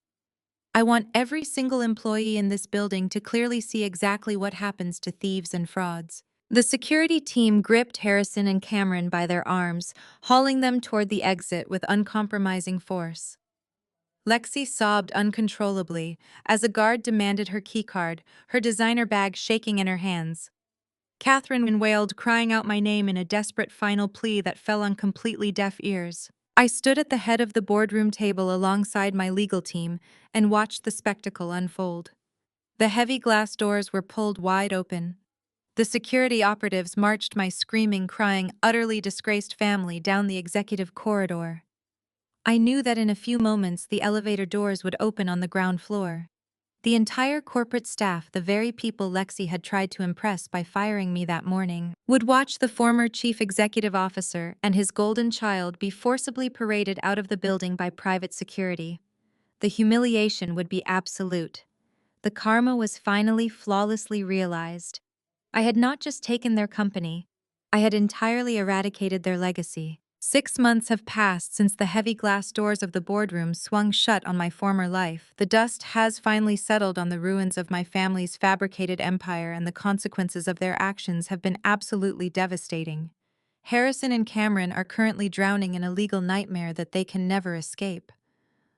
I want every single employee in this building to clearly see exactly what happens to thieves and frauds. The security team gripped Harrison and Cameron by their arms, hauling them toward the exit with uncompromising force. Lexi sobbed uncontrollably as a guard demanded her keycard, her designer bag shaking in her hands. Catherine wailed, crying out my name in a desperate final plea that fell on completely deaf ears. I stood at the head of the boardroom table alongside my legal team and watched the spectacle unfold. The heavy glass doors were pulled wide open. The security operatives marched my screaming, crying, utterly disgraced family down the executive corridor. I knew that in a few moments the elevator doors would open on the ground floor. The entire corporate staff, the very people Lexi had tried to impress by firing me that morning, would watch the former chief executive officer and his golden child be forcibly paraded out of the building by private security. The humiliation would be absolute. The karma was finally flawlessly realized. I had not just taken their company, I had entirely eradicated their legacy. 6 months have passed since the heavy glass doors of the boardroom swung shut on my former life. The dust has finally settled on the ruins of my family's fabricated empire, and the consequences of their actions have been absolutely devastating. Harrison and Cameron are currently drowning in a legal nightmare that they can never escape.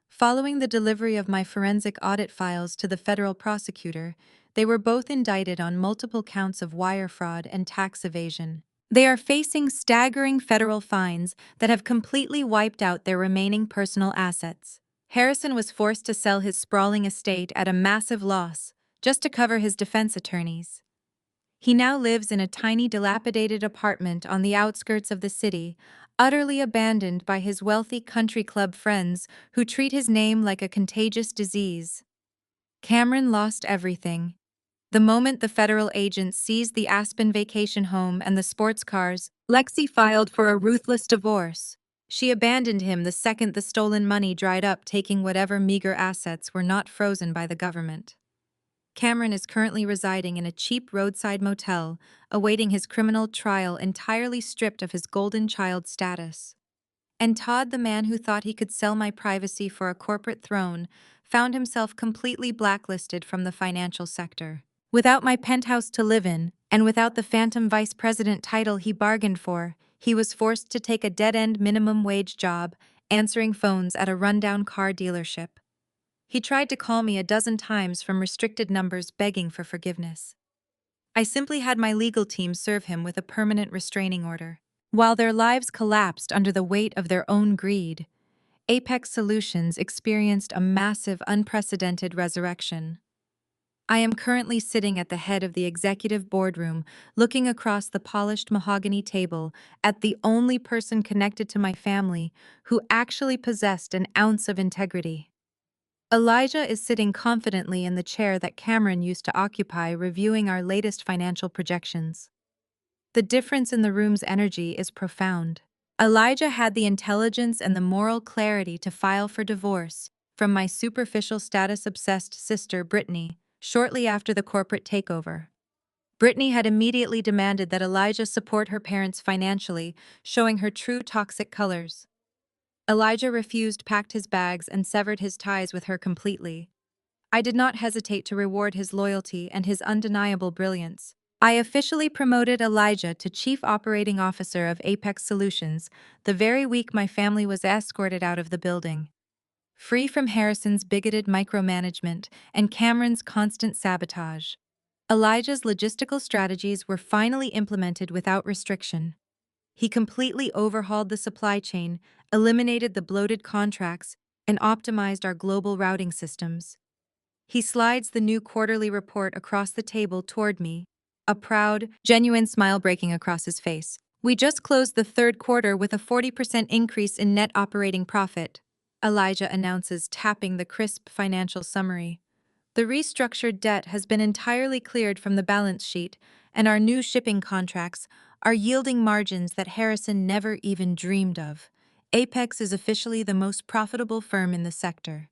Following the delivery of my forensic audit files to the federal prosecutor, they were both indicted on multiple counts of wire fraud and tax evasion. They are facing staggering federal fines that have completely wiped out their remaining personal assets. Harrison was forced to sell his sprawling estate at a massive loss just to cover his defense attorneys. He now lives in a tiny, dilapidated apartment on the outskirts of the city, utterly abandoned by his wealthy country club friends who treat his name like a contagious disease. Cameron lost everything. The moment the federal agents seized the Aspen vacation home and the sports cars, Lexi filed for a ruthless divorce. She abandoned him the second the stolen money dried up, taking whatever meager assets were not frozen by the government. Cameron is currently residing in a cheap roadside motel, awaiting his criminal trial, entirely stripped of his golden child status. And Todd, the man who thought he could sell my privacy for a corporate throne, found himself completely blacklisted from the financial sector. Without my penthouse to live in, and without the phantom vice president title he bargained for, he was forced to take a dead-end minimum wage job, answering phones at a rundown car dealership. He tried to call me a dozen times from restricted numbers, begging for forgiveness. I simply had my legal team serve him with a permanent restraining order. While their lives collapsed under the weight of their own greed, Apex Solutions experienced a massive, unprecedented resurrection. I am currently sitting at the head of the executive boardroom, looking across the polished mahogany table at the only person connected to my family who actually possessed an ounce of integrity. Elijah is sitting confidently in the chair that Cameron used to occupy, reviewing our latest financial projections. The difference in the room's energy is profound. Elijah had the intelligence and the moral clarity to file for divorce from my superficial status-obsessed sister, Brittany, shortly after the corporate takeover. Brittany had immediately demanded that Elijah support her parents financially, showing her true toxic colors. Elijah refused, packed his bags, and severed his ties with her completely. I did not hesitate to reward his loyalty and his undeniable brilliance. I officially promoted Elijah to Chief Operating Officer of Apex Solutions the very week my family was escorted out of the building. Free from Harrison's bigoted micromanagement and Cameron's constant sabotage, Elijah's logistical strategies were finally implemented without restriction. He completely overhauled the supply chain, eliminated the bloated contracts, and optimized our global routing systems. He slides the new quarterly report across the table toward me, a proud, genuine smile breaking across his face. We just closed the third quarter with a 40% increase in net operating profit, Elijah announces, tapping the crisp financial summary. The restructured debt has been entirely cleared from the balance sheet, and our new shipping contracts are yielding margins that Harrison never even dreamed of. Apex is officially the most profitable firm in the sector.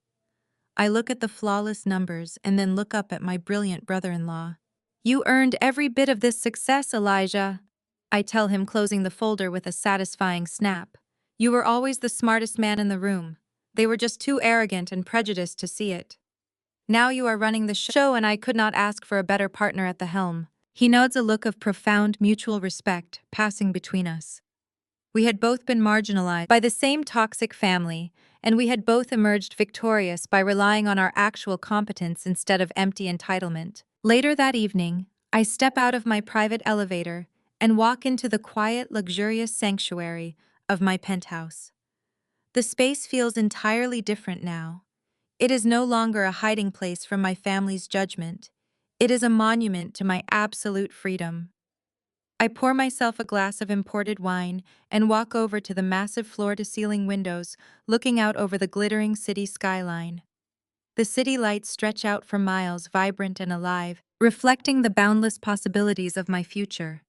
I look at the flawless numbers and then look up at my brilliant brother-in-law. You earned every bit of this success, Elijah, I tell him, closing the folder with a satisfying snap. You were always the smartest man in the room. They were just too arrogant and prejudiced to see it. Now you are running the show, and I could not ask for a better partner at the helm. He nods, a look of profound mutual respect passing between us. We had both been marginalized by the same toxic family, and we had both emerged victorious by relying on our actual competence instead of empty entitlement. Later that evening, I step out of my private elevator and walk into the quiet, luxurious sanctuary of my penthouse. The space feels entirely different now. It is no longer a hiding place from my family's judgment. It is a monument to my absolute freedom. I pour myself a glass of imported wine and walk over to the massive floor-to-ceiling windows, looking out over the glittering city skyline. The city lights stretch out for miles, vibrant and alive, reflecting the boundless possibilities of my future.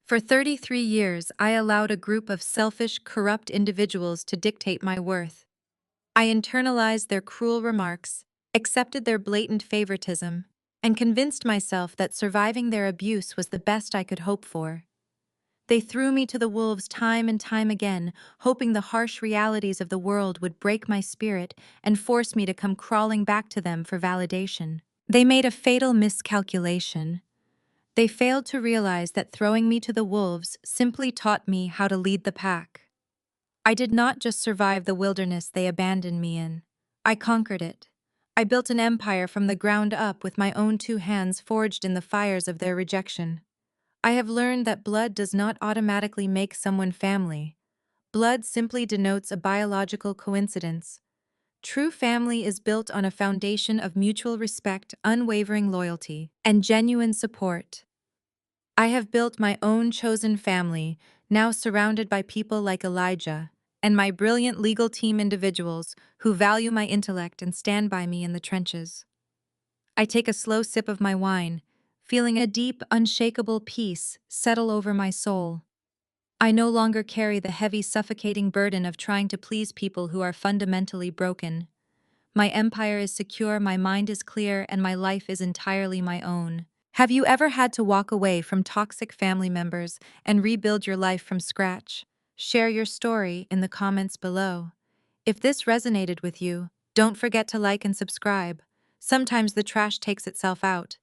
For 33 years, I allowed a group of selfish, corrupt individuals to dictate my worth. I internalized their cruel remarks, accepted their blatant favoritism, and convinced myself that surviving their abuse was the best I could hope for. They threw me to the wolves time and time again, hoping the harsh realities of the world would break my spirit and force me to come crawling back to them for validation. They made a fatal miscalculation. They failed to realize that throwing me to the wolves simply taught me how to lead the pack. I did not just survive the wilderness they abandoned me in. I conquered it. I built an empire from the ground up with my own two hands forged in the fires of their rejection. I have learned that blood does not automatically make someone family. Blood simply denotes a biological coincidence. True family is built on a foundation of mutual respect, unwavering loyalty, and genuine support. I have built my own chosen family, now surrounded by people like Elijah, and my brilliant legal team individuals who value my intellect and stand by me in the trenches. I take a slow sip of my wine, feeling a deep, unshakable peace settle over my soul. I no longer carry the heavy, suffocating burden of trying to please people who are fundamentally broken. My empire is secure, my mind is clear, and my life is entirely my own. Have you ever had to walk away from toxic family members and rebuild your life from scratch? Share your story in the comments below. If this resonated with you, don't forget to like and subscribe. Sometimes the trash takes itself out.